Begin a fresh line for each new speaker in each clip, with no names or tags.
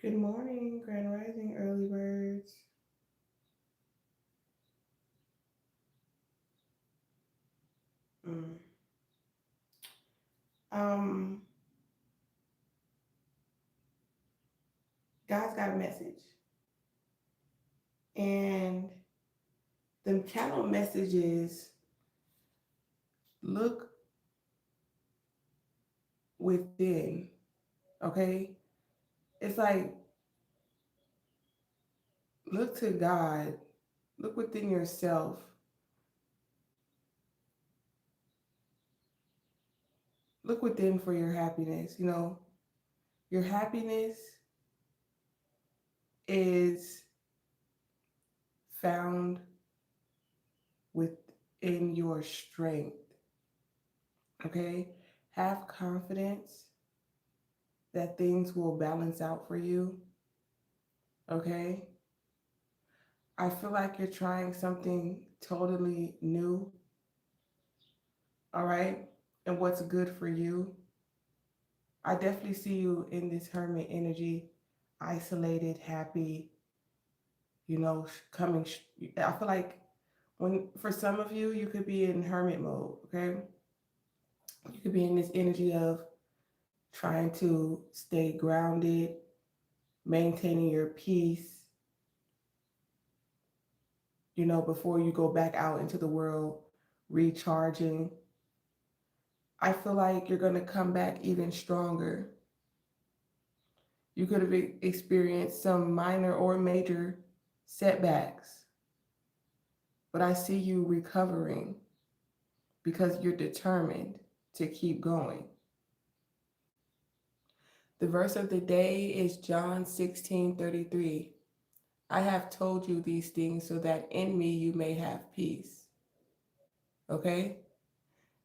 Good morning, Grand Rising, early birds. Mm. Um, God's got a message, and the channel message is look within. Okay, it's like look to God, look within yourself, look within for your happiness. Your happiness is found within your strength. Okay, have confidence that things will balance out for you. Okay. I feel like you're trying something totally new. All right. And what's good for you. I definitely see you in this hermit energy, isolated, happy, coming. I feel like for some of you, you could be in hermit mode. Okay. You could be in this energy of trying to stay grounded, maintaining your peace, before you go back out into the world, recharging. I feel like you're going to come back even stronger. You could have experienced some minor or major setbacks, but I see you recovering because you're determined to keep going. The verse of the day is John 16:33. I have told you these things so that in me you may have peace. Okay?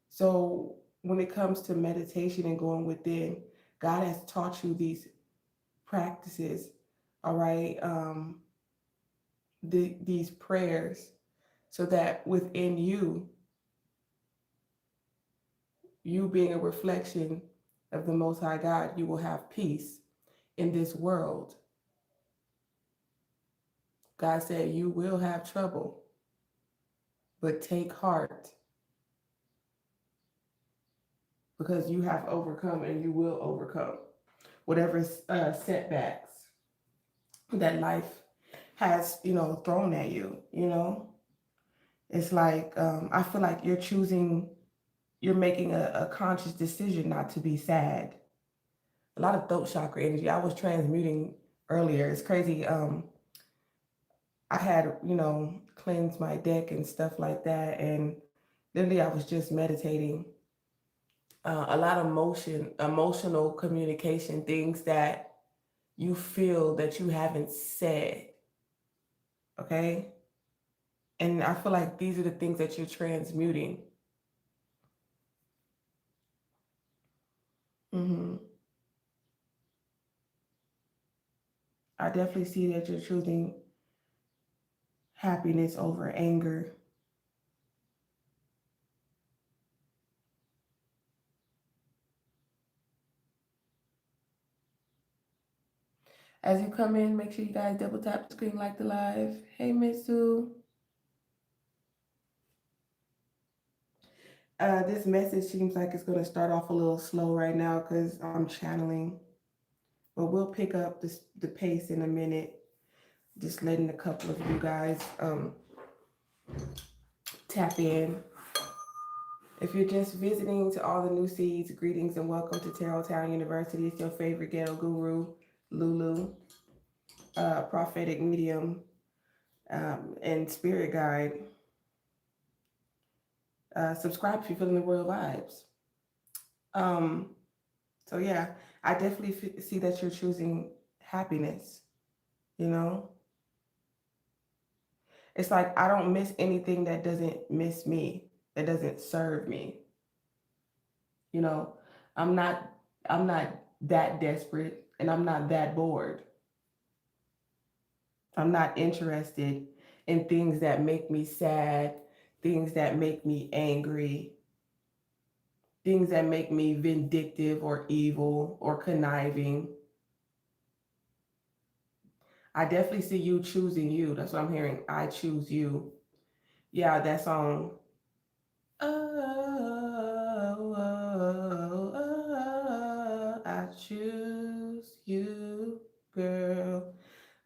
So when it comes to meditation and going within, God has taught you these practices, all right, these prayers, so that within you, you being a reflection of the Most High God, you will have peace in this world. God said you will have trouble, but take heart because you have overcome and you will overcome whatever setbacks that life has, thrown at you. It's like, I feel like you're making a conscious decision not to be sad. A lot of throat chakra energy. I was transmuting earlier. It's crazy. I had, cleansed my deck and stuff like that. And literally, I was just meditating. A lot of emotional communication, things that you feel that you haven't said. Okay. And I feel like these are the things that you're transmuting. hmm I definitely see that you're choosing happiness over anger. As you come in, make sure you guys double tap the screen, like the live. Hey, Mitsu. This message seems like it's going to start off a little slow right now because I'm channeling, but we'll pick up the pace in a minute. Just letting a couple of you guys tap in. If you're just visiting, to all the new seeds, greetings and welcome to Tarot Town University. It's your favorite ghetto guru, Lulu, prophetic medium, and spirit guide. Subscribe if you're feeling the royal vibes. Um, so yeah, I definitely see that you're choosing happiness. You know, it's like I don't miss anything that doesn't miss me, that doesn't serve me. You know, I'm not I'm not that desperate and I'm not that bored. I'm not interested in things that make me sad, things that make me angry, things that make me vindictive or evil or conniving. I definitely see you choosing you. That's what I'm hearing. I choose you. Yeah, that song. I choose you, girl.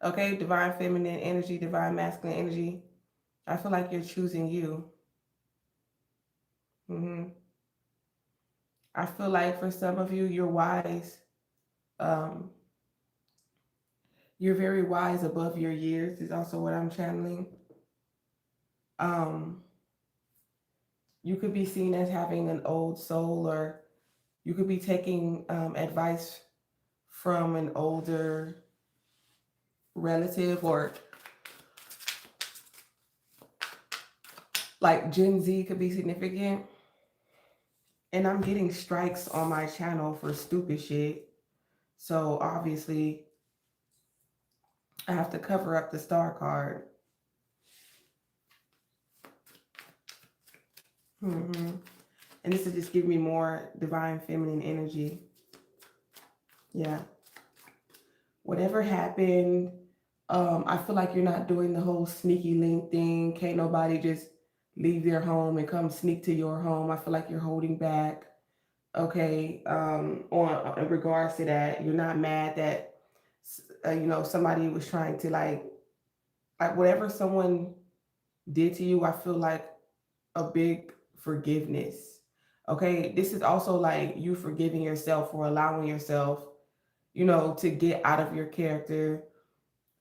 Okay, divine feminine energy, divine masculine energy. I feel like you're choosing you. hmm I feel like for some of you, you're wise. Um, you're very wise above your years, is also what I'm channeling. Um, you could be seen as having an old soul, or you could be taking advice from an older relative, or like Gen Z could be significant. And I'm getting strikes on my channel for stupid shit. So obviously, I have to cover up the star card. And this will just give me more divine feminine energy. Yeah. Whatever happened, I feel like you're not doing the whole sneaky link thing. Can't nobody just leave their home and come sneak to your home. I feel like you're holding back. Okay. On in regards to that, you're not mad that somebody was trying to like whatever someone did to you. I feel like a big forgiveness. Okay, this is also like you forgiving yourself for allowing yourself, to get out of your character,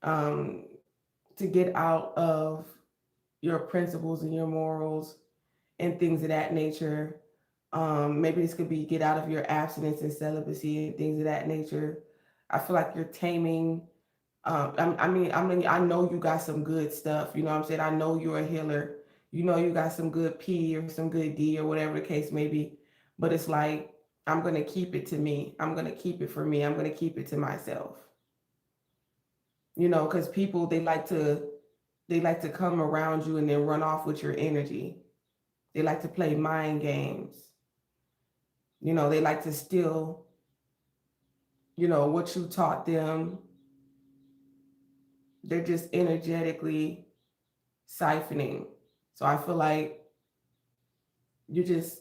um, to get out of your principles and your morals and things of that nature. Maybe this could be get out of your abstinence and celibacy and things of that nature. I feel like you're taming. I know you got some good stuff. You know what I'm saying? I know you're a healer. You know you got some good P or some good D or whatever the case may be. But it's like, I'm going to keep it to me. I'm going to keep it for me. I'm going to keep it to myself. Because people, they like to come around you and then run off with your energy. They like to play mind games. They like to steal, what you taught them. They're just energetically siphoning. So I feel like you're just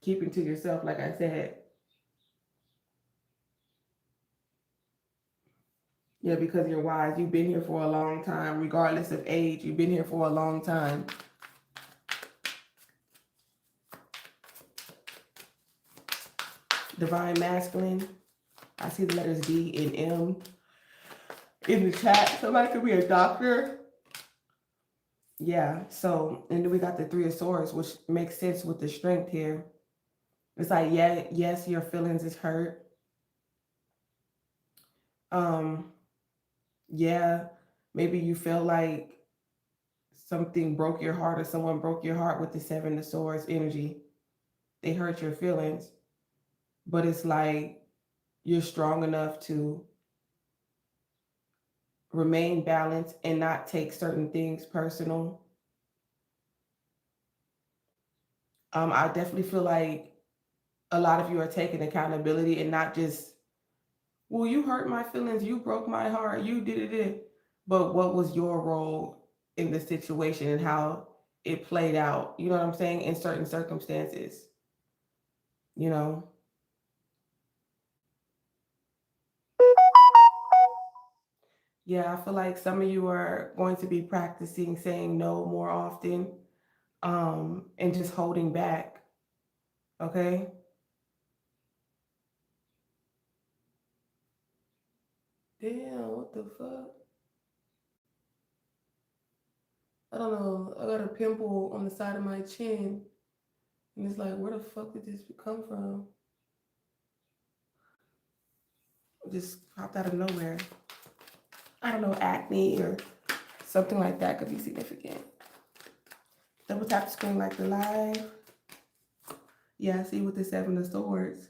keeping to yourself, like I said. Yeah, because you're wise. You've been here for a long time, regardless of age. You've been here for a long time. Divine masculine. I see the letters D and M in the chat. Somebody could be a doctor. Yeah, so, and then we got the Three of Swords, which makes sense with the strength here. It's like, yeah, yes, your feelings is hurt. Yeah, maybe you feel like something broke your heart or someone broke your heart with the Seven of Swords energy. They hurt your feelings, but it's like you're strong enough to remain balanced and not take certain things personal. I definitely feel like a lot of you are taking accountability and not just, well, you hurt my feelings, you broke my heart, you did it. But what was your role in the situation and how it played out? You know what I'm saying? In certain circumstances, you know? Yeah, I feel like some of you are going to be practicing saying no more often, and just holding back. Okay? Damn, what the fuck? I don't know. I got a pimple on the side of my chin. And it's like, where the fuck did this come from? It just popped out of nowhere. I don't know, acne or something like that could be significant. Double tap the screen like the live. Yeah, I see with the Seven of Swords.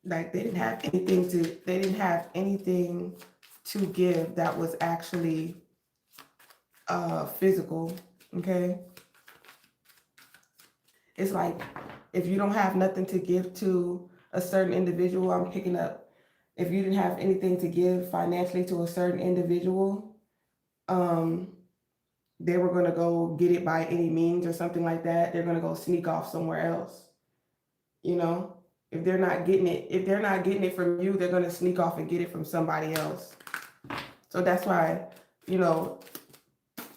Like they didn't have anything to give that was actually physical. Okay. It's like if you don't have nothing to give to a certain individual. I'm picking up, if you didn't have anything to give financially to a certain individual, um, they were going to go get it by any means or something like that. They're going to go sneak off somewhere else. You know, if they're not getting it from you, they're going to sneak off and get it from somebody else. So that's why, you know,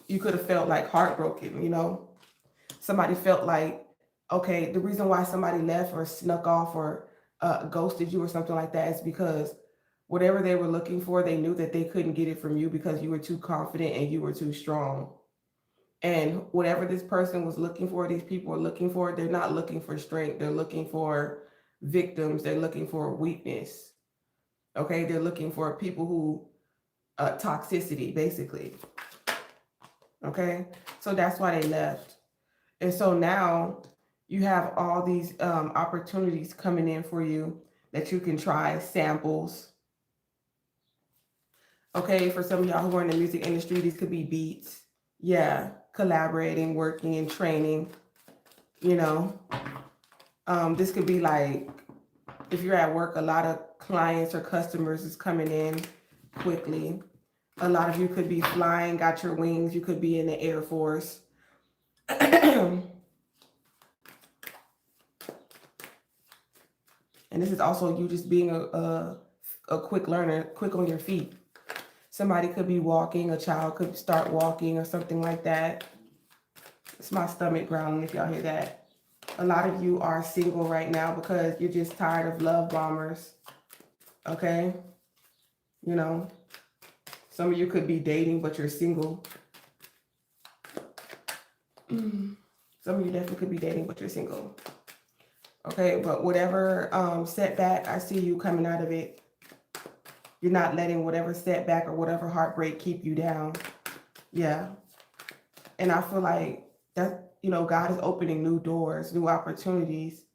you could have felt like heartbroken, you know. Somebody felt like, okay, the reason why somebody left or snuck off or ghosted you or something like that is because whatever they were looking for, they knew that they couldn't get it from you because you were too confident and you were too strong. And whatever this person was looking for, these people are looking for, they're not looking for strength. They're looking for victims. They're looking for weakness. Okay. They're looking for people who, toxicity, basically. Okay. So that's why they left. And so now you have all these opportunities coming in for you that you can try samples. Okay. For some of y'all who are in the music industry, these could be beats. Yeah. Collaborating, working, and training. You know, this could be like, if you're at work, a lot of clients or customers is coming in quickly. A lot of you could be flying, got your wings. You could be in the Air Force. And this is also you just being a quick learner, quick on your feet. Somebody could be walking, a child could start walking or something like that. It's my stomach growling if y'all hear that. A lot of you are single right now because you're just tired of love bombers. Okay? You know, some of you could be dating, but you're single. Some of you definitely could be dating, but you're single. Okay, but whatever setback, I see you coming out of it. You're not letting whatever setback or whatever heartbreak keep you down. Yeah. And I feel like that, you know, God is opening new doors, new opportunities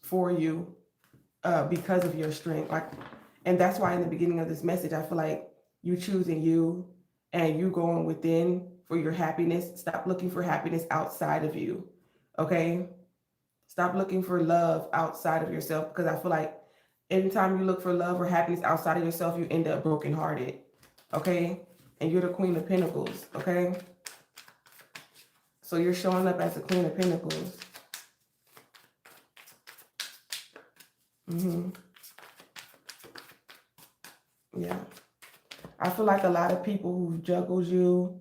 for you because of your strength. Like, and that's why in the beginning of this message, I feel like you choosing you and you going within for your happiness. Stop looking for happiness outside of you. Okay? Stop looking for love outside of yourself, because I feel like anytime you look for love or happiness outside of yourself, you end up brokenhearted. Okay? And you're the Queen of Pentacles. Okay? So you're showing up as the Queen of Pentacles. Yeah. I feel like a lot of people who juggled you,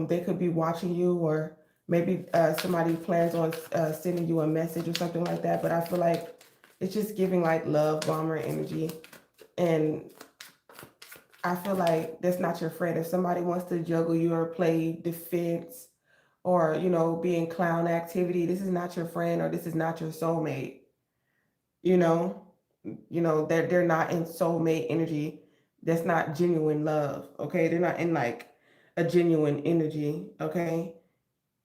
they could be watching you, or maybe somebody plans on sending you a message or something like that. But I feel like it's just giving like love bomber energy. And I feel like that's not your friend. If somebody wants to juggle you or play defense or, you know, be in clown activity, this is not your friend, or this is not your soulmate. You know, they're not in soulmate energy. That's not genuine love. Okay. They're not in like a genuine energy. Okay.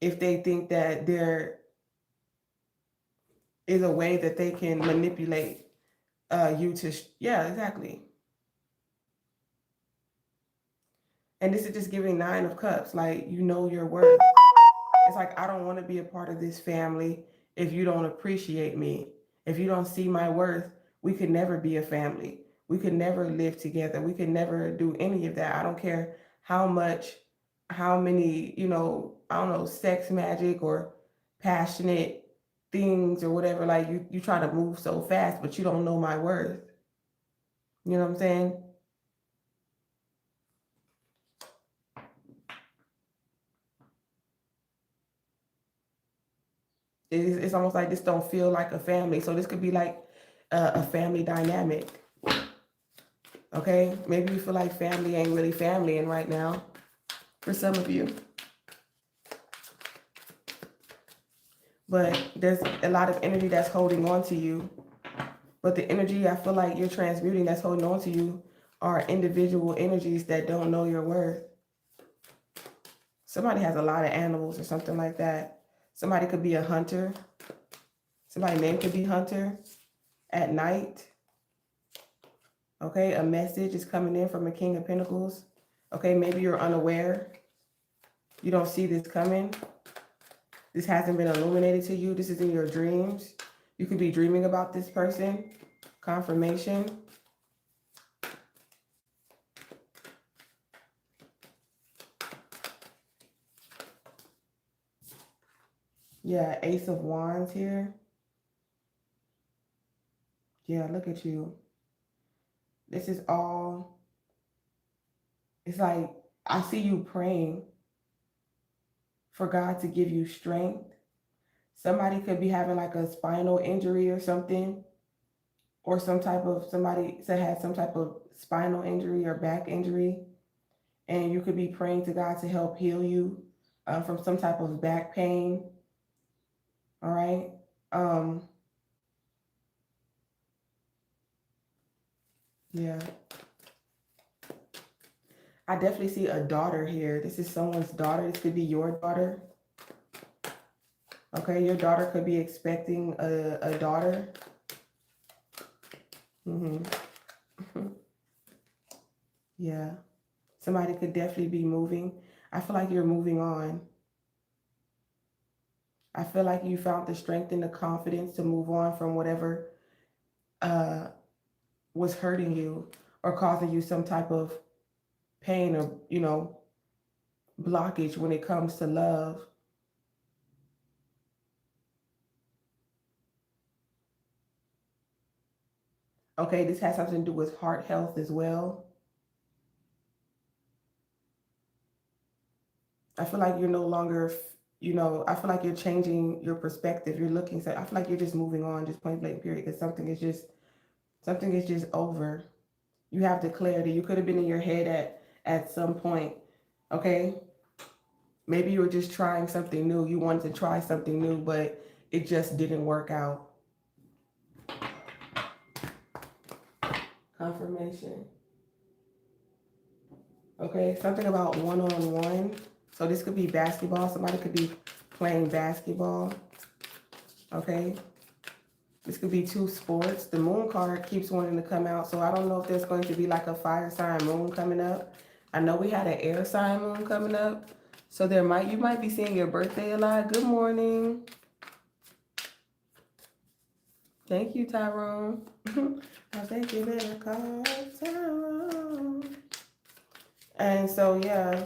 If they think that there is a way that they can manipulate you to, yeah, exactly. And this is just giving 9 of Cups. Like, you know your worth. It's like, I don't want to be a part of this family if you don't appreciate me. If you don't see my worth, we could never be a family. We could never live together. We could never do any of that. I don't care how many, you know, I don't know, sex magic or passionate things or whatever. Like, you try to move so fast, but you don't know my worth. You know what I'm saying? It's almost like this don't feel like a family. So this could be like a family dynamic. Okay, maybe you feel like family ain't really family in right now for some of you. But there's a lot of energy that's holding on to you. But the energy I feel like you're transmuting that's holding on to you are individual energies that don't know your worth. Somebody has a lot of animals or something like that. Somebody could be a hunter. Somebody's name could be Hunter at night. Okay, a message is coming in from a King of Pentacles. Okay, maybe you're unaware. You don't see this coming. This hasn't been illuminated to you. This is in your dreams. You could be dreaming about this person. Confirmation. Yeah, Ace of Wands here. Yeah, look at you. This is all, it's like, I see you praying for God to give you strength. Somebody could be having like a spinal injury or something, or somebody that had some type of spinal injury or back injury. And you could be praying to God to help heal you from some type of back pain. All right. Yeah. I definitely see a daughter here. This is someone's daughter. This could be your daughter. Okay, your daughter could be expecting a daughter. Yeah. Somebody could definitely be moving. I feel like you're moving on. I feel like you found the strength and the confidence to move on from whatever was hurting you or causing you some type of pain or, blockage when it comes to love. Okay, this has something to do with heart health as well. I feel like you're no longer, I feel like you're changing your perspective. You're looking, so I feel like you're just moving on, just point blank period, because something is just over. You have the clarity. You could have been in your head at some point, okay? Maybe you were just trying something new. You wanted to try something new, but it just didn't work out. Confirmation. Okay, something about one-on-one. So this could be basketball. Somebody could be playing basketball. Okay. This could be two sports. The moon card keeps wanting to come out. So I don't know if there's going to be like a fire sign moon coming up. I know we had an air sign moon coming up. So you might be seeing your birthday a lot. Good morning. Thank you, Tyrone. I think you better call Tyrone. And so, yeah.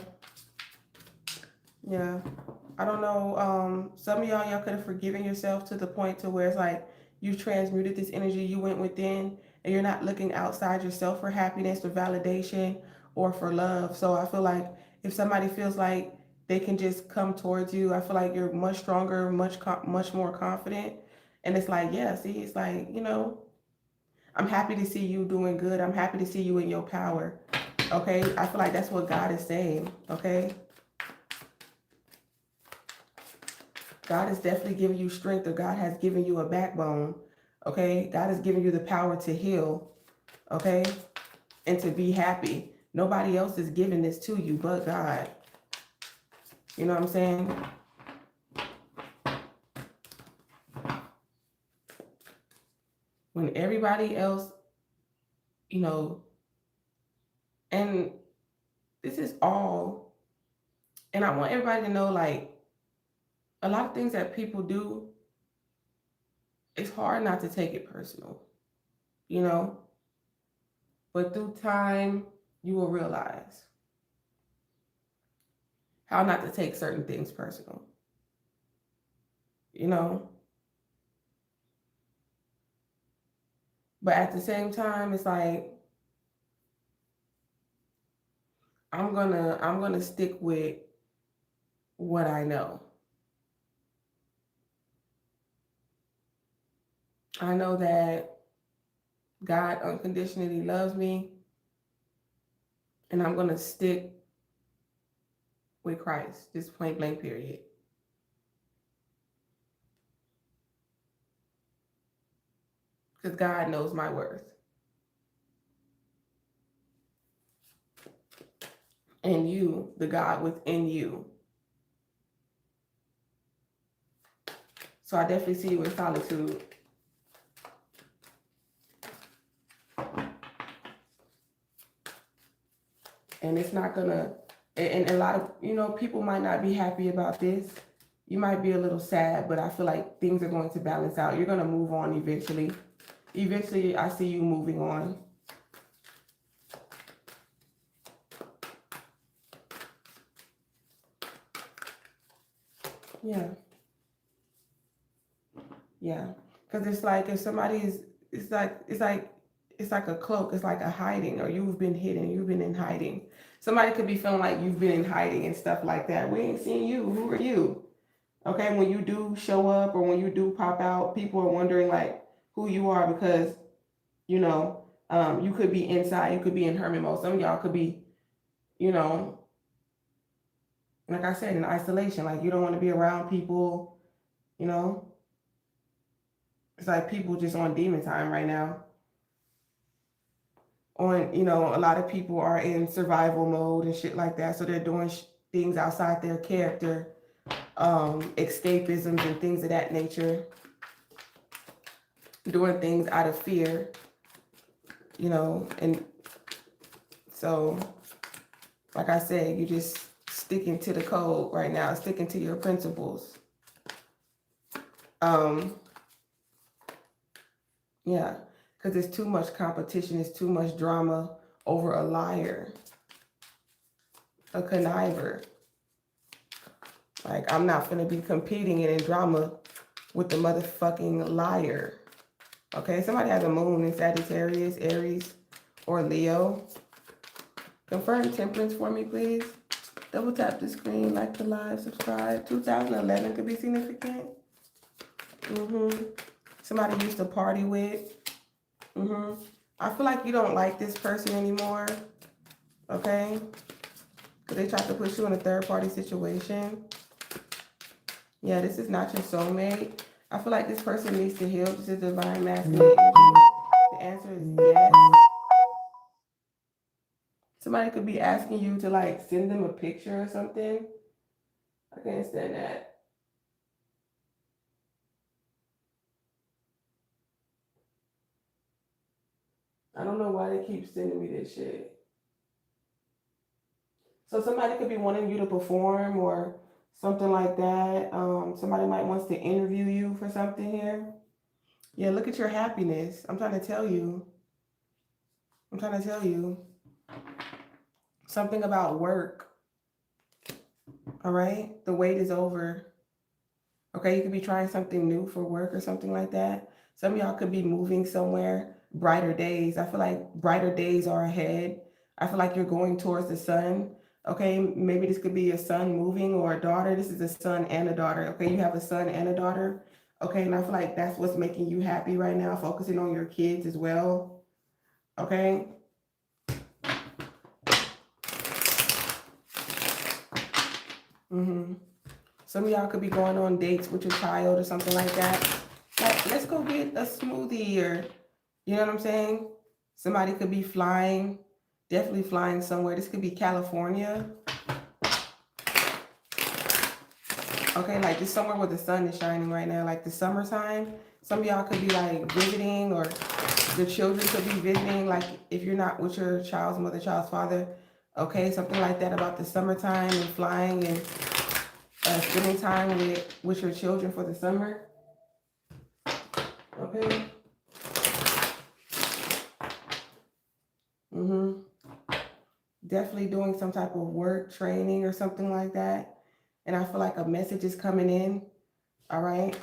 I don't know. Some of y'all could have forgiven yourself to the point to where it's like you transmuted this energy. You went within and you're not looking outside yourself for happiness or validation or for love. So I feel like if somebody feels like they can just come towards you, I feel like you're much stronger, much more confident. And it's like, yeah, see, it's like, I'm happy to see you doing good. I'm happy to see you in your power. Okay. I feel like that's what God is saying. Okay. God is definitely giving you strength, or God has given you a backbone. Okay. God has given you the power to heal. Okay. And to be happy. Nobody else is giving this to you but God. You know what I'm saying? When everybody else, and this is all, and I want everybody to know, like, a lot of things that people do, it's hard not to take it personal, but through time, you will realize how not to take certain things personal, but at the same time, it's like, I'm gonna stick with what I know. I know that God unconditionally loves me, and I'm gonna stick with Christ, just point blank period. Because God knows my worth. And you, the God within you. So I definitely see you in solitude. And it's not gonna, and a lot of, people might not be happy about this, You might be a little sad, but I feel like things are going to balance out. You're going to move on eventually. Eventually, I see you moving on. Yeah. Yeah. Because it's like if somebody's, it's like a cloak. It's like a hiding, or you've been hidden. You've been in hiding. Somebody could be feeling like you've been in hiding and stuff like that. We ain't seen you. Who are you? Okay. When you do show up or when you do pop out, people are wondering like who you are because, you could be inside. You could be in hermit mode. Some of y'all could be, you know, like I said, in isolation. Like you don't want to be around people, you know. It's like people just on demon time right now. A lot of people are in survival mode and shit like that. So they're doing things outside their character, escapisms and things of that nature. Doing things out of fear, and so, like I said, you just sticking to the code right now, sticking to your principles. Yeah, because there's too much competition, there's too much drama over a liar, a conniver. Like, I'm not going to be competing and in drama with the motherfucking liar. Okay, somebody has a moon in Sagittarius, Aries, or Leo. Confirm temperance for me, please. Double tap the screen, like the live, subscribe. 2011 could be significant. Somebody you used to party with. I feel like you don't like this person anymore. Okay? Because they tried to put you in a third-party situation. Yeah, this is not your soulmate. I feel like this person needs to heal. This is divine masculine energy. The answer is yes. Somebody could be asking you to like send them a picture or something. I can't stand that. I don't know why they keep sending me this shit. So somebody could be wanting you to perform or something like that. Somebody might wants to interview you for something here. Yeah, look at your happiness. I'm trying to tell you. Something about work. All right? The wait is over. Okay, you could be trying something new for work or something like that. Some of y'all could be moving somewhere. Brighter days. I feel like brighter days are ahead. I feel like you're going towards the sun. Okay, maybe this could be a son moving or a daughter. This is a son and a daughter. Okay, you have a son and a daughter. Okay, and I feel like that's what's making you happy right now, focusing on your kids as well. Okay. Some of y'all could be going on dates with your child or something like that. Like, let's go get a smoothie or, you know what I'm saying? Somebody could be flying, definitely flying somewhere. This could be California. Okay, like just somewhere where the sun is shining right now, like the summertime. Some of y'all could be like visiting, or the children could be visiting, like if you're not with your child's mother, child's father. Okay, something like that about the summertime and flying and spending time with your children for the summer. Okay. Definitely doing some type of work, training or something like that. And I feel like a message is coming in, all right,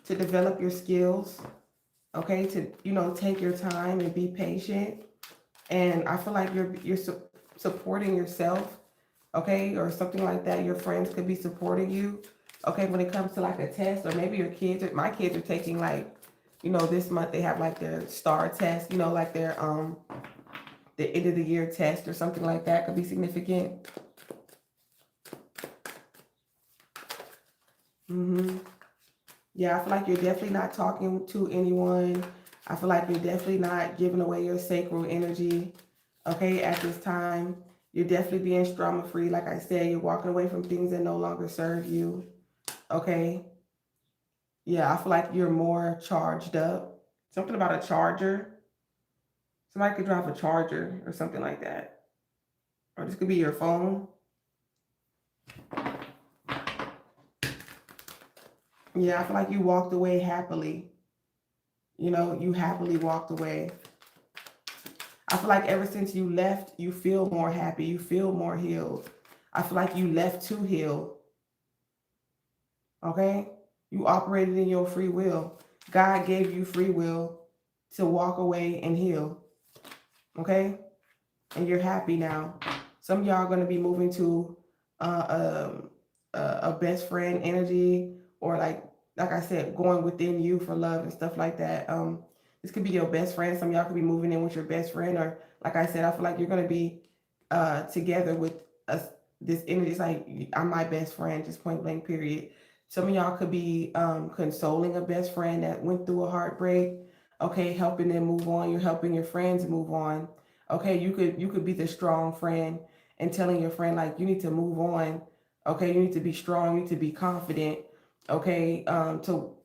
to develop your skills, okay, to, take your time and be patient. And I feel like you're supporting yourself, okay, or something like that. Your friends could be supporting you, okay, when it comes to like a test, or maybe your kids, my kids are taking like, this month they have like their STAR test, like their the end of the year test or something like that could be significant. Yeah, I feel like you're definitely not talking to anyone. I feel like you're definitely not giving away your sacral energy, okay, at this time. You're definitely being trauma free. Like I said, you're walking away from things that no longer serve you, okay? Yeah, I feel like you're more charged up. Something about a charger. Somebody could drive a charger or something like that. Or this could be your phone. Yeah, I feel like you walked away happily. You know, you happily walked away. I feel like ever since you left, you feel more happy. You feel more healed. I feel like you left to heal. Okay? You operated in your free will. God gave you free will to walk away and heal. Okay? And you're happy now. Some of y'all are going to be moving to a best friend energy, or like I said, going within you for love and stuff like that. This could be your best friend. Some of y'all could be moving in with your best friend, or like I said, I feel like you're going to be together with us. This energy is like, I'm my best friend, just point blank, period. Some of y'all could be consoling a best friend that went through a heartbreak. Okay, helping them move on. You're helping your friends move on. Okay, you could be the strong friend and telling your friend, like, you need to move on. Okay, you need to be strong. You need to be confident. Okay, to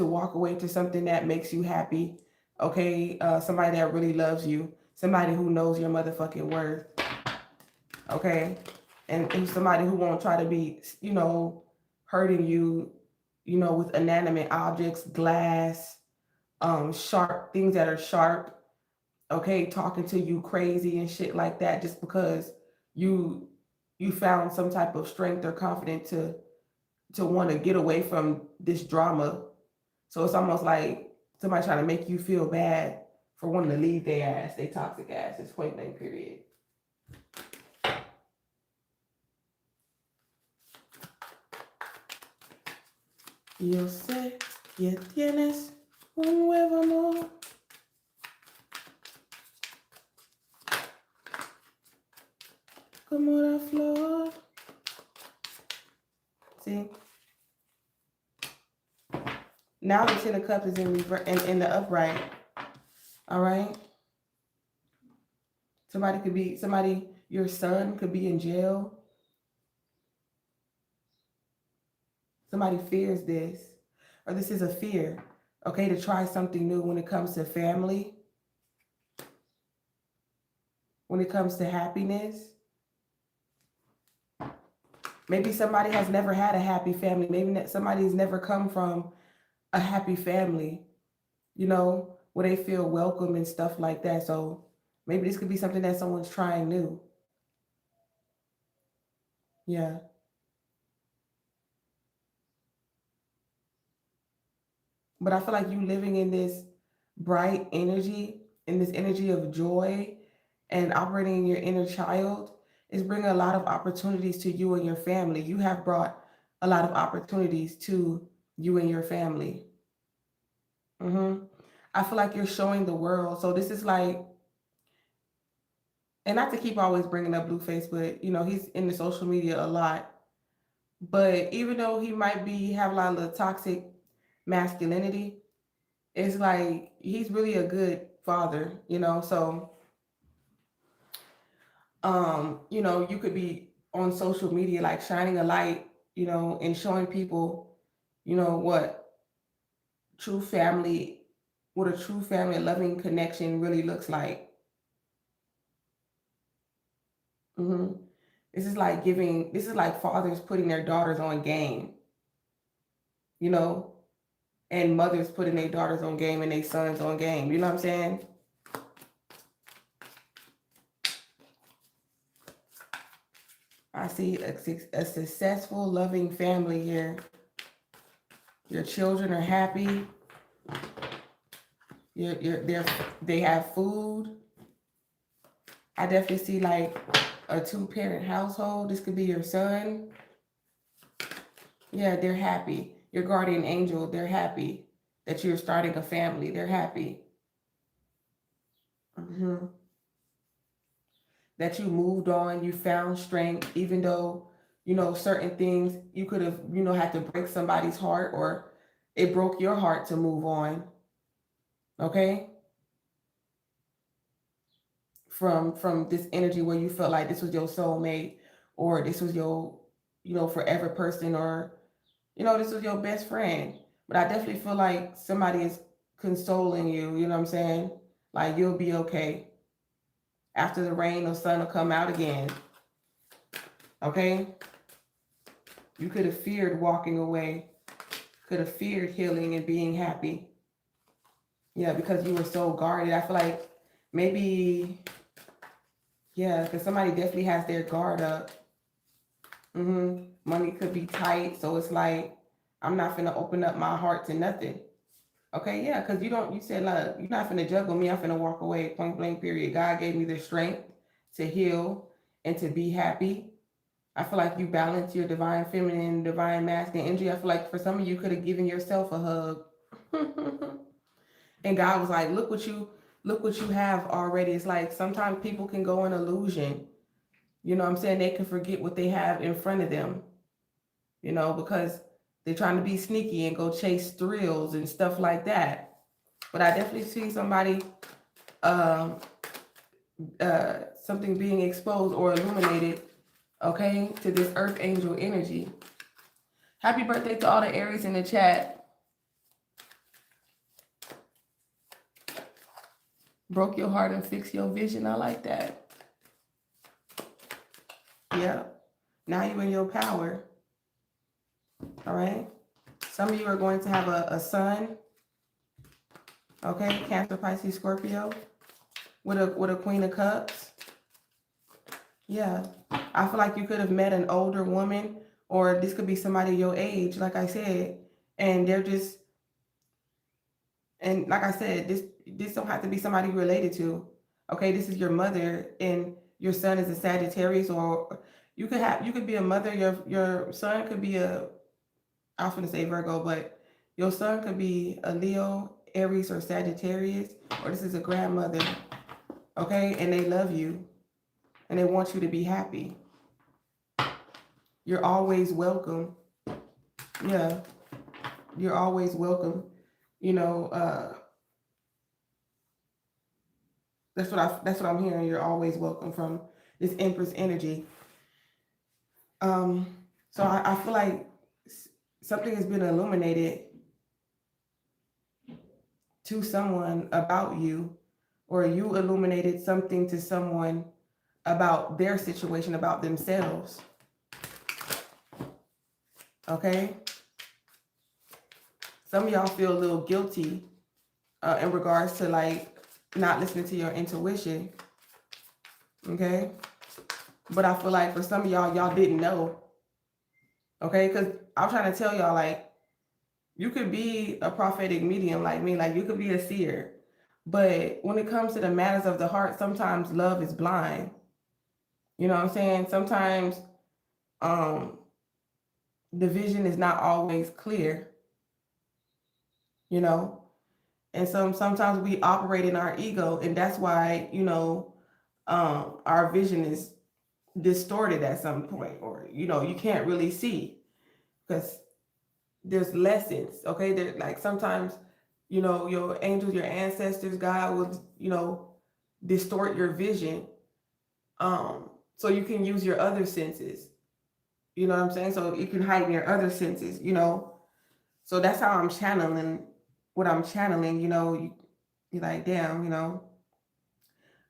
walk away to something that makes you happy. Okay, somebody that really loves you. Somebody who knows your motherfucking worth. Okay, and somebody who won't try to be, hurting you, with inanimate objects, glass, sharp things that are sharp. Okay, talking to you crazy and shit like that, just because you you found some type of strength or confidence to want to get away from this drama. So it's almost like somebody trying to make you feel bad for wanting to leave their ass, they toxic ass. It's point blank, period. Yo sé que tienes un nuevo amor. Como la flor. See? Now the Ten of Cups is in the upright. All right? Your son could be in jail. Somebody fears this, or this is a fear, okay, to try something new when it comes to family, when it comes to happiness. Maybe somebody has never had a happy family. Maybe somebody's never come from a happy family, where they feel welcome and stuff like that. So maybe this could be something that someone's trying new. Yeah. But I feel like you living in this bright energy, in this energy of joy, and operating in your inner child is bringing a lot of opportunities to you and your family. You have brought a lot of opportunities to you and your family. I feel like you're showing the world. So this is like, and not to keep always bringing up Blueface, but he's in the social media a lot. But even though he might have a lot of toxic masculinity, it's like he's really a good father, So, you could be on social media like shining a light, and showing people, what true family, what a true family, a loving connection really looks like. hmm This is like fathers putting their daughters on game, you know, and mothers putting their daughters on game and their sons on game. You know what I'm saying? I see a successful, loving family here. Your children are happy. They have food. I definitely see like a 2-parent household. This could be your son. Yeah, they're happy. Your guardian angel, they're happy that you're starting a family. They're happy. That you moved on, you found strength, even though, certain things you could have, had to break somebody's heart, or it broke your heart to move on. Okay? From this energy where you felt like this was your soulmate, or this was your, forever person, or, this was your best friend. But I definitely feel like somebody is consoling you, you know what I'm saying? Like, you'll be okay. After the rain, the sun will come out again. Okay? You could have feared walking away could have feared healing and being happy. Yeah, because you were so guarded. I feel like maybe, yeah, because somebody definitely has their guard up. Money could be tight, so it's like I'm not gonna open up my heart to nothing. Okay, yeah, because you said, look, you're not gonna juggle me. I'm gonna walk away. Point blank. Period. God gave me the strength to heal and to be happy. I feel like you balance your divine feminine, divine masculine energy. I feel like for some of you could have given yourself a hug. And God was like, look what you have already. It's like sometimes people can go in illusion. You know what I'm saying? They can forget what they have in front of them, because they're trying to be sneaky and go chase thrills and stuff like that. But I definitely see somebody, um, something being exposed or illuminated, okay, to this earth angel energy. Happy birthday to all the Aries in the chat. Broke your heart and fix your vision. I like that. Yeah. Now you're in your power. All right. Some of you are going to have a son. Okay. Cancer, Pisces, Scorpio. With a Queen of Cups. Yeah. I feel like you could have met an older woman, or this could be somebody your age, like I said, and they're just, and like I said, this don't have to be somebody you're related to. Okay, this is your mother, and your son is a Sagittarius, or you could be a mother. Your son could be I was going to say Virgo, but your son could be a Leo, Aries, or Sagittarius, or this is a grandmother. Okay, and they love you, and they want you to be happy. You're always welcome. Yeah, you're always welcome. That's what I'm hearing. You're always welcome from this Empress energy. So I feel like something has been illuminated to someone about you, or you illuminated something to someone about their situation, about themselves. Okay? Some of y'all feel a little guilty in regards to like not listening to your intuition. Okay? But I feel like for some of y'all didn't know. Okay? Because I'm trying to tell y'all, like, you could be a prophetic medium like me, like you could be a seer. But when it comes to the matters of the heart, sometimes love is blind. You know what I'm saying? Sometimes the vision is not always clear. And sometimes we operate in our ego, and that's why, our vision is distorted at some point, or, you can't really see because there's lessons. Okay. There, like sometimes, your angels, your ancestors, God will, distort your vision. So you can use your other senses. You know what I'm saying? So you can heighten your other senses, So that's how I'm channeling what I'm channeling, you're like, damn,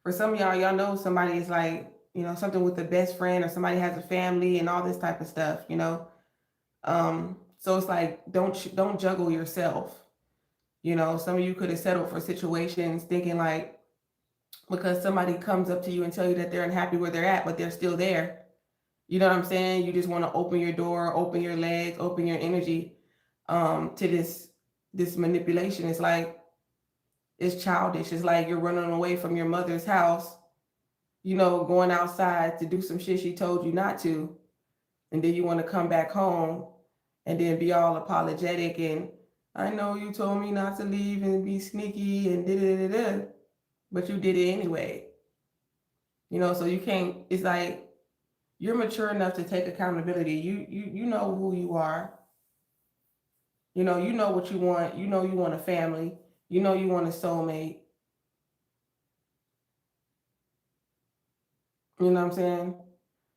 For some of y'all know somebody is like, something with a best friend, or somebody has a family and all this type of stuff, So it's like, don't juggle yourself. Some of you could have settled for situations thinking like, because somebody comes up to you and tell you that they're unhappy where they're at, but they're still there. You know what I'm saying? You just want to open your door, open your legs, open your energy to this manipulation. It's like, it's childish. It's like you're running away from your mother's house, going outside to do some shit she told you not to. And then you want to come back home and then be all apologetic. And I know you told me not to leave and be sneaky and da-da-da-da, but you did it anyway. So you can't, it's like, you're mature enough to take accountability. You know who you are. You know what you want. You want a family. You want a soulmate. You know what I'm saying?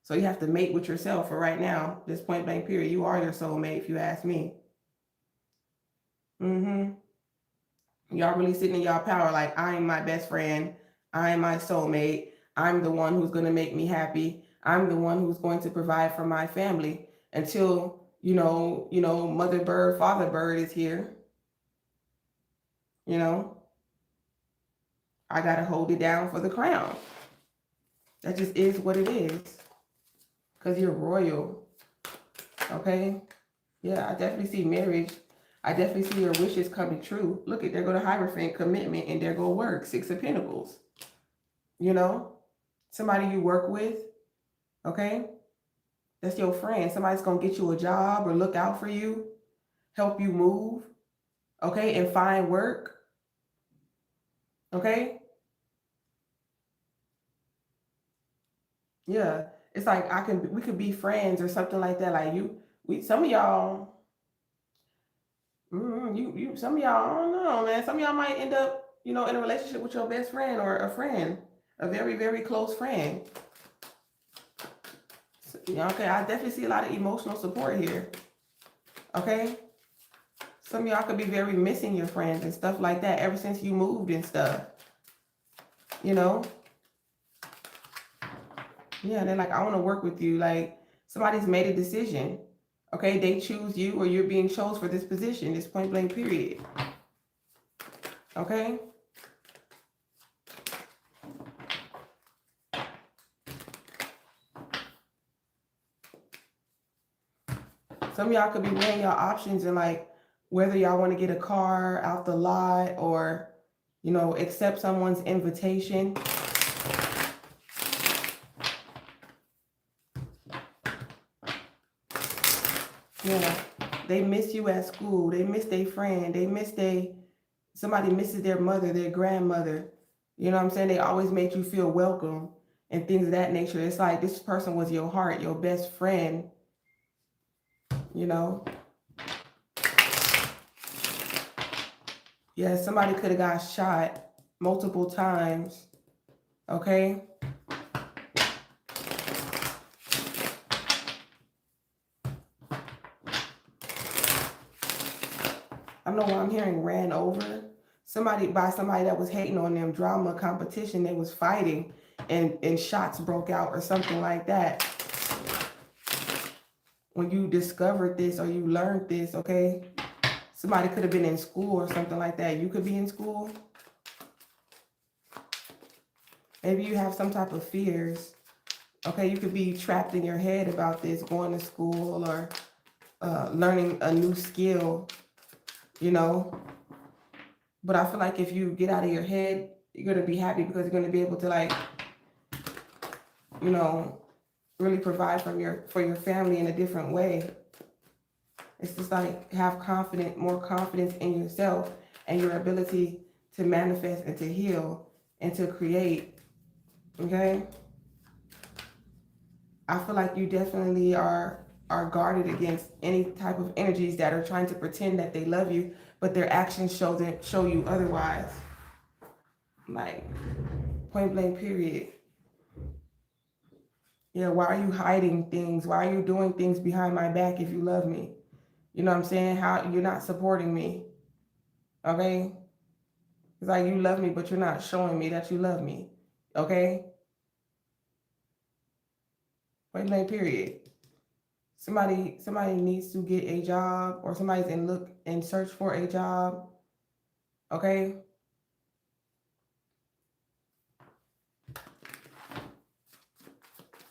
So you have to mate with yourself for right now. This point blank period. You are your soulmate, if you ask me. Y'all really sitting in y'all power like, I'm my best friend. I'm my soulmate. I'm the one who's going to make me happy. I'm the one who's going to provide for my family until, Mother bird, father bird is here. You know, I gotta hold it down for the crown. That just is what it is. Because you're royal. Okay? Yeah, I definitely see marriage. I definitely see your wishes coming true. Look at, there go the Hierophant, commitment, and there go work. 6 of Pentacles. You know? Somebody you work with. Okay? That's your friend. Somebody's going to get you a job or look out for you. Help you move. Okay? And find work. Okay? Yeah. It's like we could be friends or something like that. Like some of y'all, some of y'all, I don't know, man. Some of y'all might end up, in a relationship with your best friend or a friend, a very, very close friend. So, okay, I definitely see a lot of emotional support here. Okay? Some of y'all could be very missing your friends and stuff like that ever since you moved and stuff. Yeah, they're like, I want to work with you. Like, somebody's made a decision. Okay, they choose you or you're being chose for this position, this point blank period. Okay? Some of y'all could be weighing your options and like whether y'all want to get a car out the lot or, accept someone's invitation. Yeah, they miss you at school. They miss their friend. Somebody misses their mother, their grandmother. You know what I'm saying? They always make you feel welcome and things of that nature. It's like this person was your heart, your best friend. Yeah, somebody could have got shot multiple times. Okay? I don't know why I'm hearing ran over. Somebody that was hating on them, drama, competition, they was fighting and shots broke out or something like that. When you discovered this or you learned this, okay? Somebody could have been in school or something like that. You could be in school. Maybe you have some type of fears. Okay, you could be trapped in your head about this, going to school or learning a new skill, But I feel like if you get out of your head, you're going to be happy because you're going to be able to really provide for your family in a different way. It's just like have more confidence in yourself and your ability to manifest and to heal and to create. Okay? I feel like you definitely are guarded against any type of energies that are trying to pretend that they love you, but their actions show you otherwise. Like, point blank period. Yeah, why are you hiding things? Why are you doing things behind my back if you love me? You know what I'm saying? How you're not supporting me. Okay? It's like you love me, but you're not showing me that you love me. Okay? Point blank period. Somebody needs to get a job or somebody's in search for a job. Okay?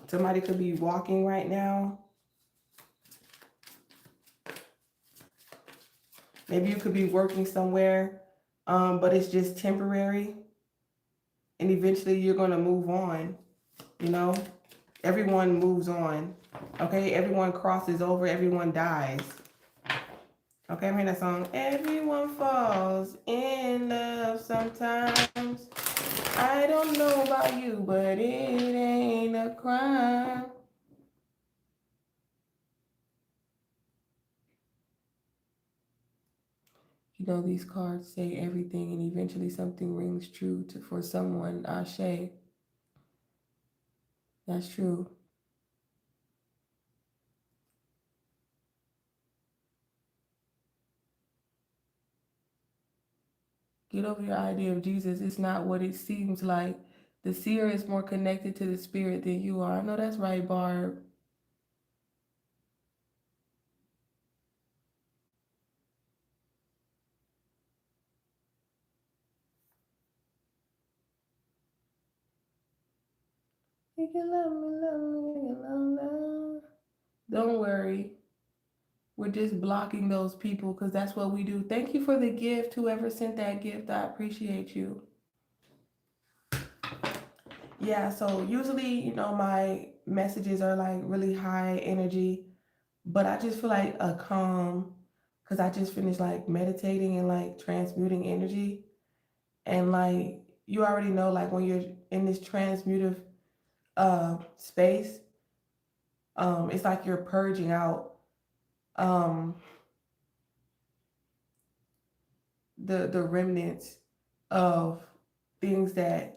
Somebody could be walking right now. Maybe you could be working somewhere, but it's just temporary. And eventually you're going to move on, Everyone moves on, okay? Everyone crosses over, everyone dies. Okay, I'm hearing that song. Everyone falls in love sometimes. I don't know about you, but it ain't a crime. These cards say everything and eventually something rings true for someone. Ashe. That's true. Get over your idea of Jesus. It's not what it seems like. The seer is more connected to the spirit than you are. I know that's right, Barb. You can love me, you can love. Don't worry. We're just blocking those people because that's what we do. Thank you for the gift. Whoever sent that gift, I appreciate you. Yeah, so usually, my messages are like really high energy, but I just feel like a calm because I just finished like meditating and like transmuting energy. And like you already know, like when you're in this transmutive space, it's like you're purging out um the remnants of things that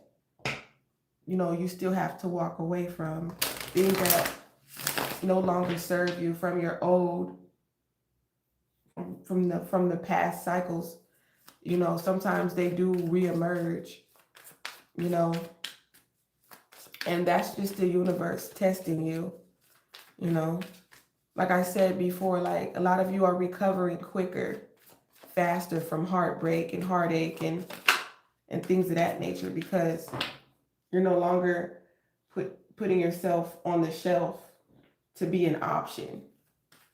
you still have to walk away from, things that no longer serve you from your old, from the past cycles. Sometimes they do reemerge, you know and that's just the universe testing you. you know like I said before, like a lot of you are recovering quicker, faster from heartbreak and heartache and things of that nature, because you're no longer putting yourself on the shelf to be an option,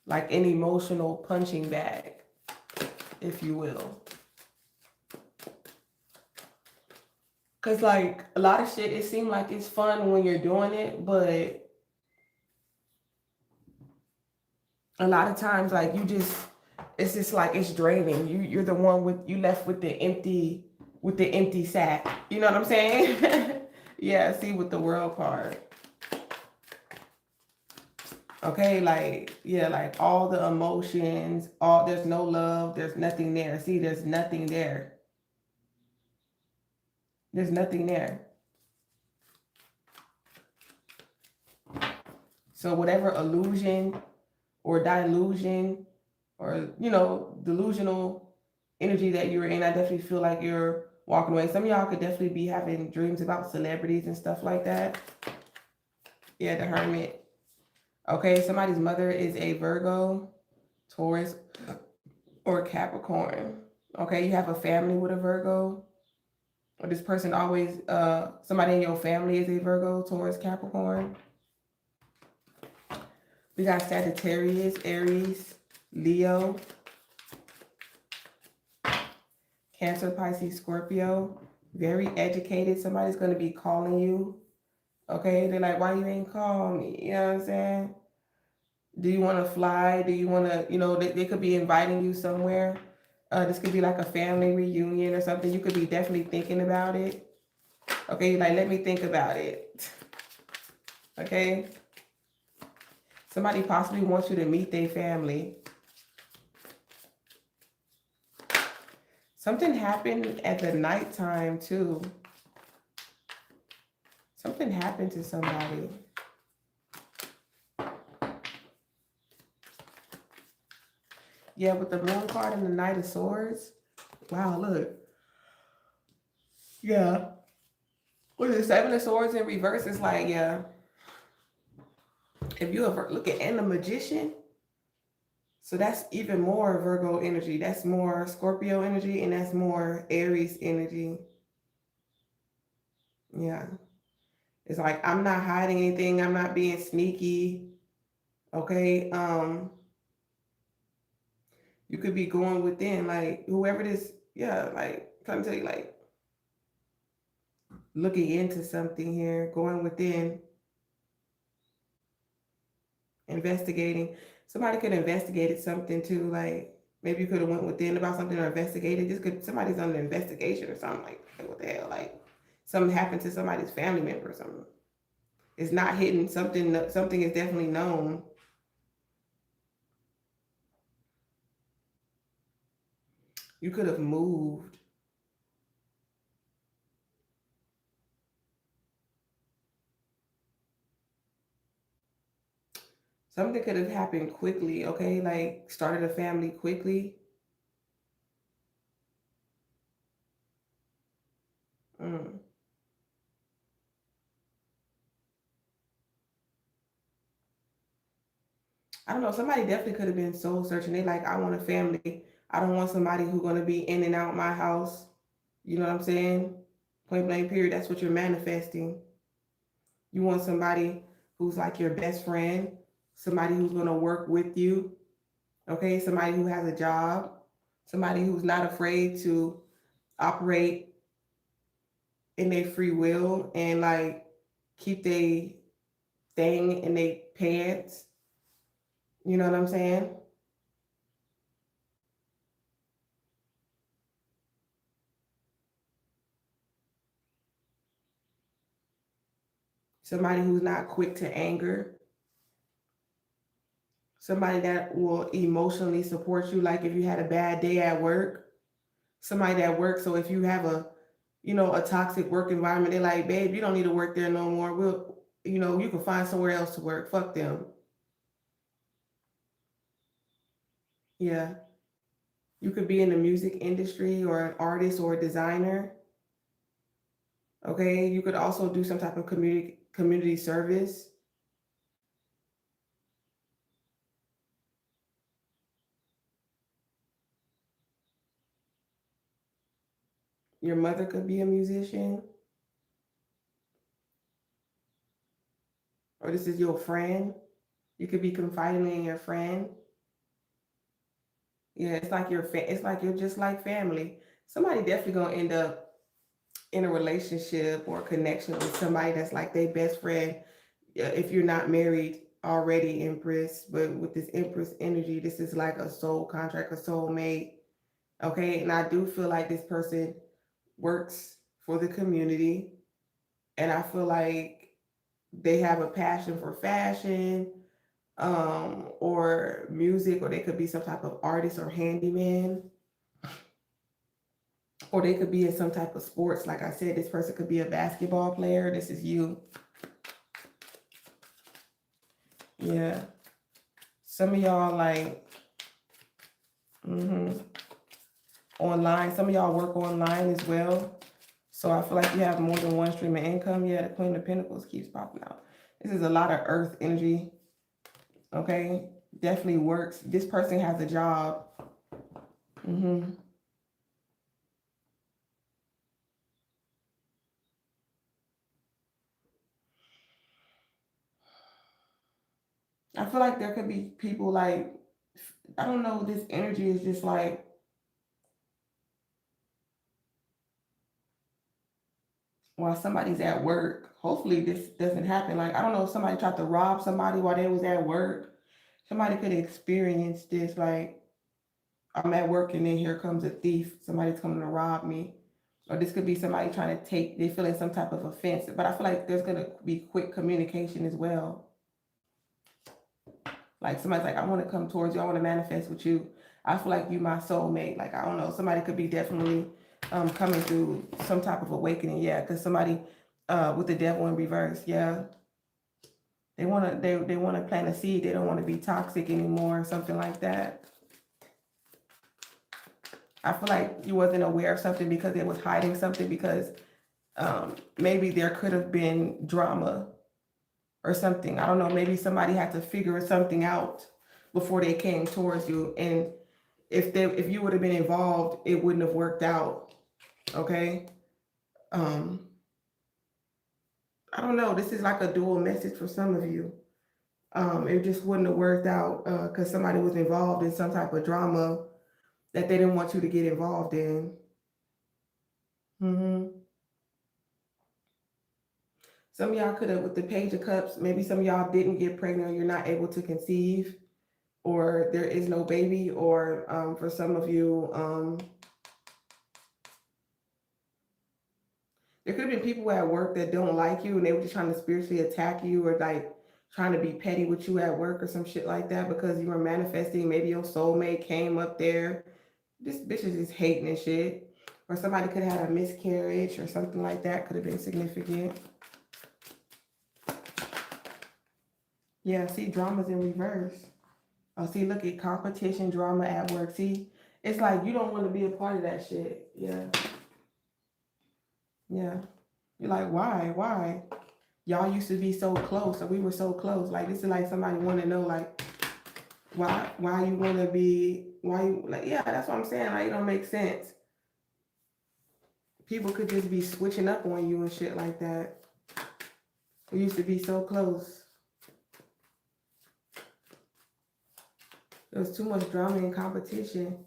like an emotional punching bag, if you will. Because, like, a lot of shit, it seems like it's fun when you're doing it, but a lot of times, like, it's just like it's draining. You're the one you left with the empty sack. You know what I'm saying? Yeah, see, with the world card. Okay, like, yeah, like all the emotions, there's no love, there's nothing there. See, there's nothing there. There's nothing there. So whatever illusion or delusion or, delusional energy that you're in, I definitely feel like you're walking away. Some of y'all could definitely be having dreams about celebrities and stuff like that. Yeah, the Hermit. Okay, somebody's mother is a Virgo, Taurus, or Capricorn. Okay, you have a family with a Virgo, or this person always, somebody in your family is a Virgo, Taurus, Capricorn. We got Sagittarius, Aries, Leo, Cancer, Pisces, Scorpio. Very educated. Somebody's going to be calling you. Okay, they're like, why you ain't call me? You know what I'm saying? Do you want to fly? Do you want to, they could be inviting you somewhere. This could be like a family reunion or something. You could be definitely thinking about it. Okay, like, let me think about it. Okay. Somebody possibly wants you to meet their family. Something happened at the nighttime too. Something happened to somebody. Yeah, with the Moon card and the Knight of Swords. Wow, look. Yeah. With the Seven of Swords in reverse, it's like, yeah. If you ever look at, and the Magician, so that's even more Virgo energy. That's more Scorpio energy, and that's more Aries energy. Yeah. It's like, I'm not hiding anything. I'm not being sneaky. Okay. You could be going within, like, whoever this, yeah, like, trying to tell you, like, looking into something here, going within, investigating. Somebody could have investigated something too, like, maybe you could have went within about something or investigated. Somebody's under investigation or something, like what the hell, like, something happened to somebody's family member or something. It's not hidden. Something is definitely known. You could have moved. Something could have happened quickly, okay? Like, started a family quickly. Mm. I don't know. Somebody definitely could have been soul searching. They like, I want a family. I don't want somebody who's going to be in and out my house. You know what I'm saying? Point blank period. That's what you're manifesting. You want somebody who's like your best friend, somebody who's going to work with you, okay? Somebody who has a job, somebody who's not afraid to operate in their free will and like keep their thing in their pants. You know what I'm saying? Somebody who's not quick to anger, somebody that will emotionally support you. Like if you had a bad day at work, somebody that works. So if you have a toxic work environment, they're like, babe, you don't need to work there no more. You can find somewhere else to work. Fuck them. Yeah. You could be in the music industry or an artist or a designer. Okay. You could also do some type of community service. Your mother could be a musician, or this is your friend. You could be confiding in your friend. Yeah, it's like it's like you're just like family. Somebody definitely gonna end up in a relationship or connection with somebody that's like their best friend. Yeah, if you're not married already, Empress, but with this Empress energy, this is like a soul contract, a soul mate. Okay, and I do feel like this person works for the community, and I feel like they have a passion for fashion, or music, or they could be some type of artist or handyman, or they could be in some type of sports. Like I said, this person could be a basketball player. This is you. Yeah. Some of y'all like online. Some of y'all work online as well. So I feel like you have more than one stream of income. Yeah, the Queen of Pentacles keeps popping out. This is a lot of earth energy. Okay. Definitely works. This person has a job. I feel like there could be people like, I don't know, this energy is just like, while somebody's at work, hopefully this doesn't happen. Like, I don't know if somebody tried to rob somebody while they was at work. Somebody could experience this, like, I'm at work and then here comes a thief. Somebody's coming to rob me. Or this could be somebody trying to they feeling some type of offense. But I feel like there's going to be quick communication as well. Like somebody's like, I want to come towards you. I want to manifest with you. I feel like you my soulmate. Like, I don't know. Somebody could be definitely coming through some type of awakening. Yeah. Because somebody with the devil in reverse. Yeah. They want to they want to plant a seed. They don't want to be toxic anymore. Something like that. I feel like you wasn't aware of something because they was hiding something, because maybe there could have been drama or something. I don't know. Maybe somebody had to figure something out before they came towards you. And if you would have been involved, it wouldn't have worked out. Okay. I don't know. This is like a dual message for some of you. It just wouldn't have worked out because somebody was involved in some type of drama that they didn't want you to get involved in. Some of y'all could have, with the Page of Cups, maybe some of y'all didn't get pregnant, or you're not able to conceive, or there is no baby, or for some of you, there could have been people at work that don't like you and they were just trying to spiritually attack you, or like trying to be petty with you at work or some shit like that because you were manifesting. Maybe your soulmate came up there. This bitch is just hating and shit. Or somebody could have had a miscarriage or something like that. Could have been significant. Yeah, see, drama's in reverse. Oh, see, look at competition, drama at work. See, it's like you don't want to be a part of that shit. Yeah. Yeah. You're like, why? Y'all used to be so close, or we were so close. Like, this is like somebody want to know, like, why you want to be, why you, like, yeah, that's what I'm saying. Like, it don't make sense. People could just be switching up on you and shit like that. We used to be so close. There was too much drama and competition.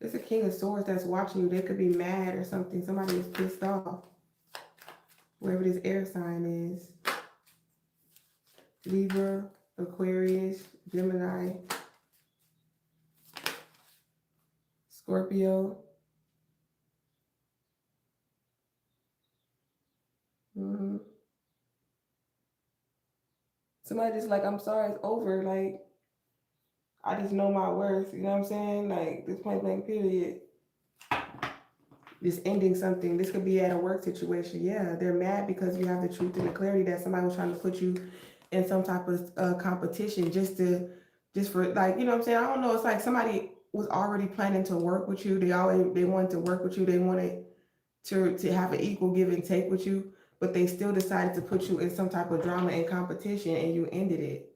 It's a King of Swords that's watching you. They could be mad or something. Somebody is pissed off. Wherever this air sign is. Libra, Aquarius, Gemini, Scorpio. Somebody just like, I'm sorry, it's over. Like, I just know my worth. You know what I'm saying? Like, this point blank period. This ending something. This could be at a work situation. Yeah, they're mad because you have the truth and the clarity that somebody was trying to put you in some type of competition just for, like, you know what I'm saying? I don't know. It's like somebody was already planning to work with you. They wanted to work with you. They wanted to have an equal give and take with you, but they still decided to put you in some type of drama and competition, and you ended it.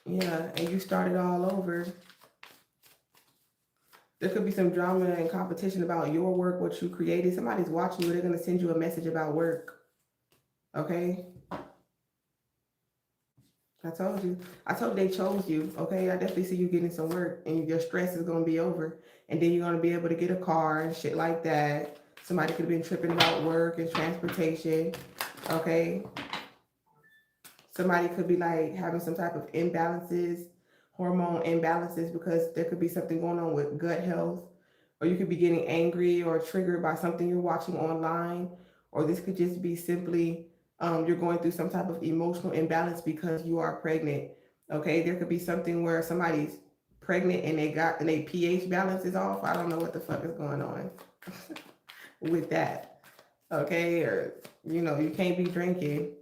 Yeah, and you started all over. There could be some drama and competition about your work, what you created. Somebody's watching you. They're going to send you a message about work. Okay? I told you they chose you. Okay? I definitely see you getting some work, and your stress is going to be over. And then you're going to be able to get a car and shit like that. Somebody could have been tripping about work and transportation. Okay? Somebody could be like having some type of imbalances, hormone imbalances, because there could be something going on with gut health, or you could be getting angry or triggered by something you're watching online, or this could just be simply you're going through some type of emotional imbalance because you are pregnant. Okay, there could be something where somebody's pregnant and they pH balance is off. I don't know what the fuck is going on with that. Okay, or you can't be drinking.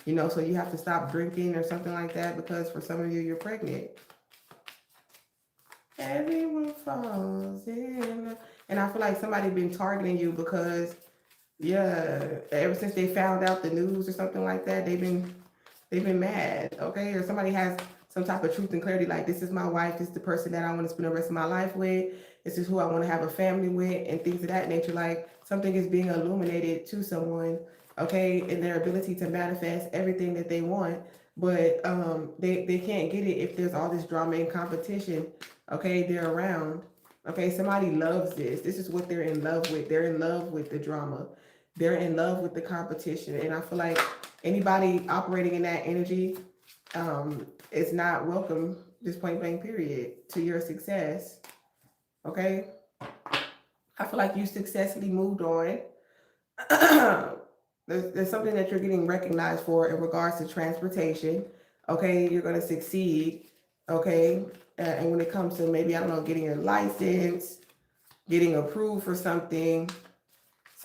So you have to stop drinking or something like that because for some of you, you're pregnant. Everyone falls in. And I feel like somebody been targeting you because, ever since they found out the news or something like that, they've been mad, okay? Or somebody has some type of truth and clarity, like, this is my wife, this is the person that I want to spend the rest of my life with, this is who I want to have a family with, and things of that nature. Like, something is being illuminated to someone, okay, in their ability to manifest everything that they want, but they can't get it if there's all this drama and competition, okay? They're around, okay? Somebody loves this. This is what they're in love with. They're in love with the drama. They're in love with the competition. And I feel like anybody operating in that energy is not welcome, this point blank period, to your success, okay? I feel like you successfully moved on. There's something that you're getting recognized for in regards to transportation. Okay, you're going to succeed. Okay, and when it comes to maybe, I don't know, getting your license, getting approved for something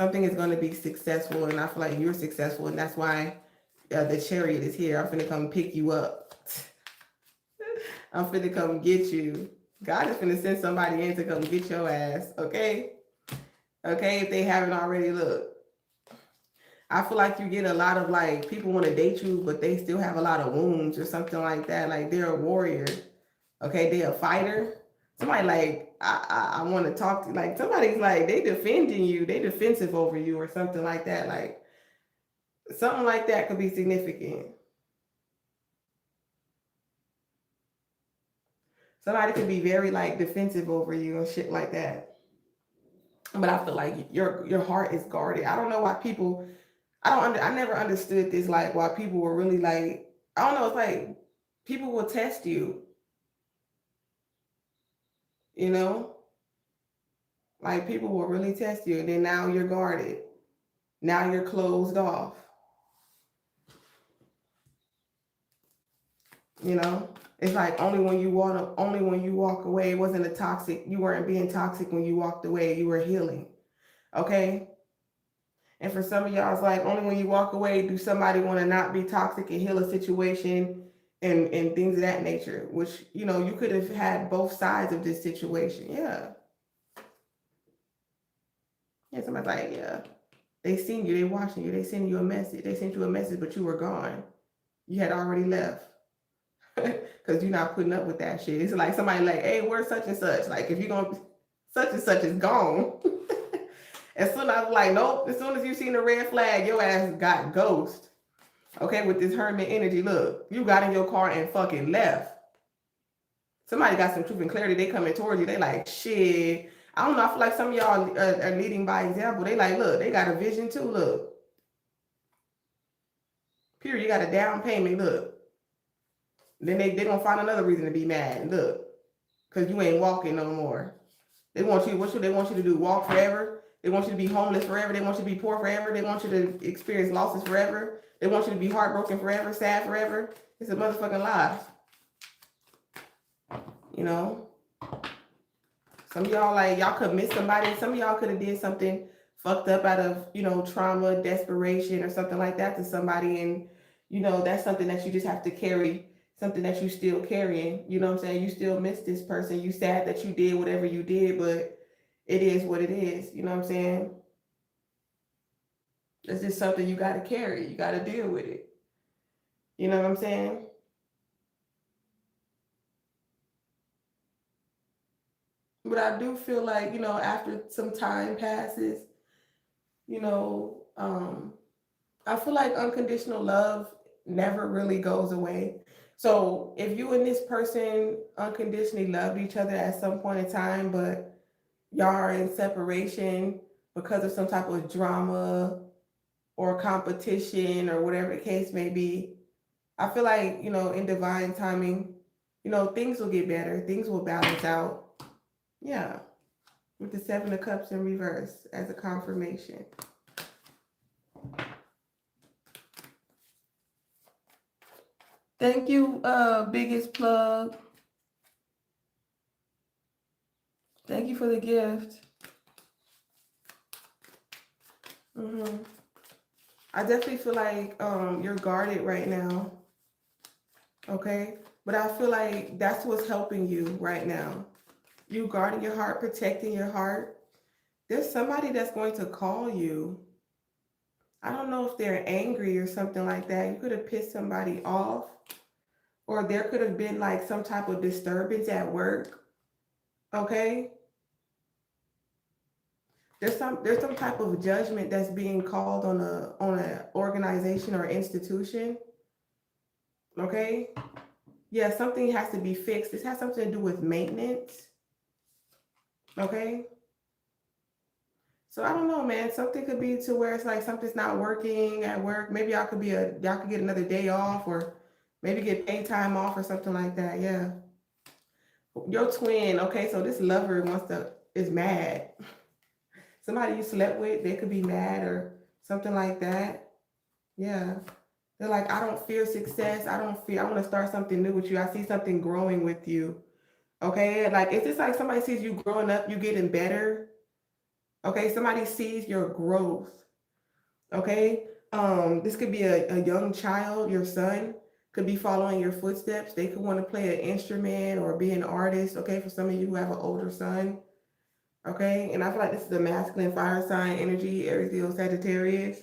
is going to be successful, and I feel like you're successful, and that's why the Chariot is here. I'm finna come pick you up. I'm finna come get you. God is finna send somebody in to come get your ass. Okay, if they haven't already, look. I feel like you get a lot of, like, people want to date you, but they still have a lot of wounds or something like that. Like, they're a warrior. Okay, they're a fighter. Somebody like, I want to talk to, like, somebody's like, they defending you. They defensive over you or something like that. Like, something like that could be significant. Somebody could be very, like, defensive over you and shit like that. But I feel like your heart is guarded. I don't know why people... I never understood this, like, why people were really like, I don't know, it's like people will test you, like, people will really test you, and then now you're guarded. Now you're closed off. It's like only when you walk away, it wasn't you weren't being toxic when you walked away, you were healing. Okay? And for some of y'all, it's like only when you walk away do somebody want to not be toxic and heal a situation and things of that nature, which, you could have had both sides of this situation. Yeah. Yeah, somebody's like, yeah, they seen you, they watching you, they send you a message. They sent you a message, but you were gone. You had already left. Because you're not putting up with that shit. It's like somebody like, hey, where's such and such? Like, if you're going to, such and such is gone. As soon as I was like, nope, as soon as you seen the red flag, your ass got ghost. Okay, with this hermit energy, look, you got in your car and fucking left. Somebody got some truth and clarity. They coming towards you. They like, shit. I don't know. I feel like some of y'all are leading by example. They like, look, they got a vision too. Look, period. You got a down payment. Look, then they gonna find another reason to be mad. Look, cause you ain't walking no more. They want you. What should they want you to do? Walk forever. They want you to be homeless forever. They want you to be poor forever. They want you to experience losses forever. They want you to be heartbroken forever, sad forever. It's a motherfucking lie. You know, some of y'all like y'all could miss somebody. Some of y'all could have did something fucked up out of, you know, trauma, desperation, or something like that to somebody, and you know that's something that you just have to carry, something that you still carrying. You know what I'm saying? You still miss this person. You sad that you did whatever you did, but it is what it is. You know what I'm saying? It's just something you got to carry. You got to deal with it. You know what I'm saying? But I do feel like, you know, after some time passes, you know, I feel like unconditional love never really goes away. So if you and this person unconditionally loved each other at some point in time, but y'all are in separation because of some type of drama or competition or whatever the case may be, I feel like, you know, in divine timing, you know, things will get better. Things will balance out. Yeah. With the Seven of Cups in reverse as a confirmation. Thank you, biggest plug. Thank you for the gift. I definitely feel like you're guarded right now. Okay? But I feel like that's what's helping you right now. You guarding your heart, protecting your heart. There's somebody that's going to call you. I don't know if they're angry or something like that. You could have pissed somebody off, or there could have been like some type of disturbance at work. Okay? There's some type of judgment that's being called on a organization or institution. Okay? Yeah, something has to be fixed. This has something to do with maintenance. Okay? So I don't know, man. Something could be to where it's like something's not working at work. Maybe y'all could get another day off, or maybe get paid time off or something like that. Yeah. Your twin, okay, so this lover is mad. Somebody you slept with, they could be mad or something like that. Yeah. They're like, I don't fear success. I want to start something new with you. I see something growing with you. Okay. Like, it's just like somebody sees you growing up, you getting better. Okay. Somebody sees your growth. Okay. This could be a young child, your son could be following your footsteps. They could want to play an instrument or be an artist. Okay. For some of you who have an older son. Okay. And I feel like this is a masculine fire sign energy, Aries, Leo, Sagittarius.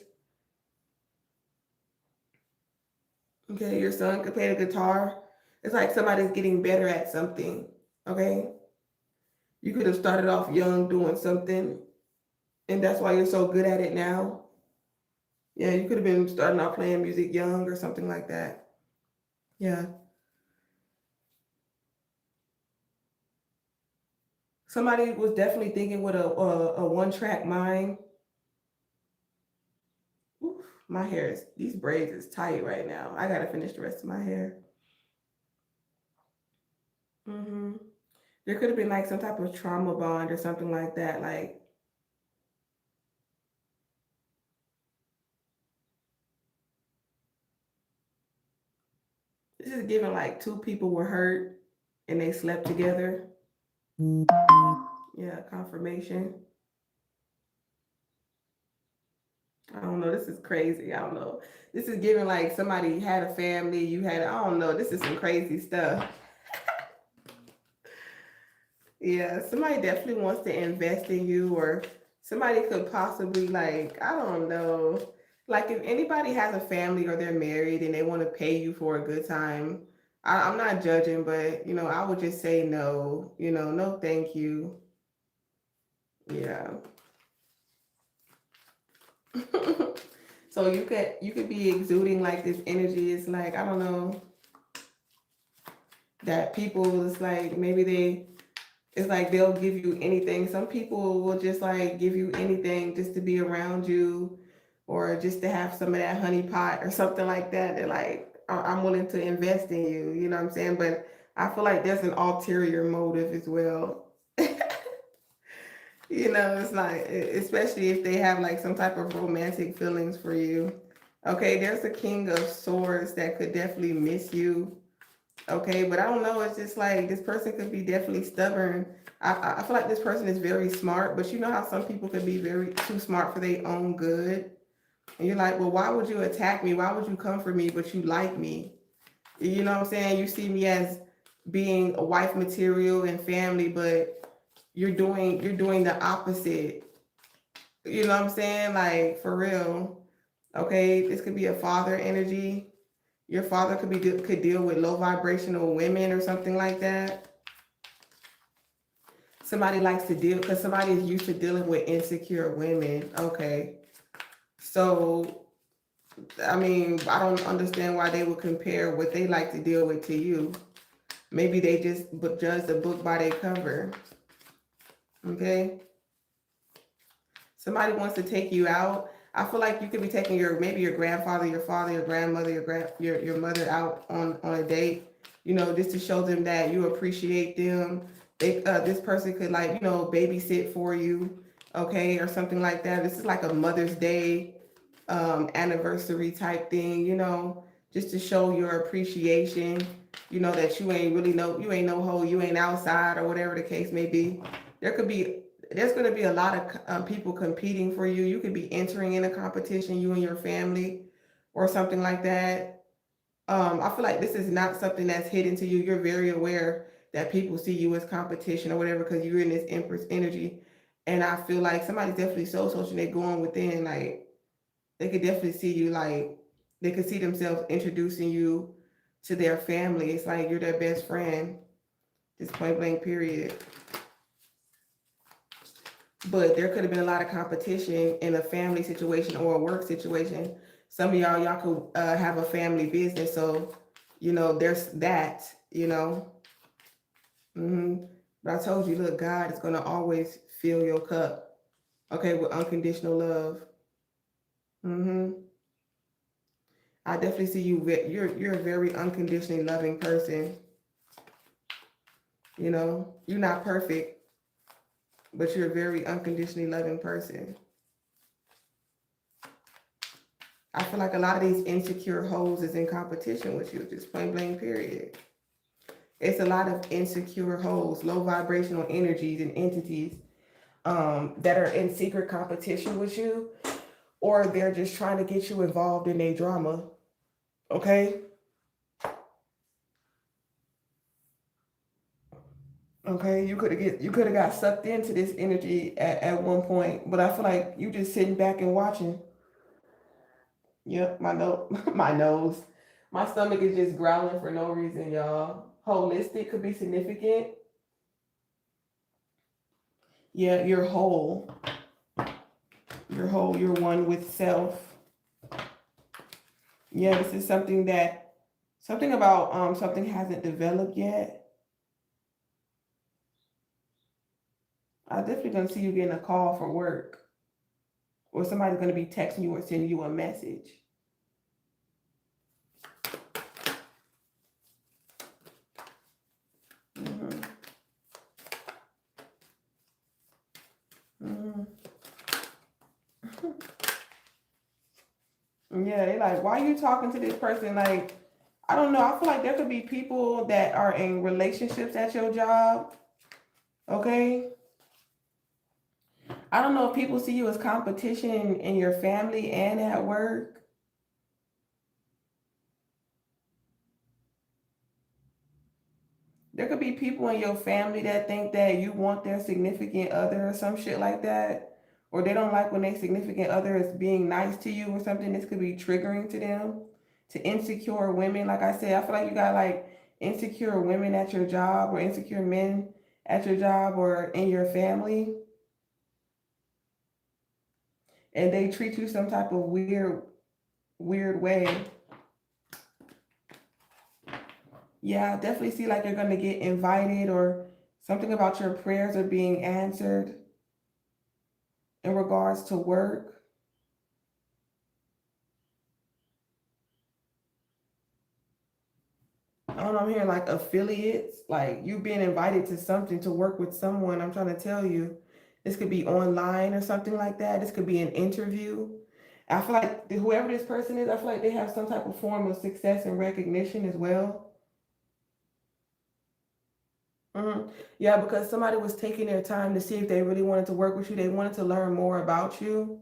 Okay. Your son could play the guitar. It's like somebody's getting better at something. Okay. You could have started off young doing something, and that's why you're so good at it now. Yeah, you could have been starting out playing music young or something like that. Yeah. Somebody was definitely thinking with a one-track mind. Oof, these braids is tight right now. I gotta finish the rest of my hair. There could have been like some type of trauma bond or something like that. Like, this is giving like two people were hurt and they slept together. Yeah, confirmation. I don't know. This is crazy. I don't know. This is giving like somebody had a family. I don't know. This is some crazy stuff. Yeah, somebody definitely wants to invest in you, or somebody could possibly, like, I don't know. Like, if anybody has a family or they're married and they want to pay you for a good time, I'm not judging, but, you know, I would just say no, no, thank you. Yeah. So you could be exuding like this energy. It's like, I don't know, that people, it's like maybe it's like they'll give you anything. Some people will just like give you anything just to be around you, or just to have some of that honey pot or something like that. They're like, I'm willing to invest in you. You know what I'm saying? But I feel like there's an ulterior motive as well. It's like, especially if they have like some type of romantic feelings for you. Okay, there's a king of swords that could definitely miss you. Okay, but I don't know. It's just like this person could be definitely stubborn. I feel like this person is very smart, but you know how some people could be very too smart for their own good. And you're like, well, why would you attack me? Why would you come for me, but you like me? You know what I'm saying? You see me as being a wife material and family, but you're doing the opposite. You know what I'm saying? Like, for real. Okay, this could be a father energy. Your father could deal with low vibrational women or something like that. Somebody likes to deal, because somebody is used to dealing with insecure women. Okay, so I mean, I don't understand why they would compare what they like to deal with to you. Maybe they just judge the book by their cover. Okay, somebody wants to take you out. I feel like you could be taking maybe your grandfather, your father, your grandmother, your mother out on a date. Just to show them that you appreciate them. This person could, like, babysit for you, okay, or something like that. This is like a Mother's Day anniversary type thing. Just to show your appreciation. That you ain't no hoe, you ain't outside, or whatever the case may be. There's going to be a lot of people competing for you. You could be entering in a competition, you and your family, or something like that. I feel like this is not something that's hidden to you. You're very aware that people see you as competition or whatever, because you're in this Empress energy. And I feel like somebody's definitely so social, they're going within, like, they could definitely see you, like, they could see themselves introducing you to their family. It's like you're their best friend, just point blank, period. But there could have been a lot of competition in a family situation or a work situation. Some of y'all could have a family business, so there's that. But I told you, look, God is gonna always fill your cup, okay, with unconditional love. I definitely see you. You're a very unconditionally loving person. You're not perfect, but you're a very unconditionally loving person. I feel like a lot of these insecure hoes is in competition with you, just plain blank, period. It's a lot of insecure hoes, low vibrational energies and entities that are in secret competition with you, or they're just trying to get you involved in their drama. Okay? Okay, you could have got sucked into this energy at one point, but I feel like you just sitting back and watching. Yep, my nose, my nose, my stomach is just growling for no reason, y'all. Holistic could be significant. Yeah, you're whole. You're whole. You're one with self. Yeah, this is something about something hasn't developed yet. I definitely gonna see you getting a call for work, or somebody's gonna be texting you or sending you a message. hmm hmm Yeah, they like, why are you talking to this person? Like, I don't know. I feel like there could be people that are in relationships at your job. Okay. I don't know if people see you as competition in your family and at work. There could be people in your family that think that you want their significant other or some shit like that. Or they don't like when their significant other is being nice to you or something. This could be triggering to them. To insecure women, like I said, I feel like you got like insecure women at your job, or insecure men at your job or in your family. and they treat you some type of weird way. Yeah, I definitely see like you're gonna get invited, or something about your prayers are being answered in regards to work. I don't know, I'm hearing like affiliates, like you being invited to something to work with someone. I'm trying to tell you, this could be online or something like that. This could be an interview. I feel like whoever this person is, I feel like they have some type of form of success and recognition as well. Yeah, because somebody was taking their time to see if they really wanted to work with you. They wanted to learn more about you.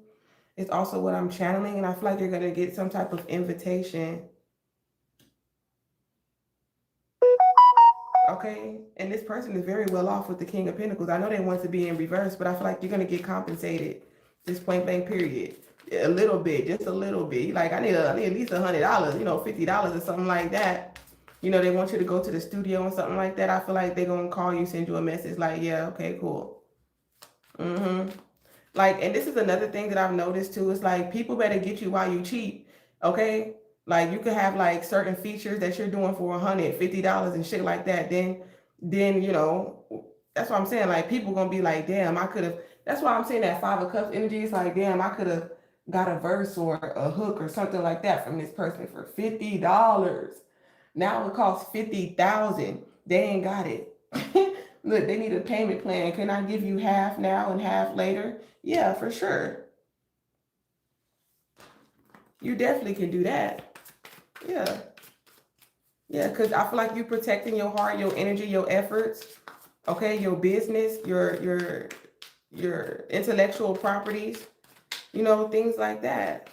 It's also what I'm channeling, and I feel like you're gonna get some type of invitation. Okay, and this person is very well off with the King of Pentacles. I know they want to be in reverse, but I feel like you're gonna get compensated this point blank period. A little bit, just a little bit. Like I need at least $100, $50 or something like that. They want you to go to the studio and something like that. I feel like they're gonna call you, send you a message like, yeah, okay, cool. Like, and this is another thing that I've noticed too. It's like people better get you while you cheap. Okay. Like you could have like certain features that you're doing for $150 and shit like that. Then that's what I'm saying. Like people gonna be like, damn, I could have. That's why I'm saying that Five of Cups energy is like, damn, I could have got a verse or a hook or something like that from this person for $50. Now it costs 50,000. They ain't got it. Look, they need a payment plan. Can I give you half now and half later? Yeah, for sure. You definitely can do that. Yeah. Yeah, because I feel like you're protecting your heart, your energy, your efforts, okay, your business, your intellectual properties, things like that.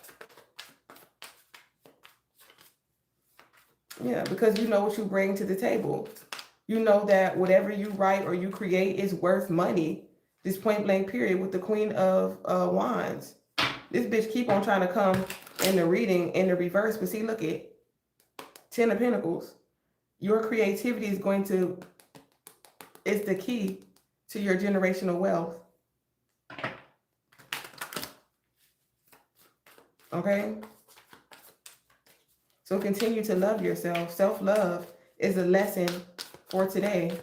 Yeah, because you know what you bring to the table. You know that whatever you write or you create is worth money. This point blank period with the Queen of Wands. This bitch keep on trying to come in the reading in the reverse, but see, look at Ten of Pentacles. Your creativity is the key to your generational wealth. Okay? So continue to love yourself. Self-love is a lesson for today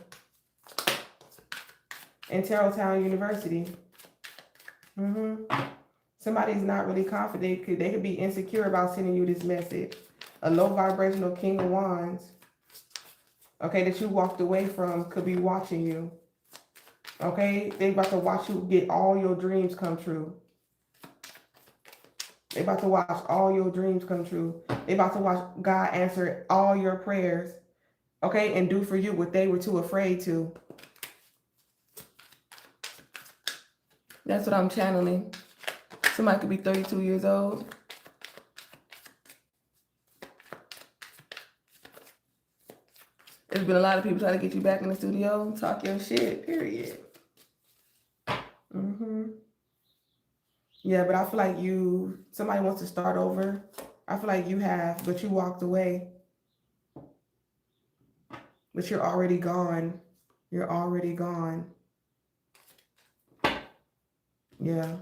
in Tarot Town University. Somebody's not really confident. They could be insecure about sending you this message. A low vibrational King of Wands, okay, that you walked away from could be watching you. Okay, they about to watch you get all your dreams come true. They about to watch all your dreams come true. They about to watch God answer all your prayers, okay, and do for you what they were too afraid to. That's what I'm channeling. Somebody could be 32 years old. There's been a lot of people trying to get you back in the studio, talk your shit, period. Yeah, but I feel like somebody wants to start over. I feel like you have, but you walked away. But you're already gone. You're already gone. Yeah.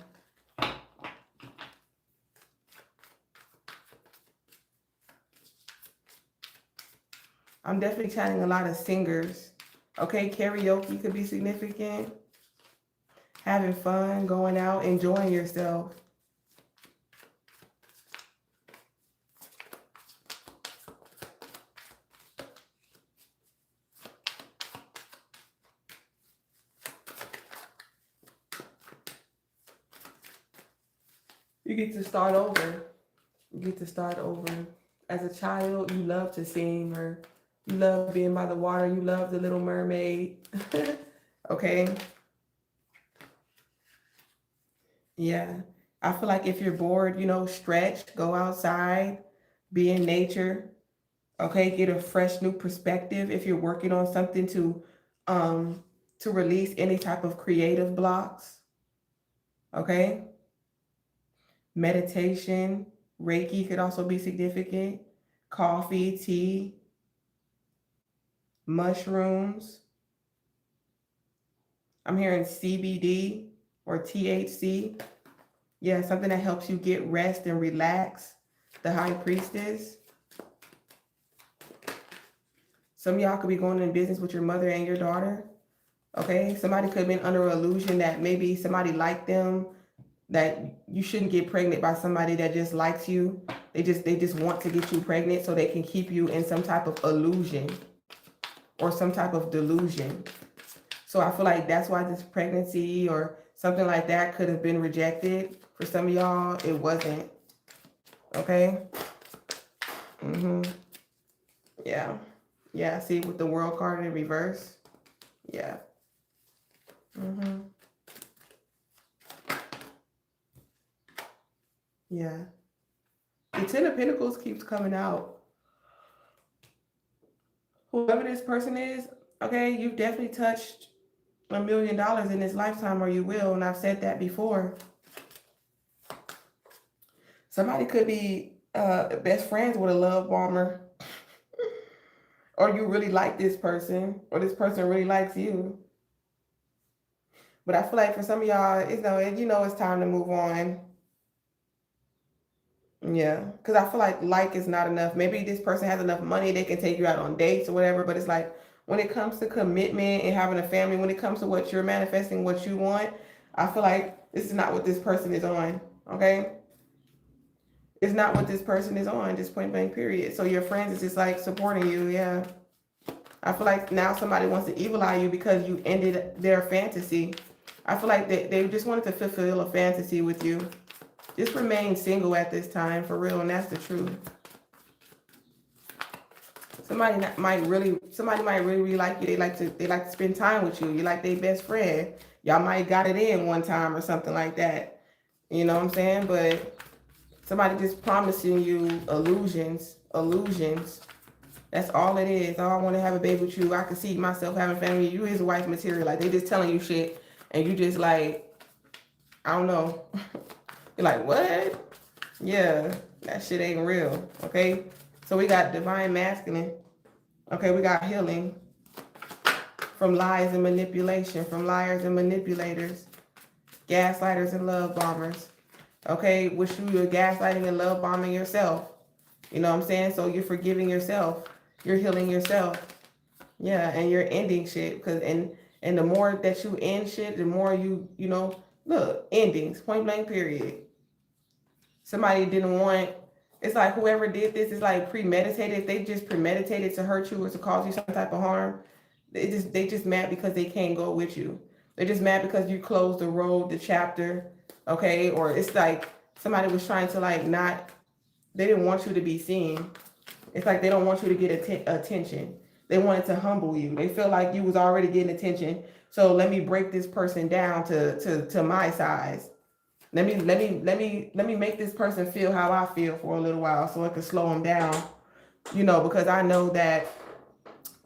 I'm definitely channeling a lot of singers. Okay, karaoke could be significant. Having fun, going out, enjoying yourself. You get to start over. You get to start over. As a child, you love to sing, or you love being by the water. You love the Little Mermaid. Okay. Yeah. I feel like if you're bored, stretch, go outside, be in nature. Okay. Get a fresh new perspective. If you're working on something to release any type of creative blocks. Okay. Meditation, Reiki could also be significant. Coffee, tea, mushrooms. I'm hearing CBD or THC. Yeah, something that helps you get rest and relax. The High Priestess. Some of y'all could be going in business with your mother and your daughter. Okay, somebody could have been under an illusion that maybe somebody liked them, that you shouldn't get pregnant by somebody that just likes you. They just want to get you pregnant so they can keep you in some type of illusion or some type of delusion. So I feel like that's why this pregnancy or something like that could have been rejected. For some of y'all, it wasn't. Okay? Yeah. Yeah, see with the World card in reverse? Yeah. Yeah. The Ten of Pentacles keeps coming out. Whoever this person is, okay, you've definitely touched $1 million in this lifetime, or you will, and I've said that before. Somebody could be best friends with a love bomber, or you really like this person, or this person really likes you. But I feel like for some of y'all, it's time to move on. Yeah, because I feel like is not enough. Maybe this person has enough money, they can take you out on dates or whatever, but it's like when it comes to commitment and having a family, when it comes to what you're manifesting, what you want, I feel like this is not what this person is on, okay? It's not what this person is on, just point blank period. So your friends is just like supporting you, yeah. I feel like now somebody wants to evil eye you because you ended their fantasy. I feel like they just wanted to fulfill a fantasy with you. Just remain single at this time, for real, and that's the truth. Somebody might really like you. They like to spend time with you. You're like their best friend. Y'all might got it in one time or something like that. You know what I'm saying? But somebody just promising you illusions. That's all it is. Oh, I want to have a baby with you. I can see myself having family. You is wife material. Like they just telling you shit, and you just like, I don't know. You're like, what? Yeah, that shit ain't real. Okay, so we got divine masculine. Okay, we got healing from lies and manipulation, from liars and manipulators, gaslighters and love bombers. Okay, which you're gaslighting and love bombing yourself. You know what I'm saying? So you're forgiving yourself. You're healing yourself. Yeah, and you're ending shit. And the more that you end shit, the more look, endings, point blank period. Somebody didn't want, it's like whoever did this is like premeditated. If they just premeditated to hurt you or to cause you some type of harm, they just mad because they can't go with you. They're just mad because you closed the road, the chapter, okay? Or it's like somebody was trying to they didn't want you to be seen. It's like they don't want you to get attention. They wanted to humble you. They feel like you was already getting attention. So let me break this person down to my size. Let me make this person feel how I feel for a little while so it can slow them down. Because I know that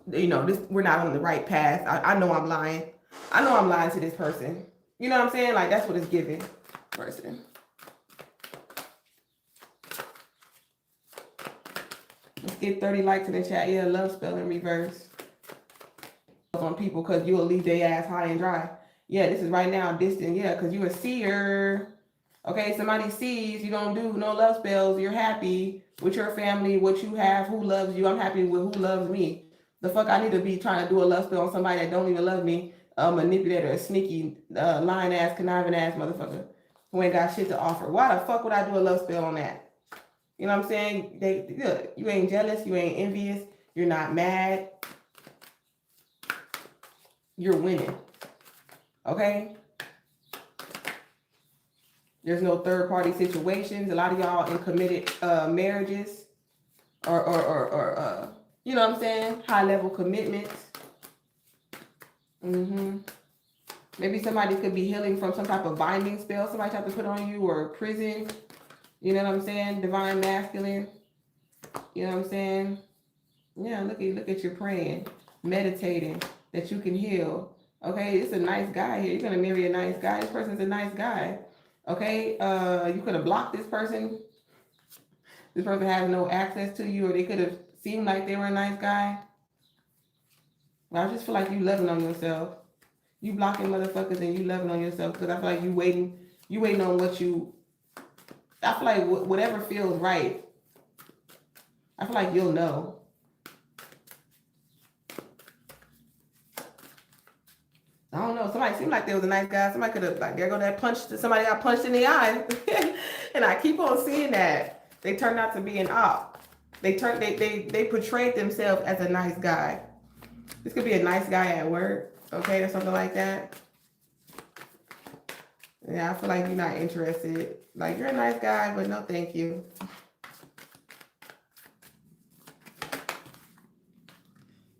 we're not on the right path. I know I'm lying. I know I'm lying to this person. You know what I'm saying? Like that's what it's giving person. Let's get 30 likes in the chat. Yeah, love spell in reverse. On people because you'll leave their ass high and dry. Yeah, this is right now distant. Yeah, because you're a seer. Okay, somebody sees you don't do no love spells. You're happy with your family, what you have, who loves you. I'm happy with who loves me. The fuck I need to be trying to do a love spell on somebody that don't even love me, a manipulator, a sneaky, lying ass, conniving ass motherfucker who ain't got shit to offer. Why the fuck would I do a love spell on that? You know what I'm saying? You ain't jealous, you ain't envious, you're not mad. You're winning. Okay? There's no third party situations. A lot of y'all in committed marriages or you know what I'm saying? High level commitments. Maybe somebody could be healing from some type of binding spell somebody tried to put on you, or prison. You know what I'm saying? Divine masculine. You know what I'm saying? Yeah, look at you praying, meditating that you can heal. Okay, it's a nice guy here. You're gonna marry a nice guy. This person's a nice guy. Okay, you could have blocked this person. This person has no access to you, or they could have seemed like they were a nice guy. But I just feel like you loving on yourself. You blocking motherfuckers and you loving on yourself, because I feel like you waiting on what you I feel like whatever feels right, I feel like you'll know. I don't know. Somebody seemed like they was a nice guy. Somebody could have, like, there go that punch. Somebody got punched in the eye. And I keep on seeing that. They turned out to be an op. They portrayed themselves as a nice guy. This could be a nice guy at work, okay, or something like that. Yeah, I feel like you're not interested. Like, you're a nice guy, but no thank you.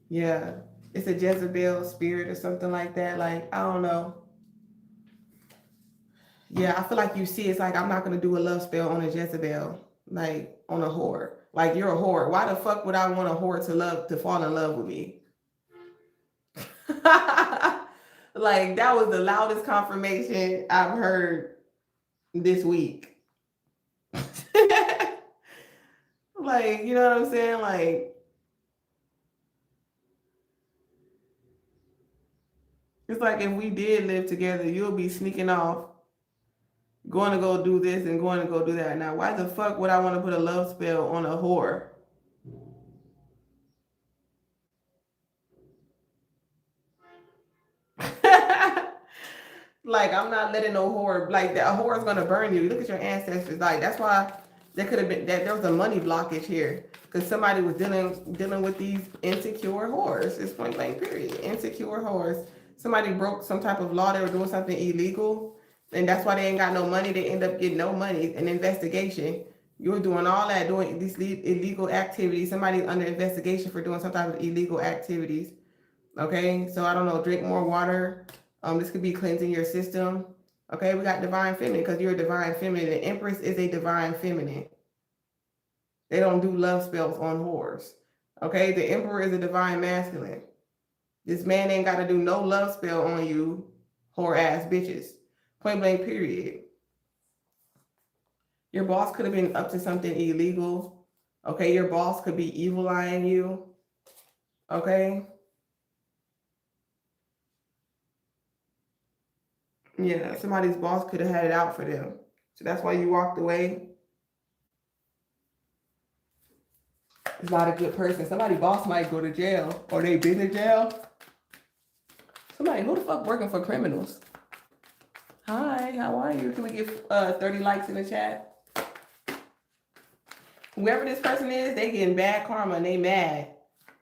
Yeah. It's a Jezebel spirit or something like that. Like, I don't know. Yeah, I feel like you see, it's like, I'm not going to do a love spell on a Jezebel, like on a whore. Like, you're a whore. Why the fuck would I want a whore to fall in love with me? Like, that was the loudest confirmation I've heard this week. Like, you know what I'm saying? Like, it's like, if we did live together, you'll be sneaking off, going to go do this and going to go do that. Now, why the fuck would I want to put a love spell on a whore? Like, I'm not letting no whore, like, that a whore is gonna burn you. Look at your ancestors. Like, that's why there could have been that there was a money blockage here, because somebody was dealing with these insecure whores. It's point blank period. Insecure whores. Somebody broke some type of law. They were doing something illegal, and that's why they ain't got no money. They end up getting no money. An investigation. You're doing all that, doing these illegal activities. Somebody's under investigation for doing some type of illegal activities. Okay, so I don't know, drink more water. This could be cleansing your system. Okay, we got divine feminine because you're a divine feminine. The Empress is a divine feminine. They don't do love spells on whores. Okay, the Emperor is a divine masculine. This man ain't got to do no love spell on you, whore ass bitches. Point blank period. Your boss could have been up to something illegal. Okay, your boss could be evil eyeing you. Okay. Yeah, somebody's boss could have had it out for them. So that's why you walked away. It's not a good person. Somebody's boss might go to jail, or they been to jail. Somebody, who the fuck working for criminals? Hi, how are you? Can we get 30 likes in the chat? Whoever this person is, they getting bad karma and they mad.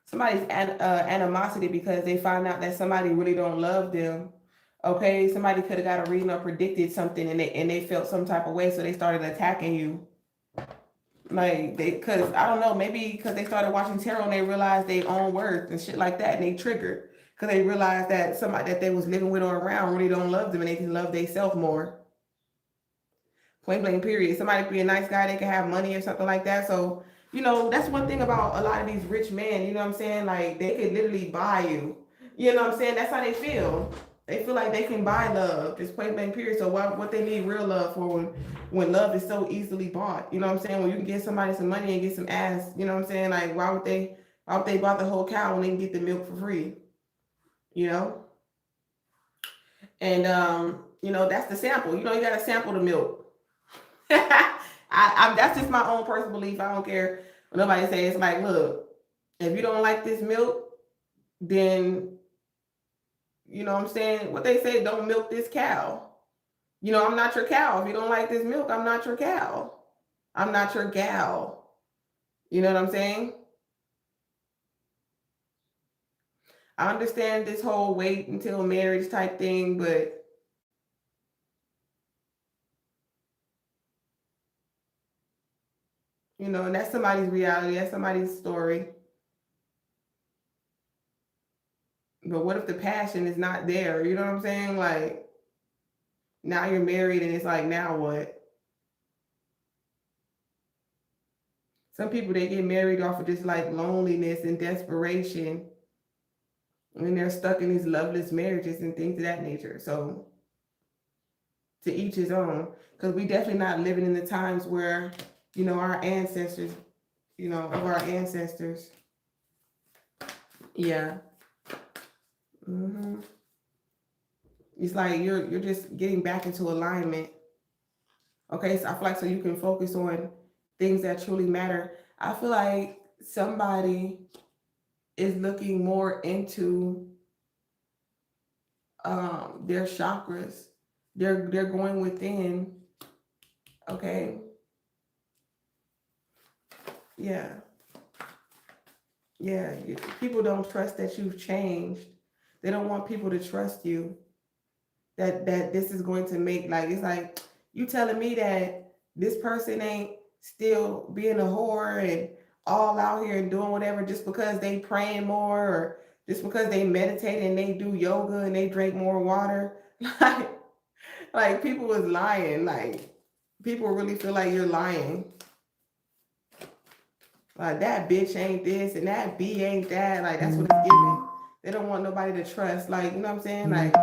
Somebody's animosity because they find out that somebody really don't love them. Okay, somebody could have got a reading or predicted something, and they felt some type of way, so they started attacking you. Like, because I don't know, maybe because they started watching tarot and they realized their own worth and shit like that, and they triggered because they realized that somebody that they was living with or around really don't love them, and they can love themselves more. Point blank period. Somebody could be a nice guy, they can have money or something like that. So, you know, that's one thing about a lot of these rich men, you know what I'm saying? Like, they could literally buy you. You know what I'm saying? That's how they feel. They feel like they can buy love, just point blank period. So what they need real love for when love is so easily bought? You know what I'm saying? When you can get somebody some money and get some ass, you know what I'm saying? Like, why would they buy the whole cow when they can get the milk for free? You know? And you know, that's the sample. You know, you gotta sample the milk. That's just my own personal belief. I don't care what nobody says. It's like, look, if you don't like this milk, then, you know what I'm saying? What they say, don't milk this cow. You know, I'm not your cow. If you don't like this milk, I'm not your cow. I'm not your gal. You know what I'm saying? I understand this whole wait until marriage type thing, but you know, and that's somebody's reality. That's somebody's story. But what if the passion is not there? You know what I'm saying? Like, now you're married and it's like, now what? Some people, they get married off of just like loneliness and desperation. And they're stuck in these loveless marriages and things of that nature. So to each his own. Because we definitely not living in the times where, you know, our ancestors, you know, of our ancestors. Yeah. It's like you're just getting back into alignment. Okay, so I feel like so you can focus on things that truly matter. I feel like somebody is looking more into their chakras. They're going within. Okay, yeah, yeah. People don't trust that you've changed. They don't want people to trust you. That this is going to make, like, it's like you telling me that this person ain't still being a whore and all out here and doing whatever just because they praying more, or just because they meditate and they do yoga and they drink more water. like like people is lying. Like people really feel like you're lying. Like that bitch ain't this and that B ain't that. Like that's what it's giving. They don't want nobody to trust. Like, you know what I'm saying? Like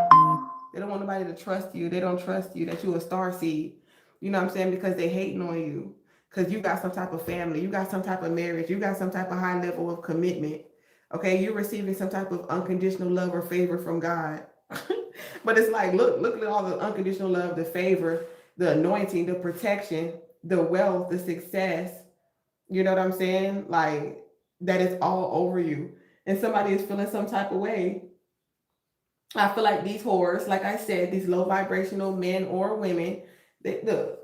they don't want nobody to trust you. They don't trust you that you a star seed. You know what I'm saying? Because they hating on you. Because you got some type of family. You got some type of marriage. You got some type of high level of commitment. Okay, you're receiving some type of unconditional love or favor from God. But it's like, look at all the unconditional love, the favor, the anointing, the protection, the wealth, the success. You know what I'm saying? Like that is all over you. And somebody is feeling some type of way. I feel like these whores, like I said, these low vibrational men or women, look,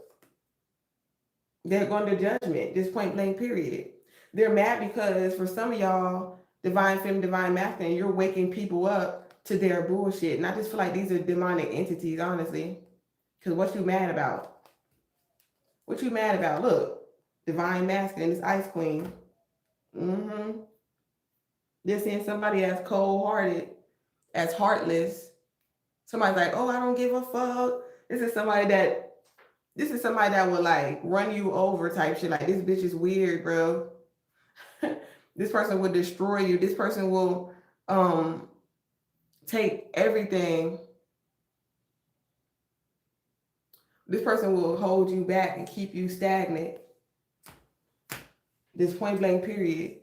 they're going to judgment, just point blank, period. They're mad because for some of y'all, divine feminine, divine masculine, you're waking people up to their bullshit. And I just feel like these are demonic entities, honestly. Because what you mad about? What you mad about? Look, divine masculine, this ice queen. Mm-hmm. They're seeing somebody as cold-hearted, as heartless. Somebody's like, oh, I don't give a fuck. This is somebody that will like run you over type shit. Like this bitch is weird, bro. This person will destroy you. This person will take everything. This person will hold you back and keep you stagnant. This point blank, period.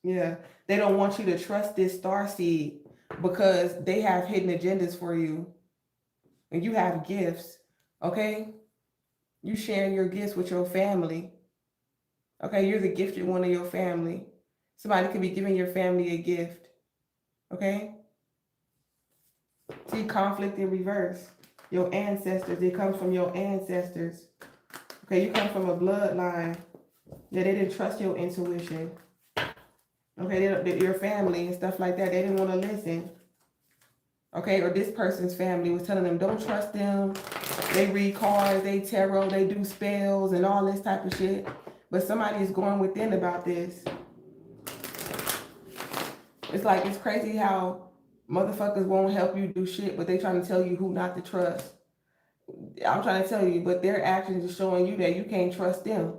Yeah. They don't want you to trust this star seed because they have hidden agendas for you. And you have gifts. Okay? You sharing your gifts with your family. Okay, you're the gifted one of your family. Somebody could be giving your family a gift. Okay? See conflict in reverse. Your ancestors, it comes from your ancestors. Okay, you come from a bloodline that they didn't trust your intuition. Okay, your family and stuff like that, they didn't want to listen. Okay, or this person's family was telling them, don't trust them. They read cards, they tarot, they do spells and all this type of shit. But somebody is going within about this. It's like, it's crazy how motherfuckers won't help you do shit, but they trying to tell you who not to trust. I'm trying to tell you, but their actions are showing you that you can't trust them.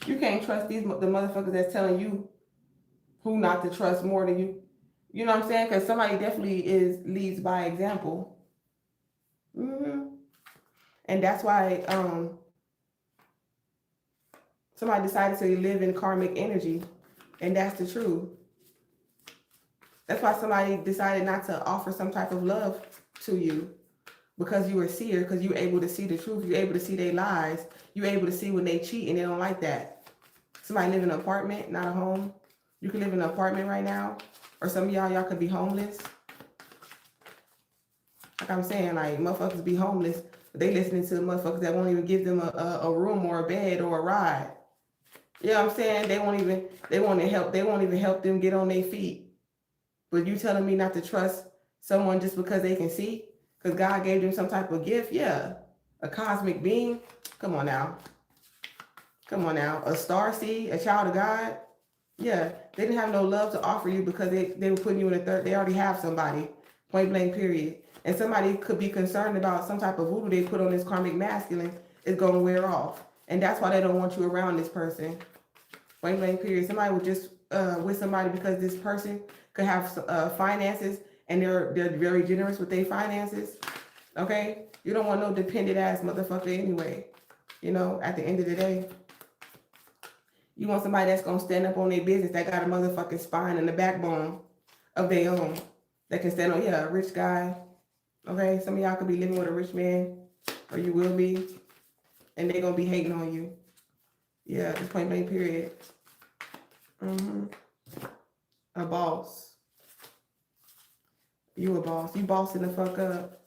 You can't trust the motherfuckers that's telling you who not to trust more than you. You know what I'm saying? Because somebody definitely leads by example. Mm-hmm. And that's why somebody decided to live in karmic energy. And that's the truth. That's why somebody decided not to offer some type of love to you. Because you were a seer, because you're able to see the truth. You're able to see their lies. You're able to see when they cheat and they don't like that. Somebody live in an apartment, not a home. You can live in an apartment right now. Or some of y'all could be homeless. Like I'm saying, like motherfuckers be homeless. But they listening to motherfuckers that won't even give them a room or a bed or a ride. You know what I'm saying? They won't even help them get on their feet. But you telling me not to trust someone just because they can see? Because God gave them some type of gift? Yeah. A cosmic being? Come on now. Come on now. A star seed? A child of God? Yeah. They didn't have no love to offer you because they were putting you in a third. They already have somebody. Point blank, period. And somebody could be concerned about some type of voodoo they put on this karmic masculine is going to wear off. And that's why they don't want you around this person. Point blank, period. Somebody was just with somebody because this person could have finances and they're very generous with their finances. Okay? You don't want no dependent ass motherfucker anyway. You know, at the end of the day. You want somebody that's going to stand up on their business, that got a motherfucking spine and the backbone of their own. That can stand on, yeah, a rich guy. Okay? Some of y'all could be living with a rich man. or you will be, and they're gonna be hating on you. Yeah, just point blank period. A boss. You a boss. You bossing the fuck up.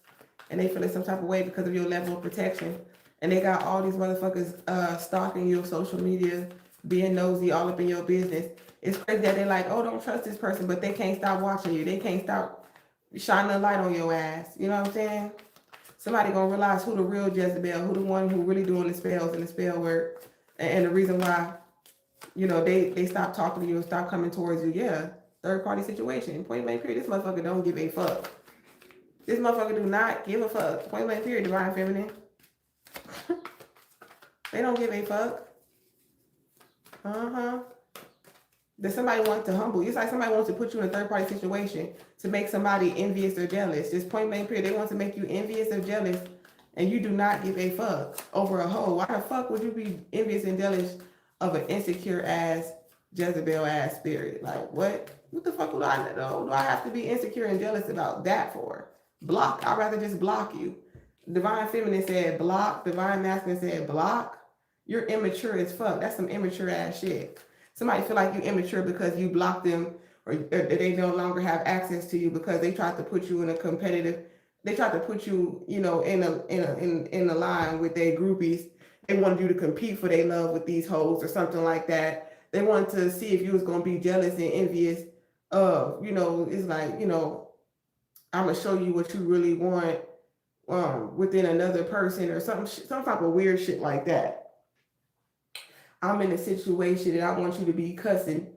And they feeling some type of way because of your level of protection. And they got all these motherfuckers stalking you on social media, being nosy all up in your business. It's crazy that they're like, oh, don't trust this person, but they can't stop watching you. They can't stop shining a light on your ass. You know what I'm saying? Somebody gonna realize who the real Jezebel, who the one who really doing the spells and the spell work. And the reason why, you know, they stop talking to you and stop coming towards you. Yeah, third party situation. Point blank period. This motherfucker don't give a fuck. This motherfucker do not give a fuck. Point blank period, divine feminine. They don't give a fuck. That somebody wants to humble you. It's like somebody wants to put you in a third party situation to make somebody envious or jealous. Just point blank period. They want to make you envious or jealous, and you do not give a fuck over a hoe. Why the fuck would you be envious and jealous of an insecure ass Jezebel ass spirit? Like what? What the fuck would I know? Do I have to be insecure and jealous about that for? Block. I'd rather just block you. Divine feminine said block. Divine masculine said block. You're immature as fuck. That's some immature ass shit. Somebody feel like you're immature because you blocked them, or they no longer have access to you because they tried to put you in a competitive. They tried to put you, you know, in a line with their groupies. They wanted you to compete for their love with these hoes or something like that. They wanted to see if you was gonna be jealous and envious of, you know, it's like, you know, I'm gonna show you what you really want within another person or some type of weird shit like that. I'm in a situation and I want you to be cussing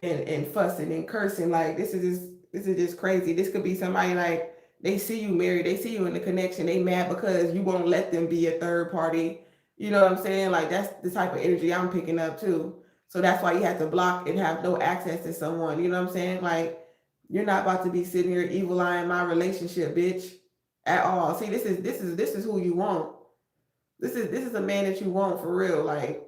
and fussing and cursing. Like this is just crazy. This could be somebody like they see you married, they see you in the connection, they mad because you won't let them be a third party. You know what I'm saying? Like that's the type of energy I'm picking up too. So that's why you have to block and have no access to someone. You know what I'm saying? Like you're not about to be sitting here evil eyeing my relationship, bitch, at all. See, this is who you want. This is a man that you want for real. Like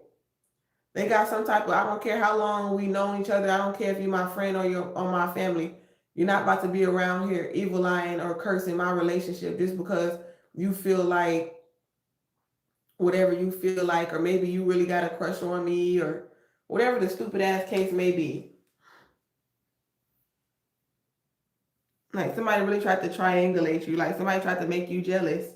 they got some type of, I don't care how long we know each other. I don't care if you're my friend or my family. You're not about to be around here evil eyeing or cursing my relationship just because you feel like whatever you feel like, or maybe you really got a crush on me or whatever the stupid ass case may be. Like somebody really tried to triangulate you. Like somebody tried to make you jealous.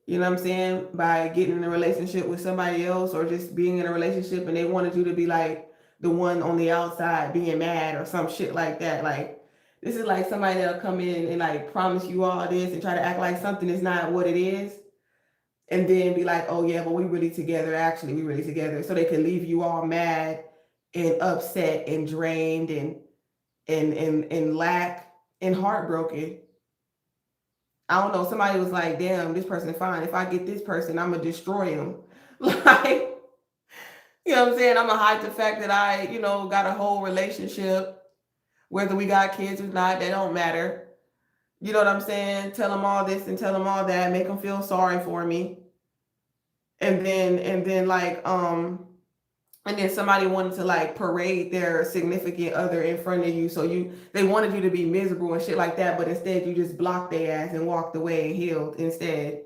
You know what I'm saying? By getting in a relationship with somebody else or just being in a relationship and they wanted you to be like the one on the outside being mad or some shit like that. Like this is like somebody that'll come in and like promise you all this and try to act like something is not what it is. And then be like, oh yeah, but we really together. Actually, we really together. So they can leave you all mad and upset and drained and lack and heartbroken. I don't know. Somebody was like, damn, this person fine. If I get this person, I'm going to destroy him. Like, you know what I'm saying? I'm going to hide the fact that I, you know, got a whole relationship. Whether we got kids or not, that don't matter. You know what I'm saying? Tell them all this and tell them all that. Make them feel sorry for me. And then like, and then somebody wanted to like parade their significant other in front of you. So they wanted you to be miserable and shit like that. But instead you just blocked their ass and walked away and healed instead.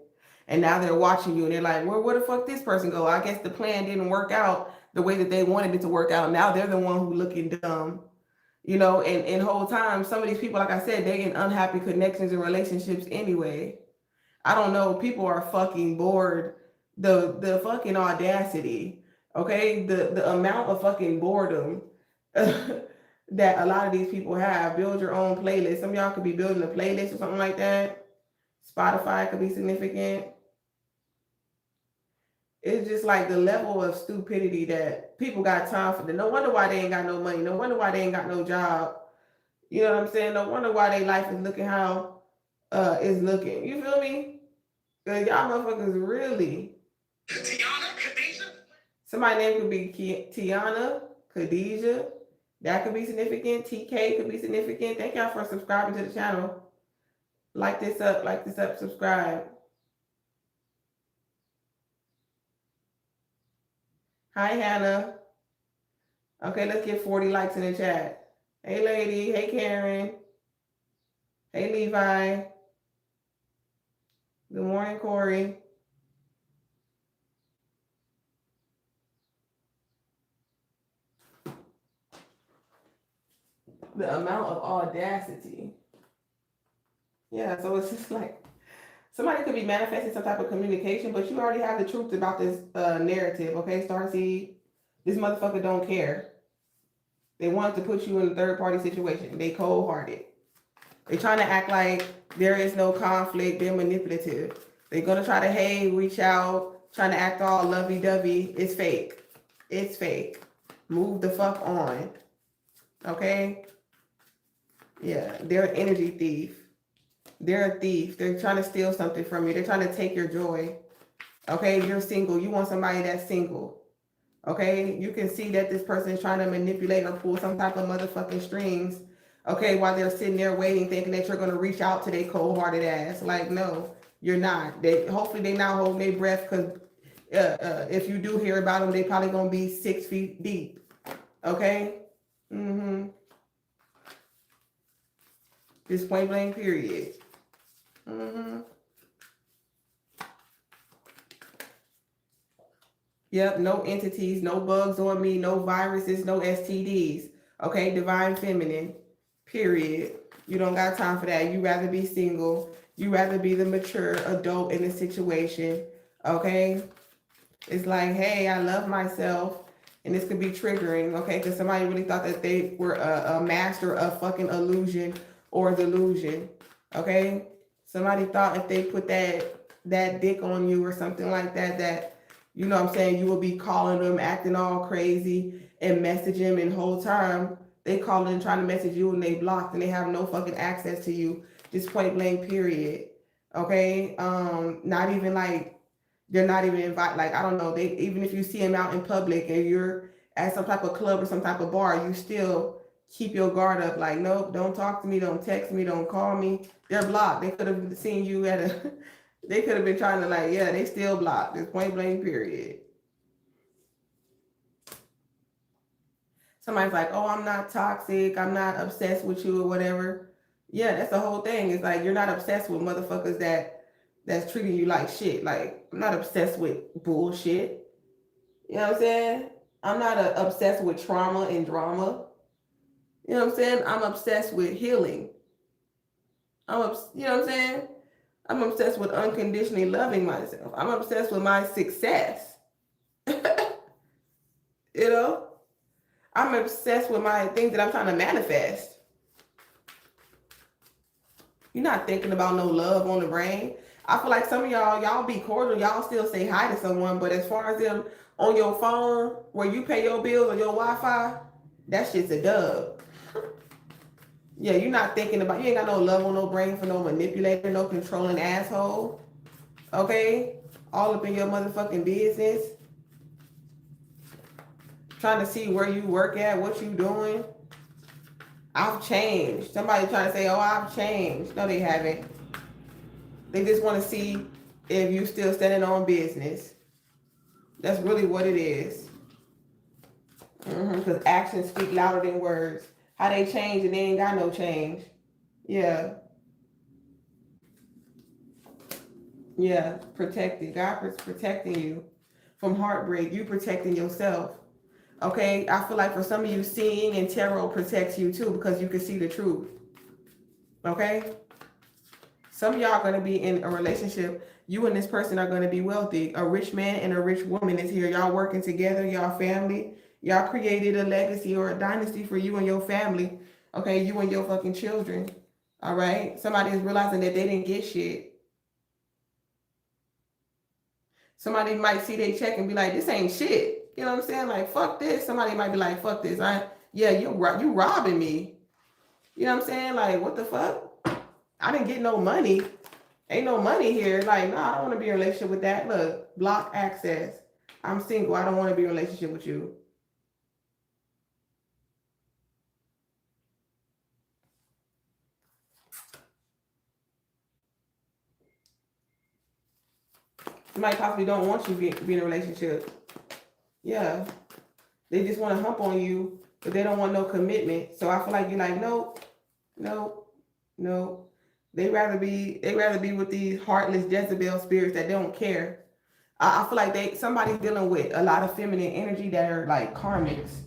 And now they're watching you and they're like, where the fuck this person go? I guess the plan didn't work out the way that they wanted it to work out. Now they're the one who looking dumb, you know, and whole time, some of these people, like I said, they in unhappy connections and relationships anyway. I don't know. People are fucking bored. The fucking audacity. Okay, the amount of fucking boredom that a lot of these people have. Build your own playlist. Some of y'all could be building a playlist or something like that. Spotify could be significant. It's just like the level of stupidity that people got time for. No wonder why they ain't got no money. No wonder why they ain't got no job. You know what I'm saying? No wonder why their life is looking how it's looking. You feel me? Because y'all motherfuckers really. Tiana, Khadijah? Somebody's name could be Tiana, Khadijah. That could be significant. TK could be significant. Thank y'all for subscribing to the channel. Like this up, subscribe. Hi, Hannah. Okay, let's get 40 likes in the chat. Hey, lady. Hey, Karen. Hey, Levi. Good morning, Corey. The amount of audacity. Yeah, so it's just like somebody could be manifesting some type of communication, but you already have the truth about this narrative, okay, Starseed? This motherfucker don't care. They want to put you in a third party situation. They cold hearted. They trying to act like there is no conflict. They're manipulative. They're gonna try to, hey, reach out, trying to act all lovey dovey. It's fake. It's fake. Move the fuck on. Okay? Yeah, they're an energy thief. They're a thief. They're trying to steal something from you. They're trying to take your joy. Okay, you're single. You want somebody that's single. Okay, you can see that this person is trying to manipulate or pull some type of motherfucking strings. Okay, while they're sitting there waiting, thinking that you're gonna reach out to their cold-hearted ass. Like, no, you're not. They hopefully they now hold their breath, because if you do hear about them, they probably gonna be 6 feet deep. Okay. Just point blank period. Yep, no entities, no bugs on me, no viruses, no STDs. Okay, divine feminine, period. You don't got time for that. You rather be single. You rather be the mature adult in the situation. Okay? It's like, hey, I love myself. And this could be triggering, okay? Because somebody really thought that they were a master of fucking illusion or delusion. Okay? Somebody thought if they put that dick on you or something like that, you know what I'm saying, you will be calling them, acting all crazy, and message them, and whole time they calling and trying to message you, and they blocked, and they have no fucking access to you. Just point blank period. Okay? Not even like, they're not even invite, like, I don't know, they, even if you see them out in public and you're at some type of club or some type of bar, you still keep your guard up, like, nope, don't talk to me, don't text me, don't call me. They're blocked. They could have seen you at a they could have been trying to, like, yeah, they still blocked. It's point blank period. Somebody's like, oh, I'm not toxic, I'm not obsessed with you or whatever. Yeah, that's the whole thing. It's like, you're not obsessed with motherfuckers that's treating you like shit. Like, I'm not obsessed with bullshit. You know what I'm saying? I'm not obsessed with trauma and drama. You know what I'm saying? I'm obsessed with healing. You know what I'm saying? I'm obsessed with unconditionally loving myself. I'm obsessed with my success. You know? I'm obsessed with my things that I'm trying to manifest. You're not thinking about no love on the brain. I feel like some of y'all be cordial. Y'all still say hi to someone, but as far as them on your phone, where you pay your bills or your Wi-Fi, that shit's a dub. Yeah, you're not thinking about, you ain't got no love on no brain for no manipulator, no controlling asshole. Okay? All up in your motherfucking business. Trying to see where you work at, what you doing. I've changed. Somebody trying to say, oh, I've changed. No, they haven't. They just want to see if you still standing on business. That's really what it is. Because actions speak louder than words. How they change and they ain't got no change. Yeah. Yeah. Protected. God is protecting you from heartbreak. You protecting yourself. Okay? I feel like for some of you, seeing and tarot protects you too, because you can see the truth. Okay? Some of y'all are going to be in a relationship. You and this person are going to be wealthy. A rich man and a rich woman is here. Y'all working together. Y'all family. Y'all created a legacy or a dynasty for you and your family. Okay, you and your fucking children. All right? Somebody is realizing that they didn't get shit. Somebody might see their check and be like, this ain't shit. You know what I'm saying? Like, fuck this. Somebody might be like, fuck this. You robbing me. You know what I'm saying? Like, what the fuck? I didn't get no money. Ain't no money here. Like, no, I don't want to be in a relationship with that. Look, block access. I'm single. I don't want to be in a relationship with you. Somebody possibly don't want you to be in a relationship. Yeah. They just want to hump on you, but they don't want no commitment. So I feel like you're like, nope, nope, nope. They rather be with these heartless Jezebel spirits that don't care. I feel like somebody's dealing with a lot of feminine energy that are like karmics.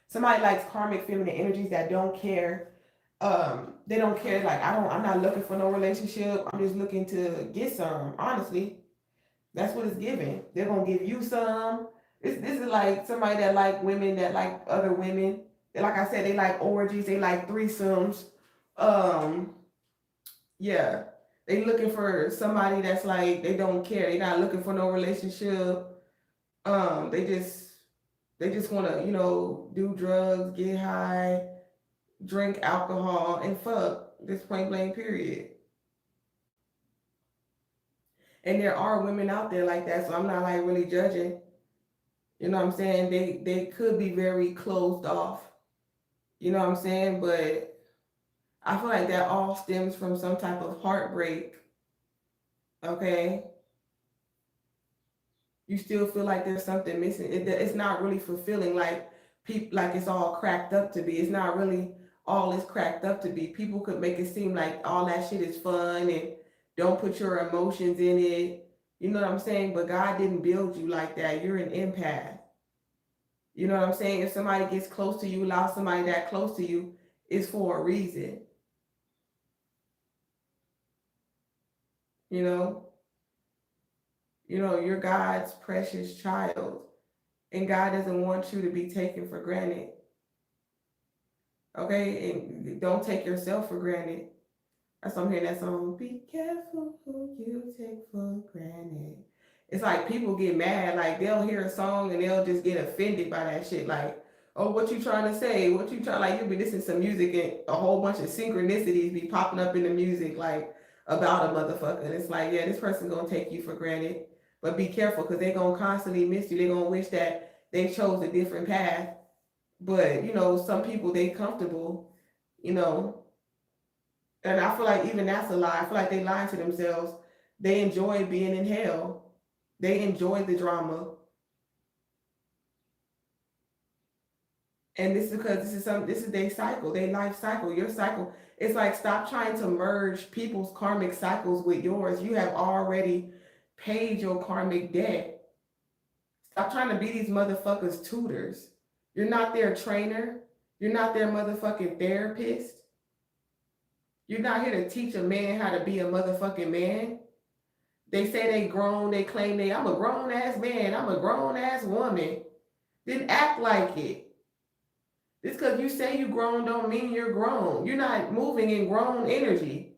Somebody likes karmic feminine energies that don't care. They don't care. Like I'm not looking for no relationship. I'm just looking to get some. Honestly, that's what it's giving. They're gonna give you some. This is like somebody that like women that like other women. Like I said, they like orgies. They like threesomes. Um, yeah, they looking for somebody that's like they don't care. They not looking for no relationship. They just want to do drugs, get high, drink alcohol, and fuck. This point blank period. And there are women out there like that, so I'm not like really judging. You know what I'm saying? They could be very closed off. You know what I'm saying? But I feel like that all stems from some type of heartbreak. Okay, you still feel like there's something missing. It's not really fulfilling like people like it's all cracked up to be. It's not really all it's cracked up to be. People could make it seem like all that shit is fun and don't put your emotions in it. You know what I'm saying? But God didn't build you like that. You're an empath. You know what I'm saying? If somebody gets close to you, allow somebody that close to you, it's for a reason. You know, you're God's precious child, and God doesn't want you to be taken for granted. Okay, and don't take yourself for granted. That's what I'm hearing that song. Be careful who you take for granted. It's like people get mad, like they'll hear a song and they'll just get offended by that shit. Like, oh, what you trying to say? What you trying? Like you'll be listening to some music and a whole bunch of synchronicities be popping up in the music, like about a motherfucker. And it's like, yeah, this person gonna take you for granted, but be careful because they gonna constantly miss you. They gonna wish that they chose a different path. But some people they comfortable, you know, and I feel like even that's a lie. I feel like they lie to themselves. They enjoy being in hell. They enjoy the drama. And this is because this is their cycle, their life cycle, your cycle. It's like stop trying to merge people's karmic cycles with yours. You have already paid your karmic debt. Stop trying to be these motherfuckers' tutors. You're not their trainer. You're not their motherfucking therapist. You're not here to teach a man how to be a motherfucking man. They say they grown, they claim I'm a grown ass man, I'm a grown ass woman. Then act like it. Just because you say you grown don't mean you're grown. You're not moving in grown energy.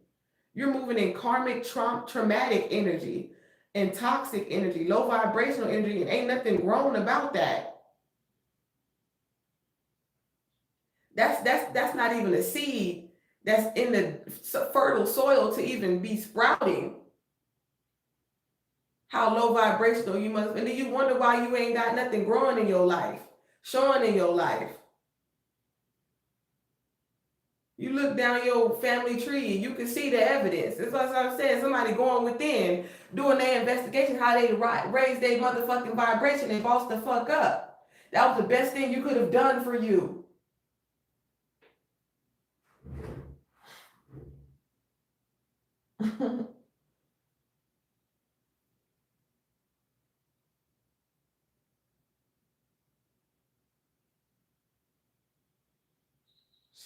You're moving in karmic, traumatic energy and toxic energy, low vibrational energy, and ain't nothing grown about that. That's not even a seed that's in the fertile soil to even be sprouting. How low vibrational you must, and then you wonder why you ain't got nothing growing in your life, showing in your life. You look down your family tree, you can see the evidence. That's what I'm saying. Somebody going within, doing their investigation, how they raise their motherfucking vibration and boss the fuck up. That was the best thing you could have done for you.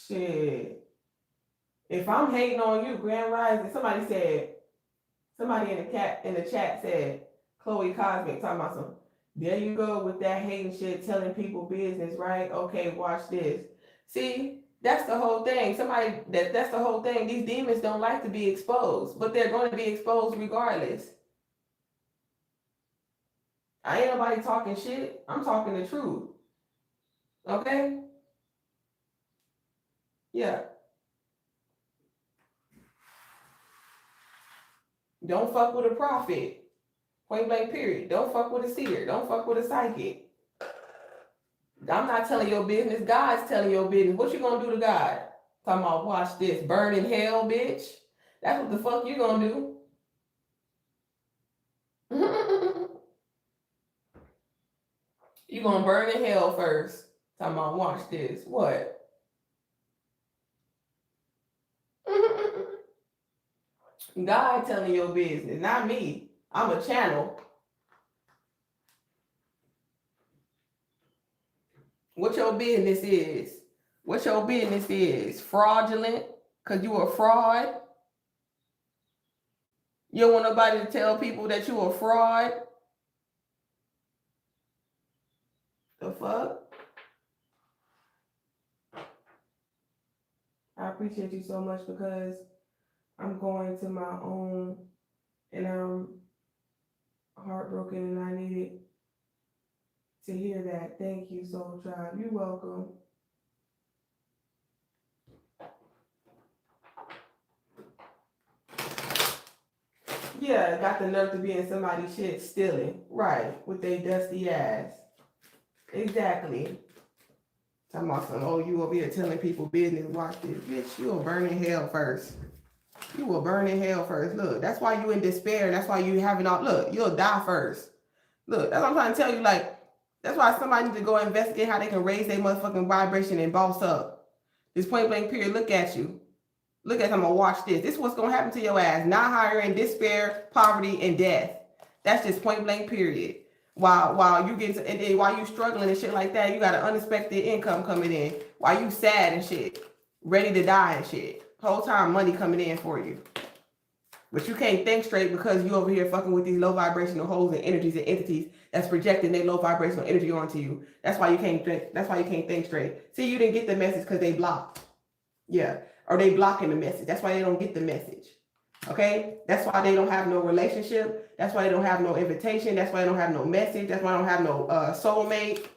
Shit. If I'm hating on you, Grand Rising, somebody in the chat said, Chloe Cosmic talking about some. There you go with that hating shit, telling people business, right? Okay, watch this. See, that's the whole thing. That's the whole thing. These demons don't like to be exposed, but they're going to be exposed regardless. I ain't nobody talking shit. I'm talking the truth. Okay? Yeah. Don't fuck with a prophet. Point blank period. Don't fuck with a seer. Don't fuck with a psychic. I'm not telling your business. God's telling your business. What you gonna do to God? Talking about watch this. Burn in hell, bitch. That's what the fuck you gonna do. You gonna burn in hell first. Talking about watch this. What? God telling your business, not me. I'm a channel. What your business is. What your business is. Fraudulent. Because you a fraud. You don't want nobody to tell people that you a fraud. The fuck? I appreciate you so much because I'm going to my own and I'm heartbroken and I needed to hear that. Thank you, Soul Tribe. You're welcome. Yeah, got the nerve to be in somebody's shit stealing. Right, with their dusty ass. Exactly. Talking about some, oh, you over here telling people business, watch this. Bitch, you will burn in hell first. You will burn in hell first. Look, that's why you in despair. That's why you having all, look, you'll die first. Look, that's what I'm trying to tell you. Like, that's why somebody needs to go investigate how they can raise their motherfucking vibration and boss up. This point blank period, look at you. Look at, I'm gonna watch this. This is what's gonna happen to your ass. Not hiring, despair, poverty, and death. That's just point blank period. While you get to, and then while you struggling and shit like that, you got an unexpected income coming in. While you sad and shit, ready to die and shit. Whole time money coming in for you. But you can't think straight because you over here fucking with these low vibrational holes and energies and entities that's projecting their low vibrational energy onto you. That's why you can't think. That's why you can't think straight. See, you didn't get the message because they blocked. Yeah, or they blocking the message. That's why they don't get the message. Okay, that's why they don't have no relationship. That's why they don't have no invitation. That's why they don't have no message. That's why they don't have no soulmate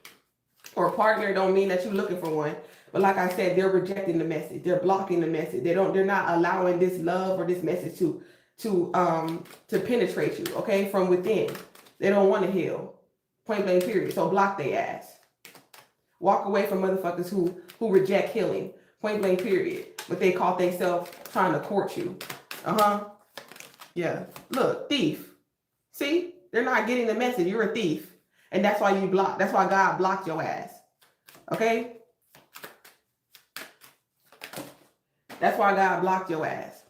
or partner. Don't mean that you're looking for one. But like I said, they're rejecting the message. They're blocking the message. They're not allowing this love or this message to penetrate you. Okay, from within. They don't want to heal. Point blank period. So block their ass. Walk away from motherfuckers who reject healing. Point blank period. But they caught themselves trying to court you. Yeah. Look, thief. See? They're not getting the message. You're a thief. And that's why you block. That's why God blocked your ass. Okay? That's why God blocked your ass.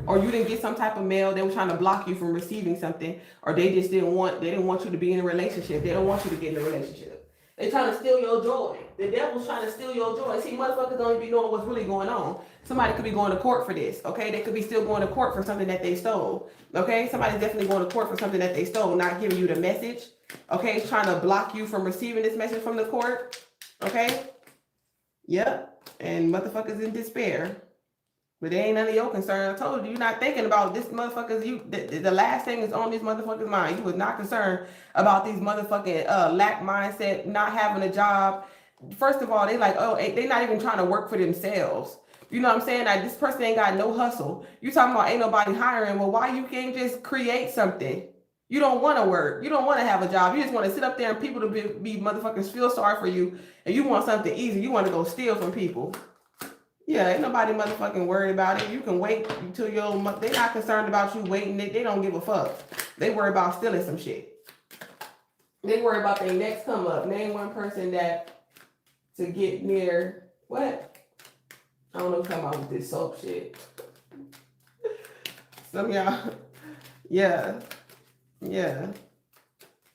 Or you didn't get some type of mail. They were trying to block you from receiving something. Or they just didn't want you to be in a relationship. They don't want you to get in a relationship. They're trying to steal your joy. The devil's trying to steal your joy. See, motherfuckers don't even be knowing what's really going on. Somebody could be going to court for this, okay? They could be still going to court for something that they stole, okay? Somebody's definitely going to court for something that they stole, not giving you the message, okay? Trying to block you from receiving this message from the court, okay? Yep, and motherfuckers in despair. But they ain't none of your concern. I told you, you're not thinking about this motherfuckers. The last thing is on this motherfucker's mind. You was not concerned about these motherfucking lack mindset, not having a job. First of all, they like, oh, they not even trying to work for themselves. You know what I'm saying? Like, this person ain't got no hustle. You talking about ain't nobody hiring. Well, why you can't just create something? You don't want to work. You don't want to have a job. You just want to sit up there and people to be motherfuckers feel sorry for you. And you want something easy. You want to go steal from people. Yeah, ain't nobody motherfucking worried about it. You can wait until they're not concerned about you waiting. They don't give a fuck. They worry about stealing some shit. They worry about their next come up. Name one person that to get near, what? I don't know what's talking about with this soap shit. Some of y'all, yeah.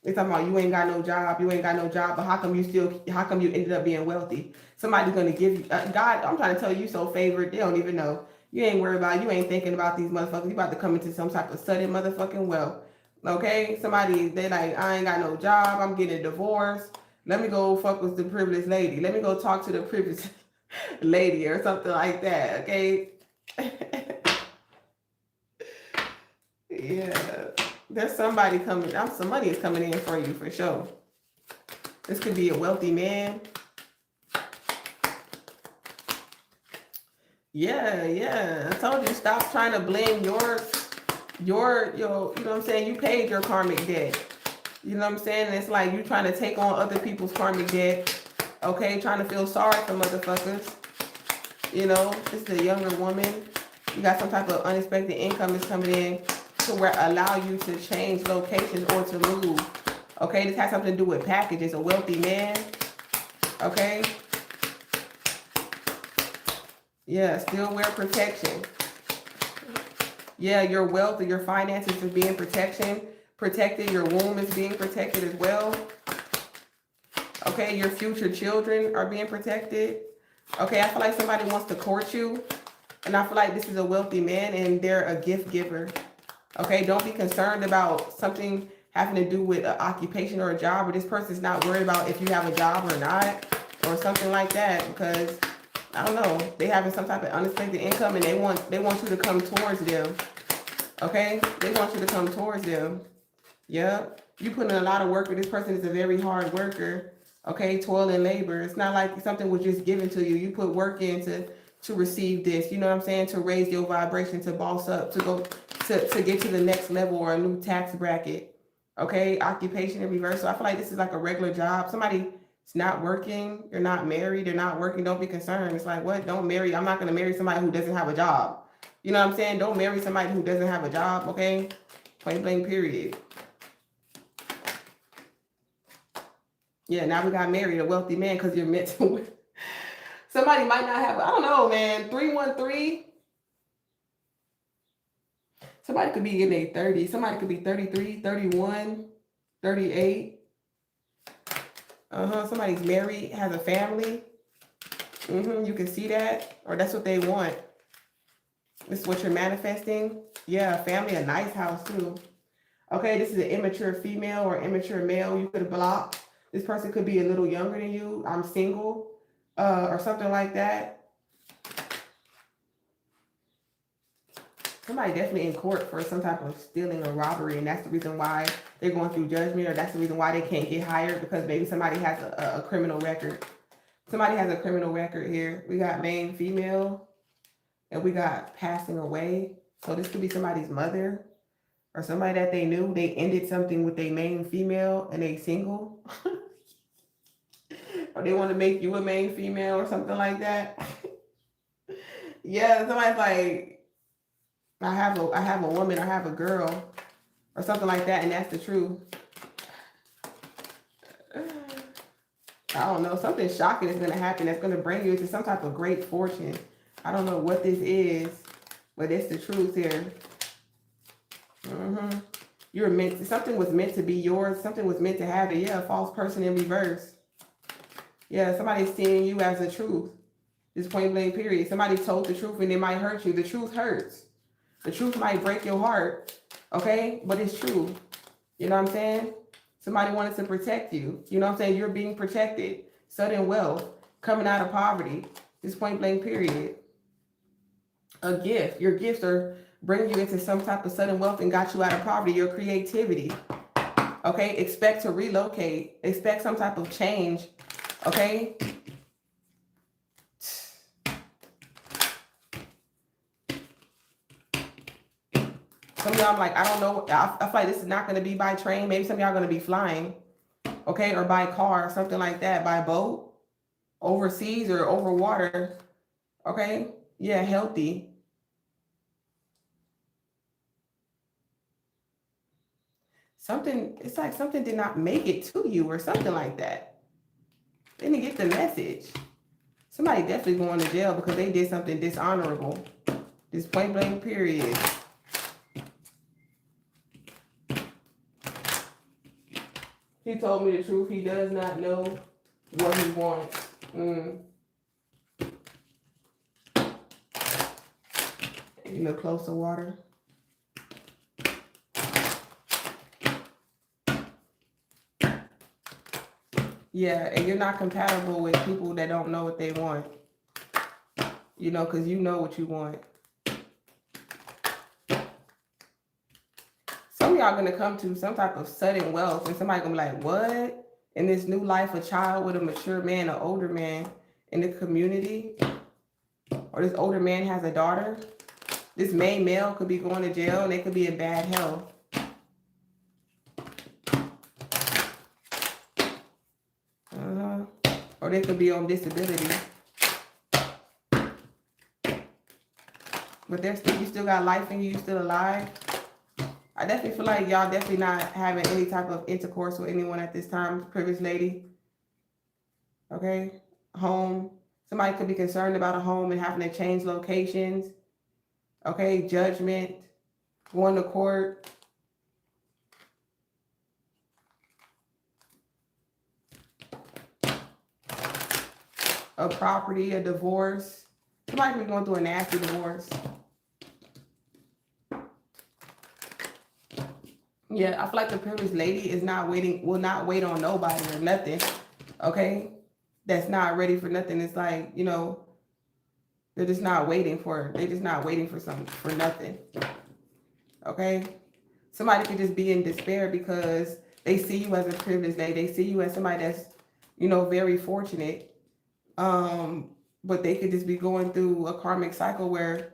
They talking about you ain't got no job, but how come you ended up being wealthy? Somebody's gonna give you, God, I'm trying to tell you so favored, they don't even know. You ain't worried about, you ain't thinking about these motherfuckers. You about to come into some type of sudden motherfucking wealth. Okay? They like, I ain't got no job, I'm getting a divorce. Let me go fuck with the privileged lady. Let me go talk to the privileged lady or something like that, okay? Yeah. There's somebody coming. Some money is coming in for you for sure. This could be a wealthy man. Yeah. I told you, stop trying to blame your, you know what I'm saying? You paid your karmic debt. You know what I'm saying? And it's like you trying to take on other people's karmic debt. Okay, trying to feel sorry for motherfuckers. You know, this is a younger woman. You got some type of unexpected income is coming in to allow you to change locations or to move. Okay, this has something to do with packages. A wealthy man. Okay. Yeah, still wear protection. Yeah, your wealth or your finances is being protected. Your womb is being protected as well. Okay, your future children are being protected. Okay, I feel like somebody wants to court you. And I feel like this is a wealthy man and they're a gift giver. Okay, don't be concerned about something having to do with an occupation or a job, or this person's not worried about if you have a job or not, or something like that, because I don't know, they having some type of unexpected income and they want you to come towards them. Okay, they want you to come towards them. Yep, you put in a lot of work, but this person is a very hard worker. Okay, toil and labor. It's not like something was just given to you. You put work in to receive this. You know what I'm saying? To raise your vibration, to boss up, to go to get to the next level or a new tax bracket. Okay, occupation in reverse. So I feel like this is like a regular job. Somebody is not working. You're not married. They're not working. Don't be concerned. It's like, what? Don't marry. I'm not going to marry somebody who doesn't have a job. You know what I'm saying? Don't marry somebody who doesn't have a job. Okay, point blank period. Yeah, now we got married, a wealthy man, because you're meant to. Somebody might not have, I don't know, man, 313. Somebody could be in their 30s. Somebody could be 33, 31, 38. Somebody's married, has a family. You can see that, or that's what they want. This is what you're manifesting. Yeah, family, a nice house too. Okay, this is an immature female or immature male you could block. This person could be a little younger than you. I'm single, or something like that. Somebody definitely in court for some type of stealing or robbery, and that's the reason why they're going through judgment, or that's the reason why they can't get hired, because maybe somebody has a criminal record. Somebody has a criminal record here. We got main female, and we got passing away. So this could be somebody's mother or somebody that they knew. They ended something with their main female and they single. Or they want to make you a main female or something like that. Yeah, somebody's like, I have a woman, I have a girl, or something like that, and that's the truth. I don't know, something shocking is going to happen that's going to bring you into some type of great fortune. I don't know what this is, but it's the truth here. You're meant to, something was meant to be yours, something was meant to have it. Yeah, a false person in reverse. Yeah, somebody's seeing you as the truth. This point blank period. Somebody told the truth and it might hurt you. The truth hurts. The truth might break your heart. Okay? But it's true. You know what I'm saying? Somebody wanted to protect you. You know what I'm saying? You're being protected. Sudden wealth. Coming out of poverty. This point blank period. A gift. Your gifts are bringing you into some type of sudden wealth and got you out of poverty. Your creativity. Okay? Expect to relocate. Expect some type of change. Okay? Some of y'all, I'm like, I don't know. I feel like this is not going to be by train. Maybe some of y'all are going to be flying. Okay? Or by car, something like that. By boat. Overseas or over water. Okay? Yeah, healthy. Something, it's like something did not make it to you or something like that. They didn't get the message. Somebody definitely going to jail because they did something dishonorable. This point blank period. He told me the truth. He does not know what he wants. You know, close to water. Yeah, and you're not compatible with people that don't know what they want. You know, because you know what you want. Some of y'all going to come to some type of sudden wealth, and somebody going to be like, what? In this new life, a child with a mature man, an older man in the community, or this older man has a daughter. This main male could be going to jail, and they could be in bad health. Or they could be on disability. But you still got life in you, you still alive. I definitely feel like y'all definitely not having any type of intercourse with anyone at this time, privileged lady. Okay? Home. Somebody could be concerned about a home and having to change locations. Okay? Judgment. going to court. A property, a divorce. Somebody be going through a nasty divorce. Yeah, I feel like the privileged lady is not waiting, will not wait on nobody or nothing. Okay? That's not ready for nothing. It's like, you know, they're just not waiting for, they're just not waiting for something, for nothing. Okay? Somebody could just be in despair because they see you as a privileged lady. They see you as somebody that's, you know, very fortunate. But they could just be going through a karmic cycle where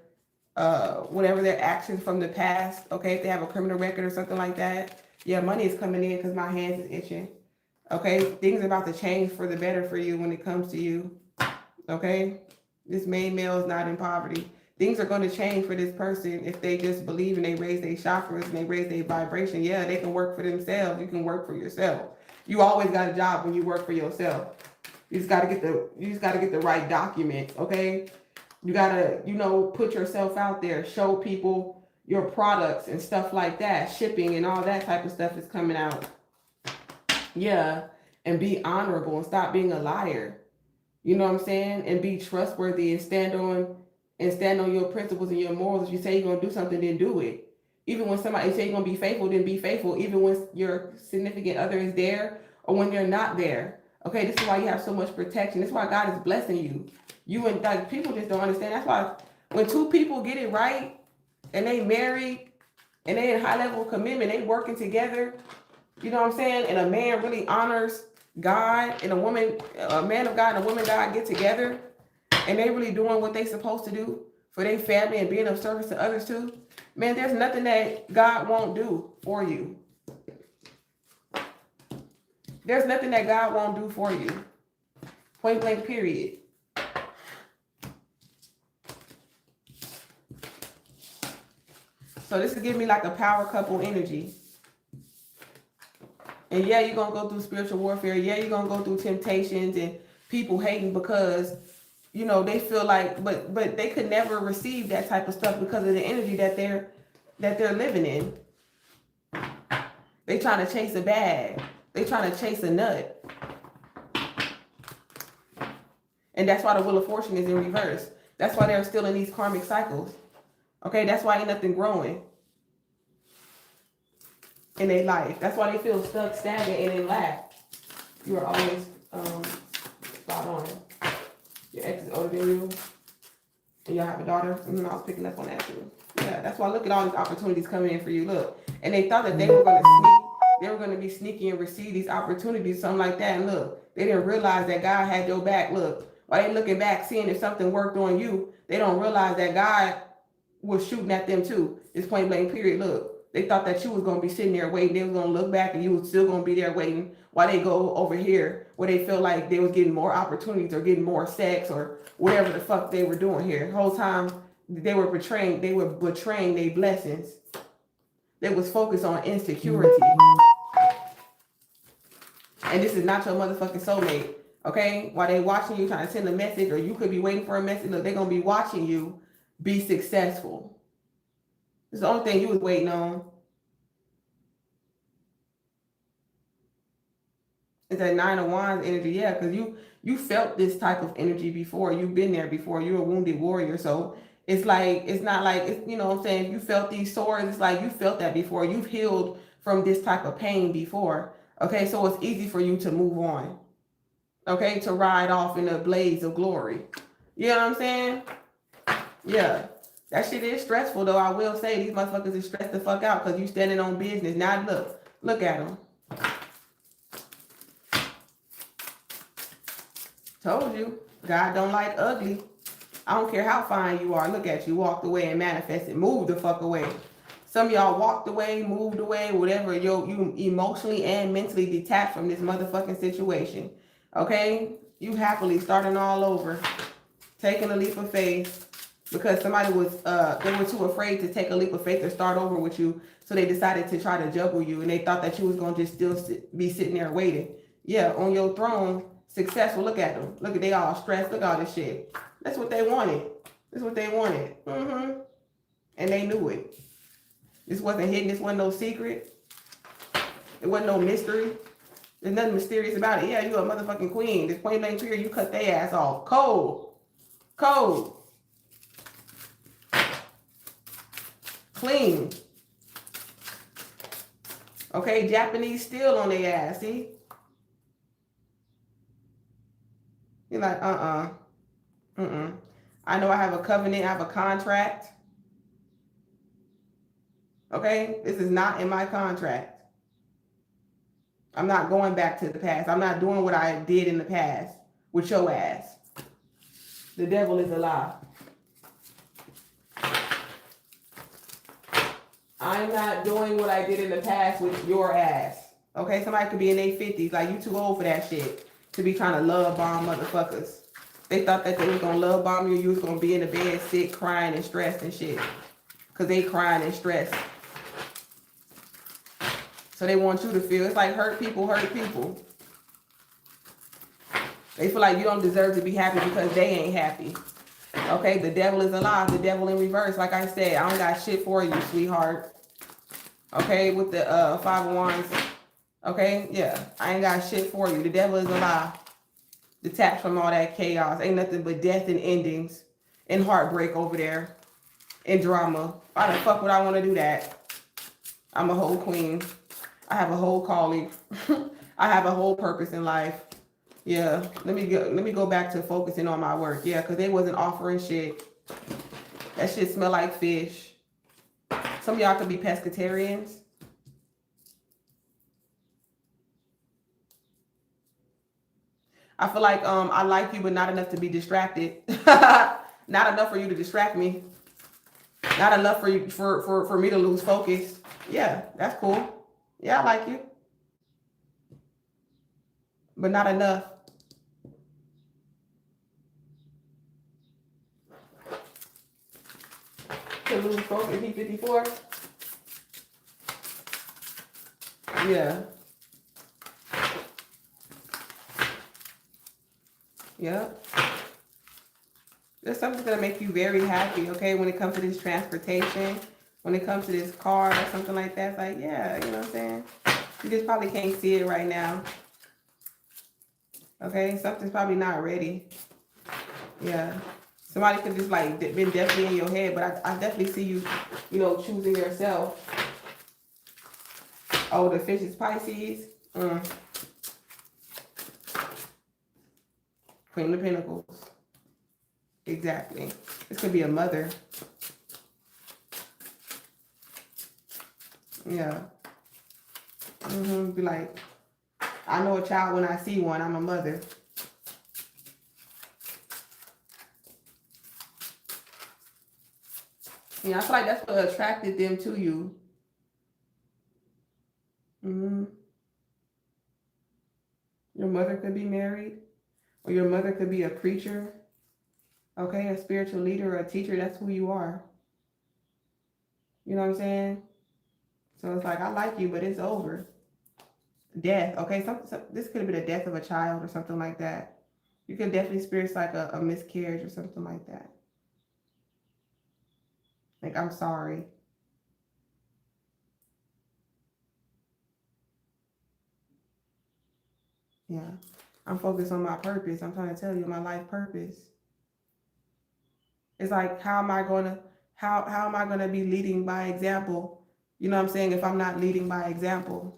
whatever their actions from the past, okay, if they have a criminal record or something like that, yeah, money is coming in because my hands is itching. Okay, things are about to change for the better for you when it comes to you. Okay, this main male is not in poverty. Things are going to change for this person if they just believe and they raise their chakras and they raise their vibration. Yeah, they can work for themselves. You can work for yourself. You always got a job when you work for yourself. You just gotta get the right documents, okay? You gotta, you know, put yourself out there, show people your products and stuff like that. Shipping and all that type of stuff is coming out. Yeah, and be honorable and stop being a liar. You know what I'm saying? And be trustworthy and stand on your principles and your morals. If you say you're gonna do something, then do it. Even when somebody say you're gonna be faithful, then be faithful. Even when your significant other is there or when they're not there. Okay, this is why you have so much protection. This is why God is blessing you. You and like people just don't understand. That's why when two people get it right and they married and they in high level commitment, they working together. You know what I'm saying? And a man really honors God, and a man of God and a woman of God get together and they really doing what they supposed to do for their family and being of service to others too. Man, there's nothing that God won't do for you. There's nothing that God won't do for you. Point blank, period. So this is giving me like a power couple energy. And yeah, you're going to go through spiritual warfare. Yeah, you're going to go through temptations and people hating because, you know, they feel like, but they could never receive that type of stuff because of the energy that they're living in. They trying to chase a bag. They trying to chase a nut. And that's why the Wheel of Fortune is in reverse. That's why they're still in these karmic cycles. Okay, that's why ain't nothing growing in their life. That's why they feel stuck, stagnant, and in lack. You are always spot on. Your ex is older than you. And y'all have a daughter. I was picking up on that too. Yeah, that's why look at all these opportunities coming in for you. Look. And they thought that they were going to be sneaky and receive these opportunities, something like that. And look, they didn't realize that God had your back. Look, while they looking back, seeing if something worked on you, they don't realize that God was shooting at them too. It's point blank, period. Look, they thought that you was going to be sitting there waiting. They was going to look back and you was still going to be there waiting while they go over here where they feel like they was getting more opportunities or getting more sex or whatever the fuck they were doing here. The whole time they were betraying their blessings. They was focused on insecurity. And this is not your motherfucking soulmate. Okay? While they watching you trying to send a message, or you could be waiting for a message, look, they're going to be watching you be successful. It's the only thing you was waiting on. It's that Nine of Wands energy. Yeah, because you felt this type of energy before. You've been there before. You're a wounded warrior. So it's like, it's not like, it's, you know what I'm saying? You felt these sores. It's like you felt that before. You've healed from this type of pain before. Okay, so it's easy for you to move on. Okay, to ride off in a blaze of glory. You know what I'm saying? Yeah. That shit is stressful though. I will say these motherfuckers is stressed the fuck out because you standing on business. Now look at them. Told you, God don't like ugly. I don't care how fine you are. Look at you, walked away and manifested. Move the fuck away. Some of y'all walked away, moved away, whatever. You emotionally and mentally detached from this motherfucking situation. Okay? You happily starting all over. Taking a leap of faith. Because somebody was, they were too afraid to take a leap of faith or start over with you. So they decided to try to juggle you. And they thought that you was going to just still be sitting there waiting. Yeah, on your throne, successful. Look at them. Look at they all stressed. Look at all this shit. That's what they wanted. That's what they wanted. And they knew it. This wasn't hidden. This wasn't no secret. It wasn't no mystery. There's nothing mysterious about it. Yeah, you a motherfucking queen. This point blank period, you cut their ass off. Cold. Cold. Clean. Okay, Japanese steel on their ass, see? You're like, I know I have a covenant, I have a contract. Okay, this is not in my contract. I'm not going back to the past. I'm not doing what I did in the past with your ass. The devil is a lie. I'm not doing what I did in the past with your ass. Okay, somebody could be in their 50s. Like, you too old for that shit. To be trying to love bomb motherfuckers. They thought that they was going to love bomb you. You was going to be in the bed sick, crying and stressed and shit. Because they crying and stressed. So they want you to feel. It's like hurt people hurt people. They feel like you don't deserve to be happy because they ain't happy. Okay, the devil is alive. The devil in reverse. Like I said, I don't got shit for you, sweetheart. Okay, with the 5 of Wands. Okay, yeah, I ain't got shit for you. The devil is alive. Detached from all that chaos. Ain't nothing but death and endings and heartbreak over there and drama. Why the fuck would I want to do that? I'm a whole queen. I have a whole calling. I have a whole purpose in life. Yeah, let me go back to focusing on my work. Yeah, because they wasn't offering shit. That shit smell like fish. Some of y'all could be pescatarians. I feel like I like you, but not enough to be distracted. Not enough for you to distract me. Not enough for you for me to lose focus. Yeah, that's cool. Yeah, I like you. But not enough. To lose focus, P54. Yeah. Yeah. There's something gonna make you very happy, okay, when it comes to this transportation, when it comes to this car or something like that. It's like, yeah, you know what I'm saying? You just probably can't see it right now. Okay, something's probably not ready. Yeah. Somebody could just like been definitely in your head, but I definitely see you, you know, choosing yourself. Oh, the fish is Pisces. Queen of Pentacles. Exactly. This could be a mother. Yeah. Be like, I know a child when I see one. I'm a mother. Yeah, I feel like that's what attracted them to you. Your mother could be married, or your mother could be a preacher. Okay, a spiritual leader or a teacher. That's who you are. You know what I'm saying? So it's like, I like you, but it's over. Death. Okay, this could have been a death of a child or something like that. You can definitely experience like a miscarriage or something like that. Like, I'm sorry. Yeah. I'm focused on my purpose. I'm trying to tell you my life purpose. It's like, how am I going to be leading by example? You know what I'm saying? If I'm not leading by example,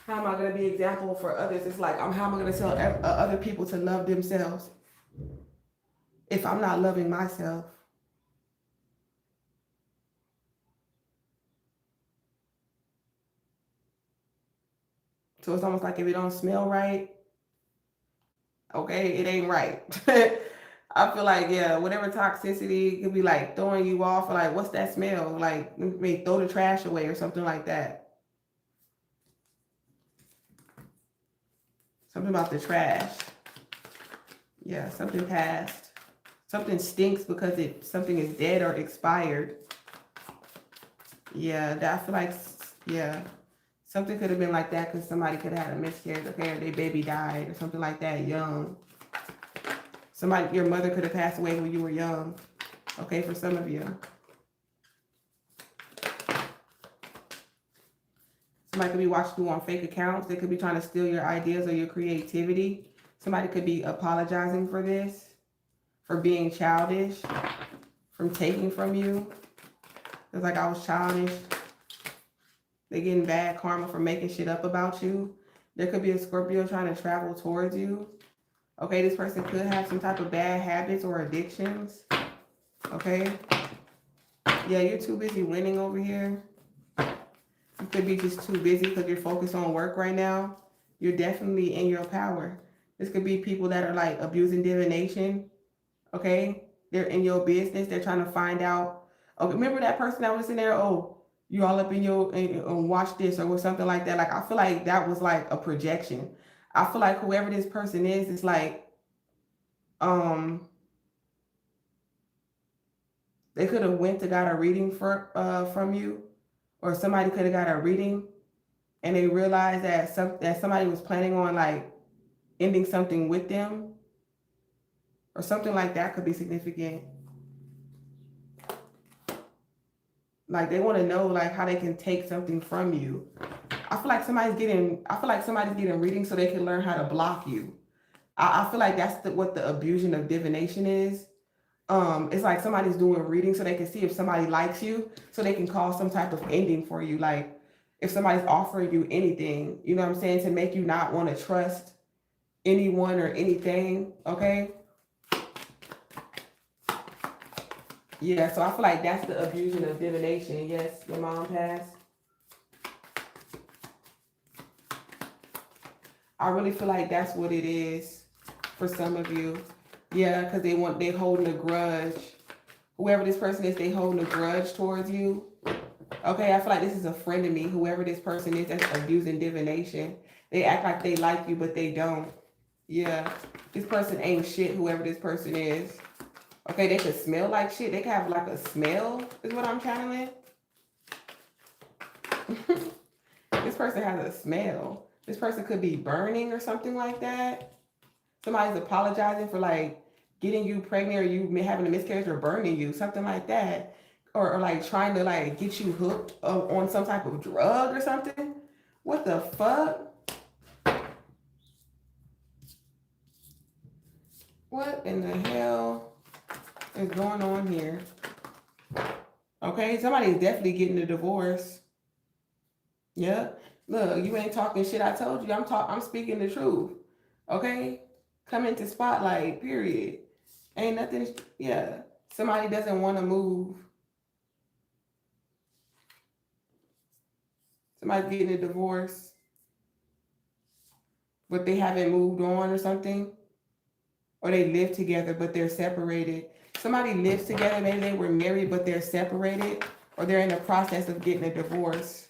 how am I going to be example for others? It's like, how am I going to tell other people to love themselves if I'm not loving myself? So it's almost like if it don't smell right, okay, it ain't right. I feel like, yeah, whatever toxicity could be like throwing you off, or like, what's that smell? Like, maybe throw the trash away or something like that. Something about the trash. Yeah, something passed. Something stinks because something is dead or expired. Yeah, I feel like, yeah, something could have been like that because somebody could have had a miscarriage, okay, or their baby died or something like that, young. Your mother could have passed away when you were young, okay, for some of you. Somebody could be watching you on fake accounts. They could be trying to steal your ideas or your creativity. Somebody could be apologizing for this, for being childish, from taking from you. It's like I was childish. They're getting bad karma for making shit up about you. There could be a Scorpio trying to travel towards you. Okay, this person could have some type of bad habits or addictions. Okay. Yeah, you're too busy winning over here. You could be just too busy because you're focused on work right now. You're definitely in your power. This could be people that are like abusing divination. Okay. They're in your business. They're trying to find out. Okay, remember that person that was in there? Oh, you all up in your and watch this or something like that. Like I feel like that was like a projection. I feel like whoever this person is, it's like they could have went to got a reading from you, or somebody could have got a reading, and they realized that somebody was planning on like ending something with them, or something like that could be significant. Like they want to know like how they can take something from you. I feel like somebody's getting readings so they can learn how to block you. I feel like that's what the abusing of divination is. It's like somebody's doing reading so they can see if somebody likes you, so they can cause some type of ending for you. Like if somebody's offering you anything, you know what I'm saying, to make you not want to trust anyone or anything. Okay. Yeah, so I feel like that's the abusing of divination. Yes, your mom passed. I really feel like that's what it is for some of you. Yeah, because they holding a grudge. Whoever this person is, they holding a grudge towards you. Okay, I feel like this is a friend of me. Whoever this person is that's abusing divination. They act like they like you, but they don't. Yeah, this person ain't shit, whoever this person is. Okay, they could smell like shit. They could have like a smell, is what I'm channeling. This person has a smell. This person could be burning or something like that. Somebody's apologizing for like getting you pregnant, or you having a miscarriage, or burning you, something like that. Or like trying to like get you hooked on some type of drug or something. What the fuck? What in the hell is going on here? Okay, somebody's definitely getting a divorce. Yeah. Look, you ain't talking shit. I told you I'm speaking the truth. Okay? Come into spotlight, period. Ain't nothing. Yeah. Somebody doesn't want to move. Somebody's getting a divorce, but they haven't moved on or something. Or they live together, but they're separated. Somebody lives together, maybe they were married, but they're separated, or they're in the process of getting a divorce.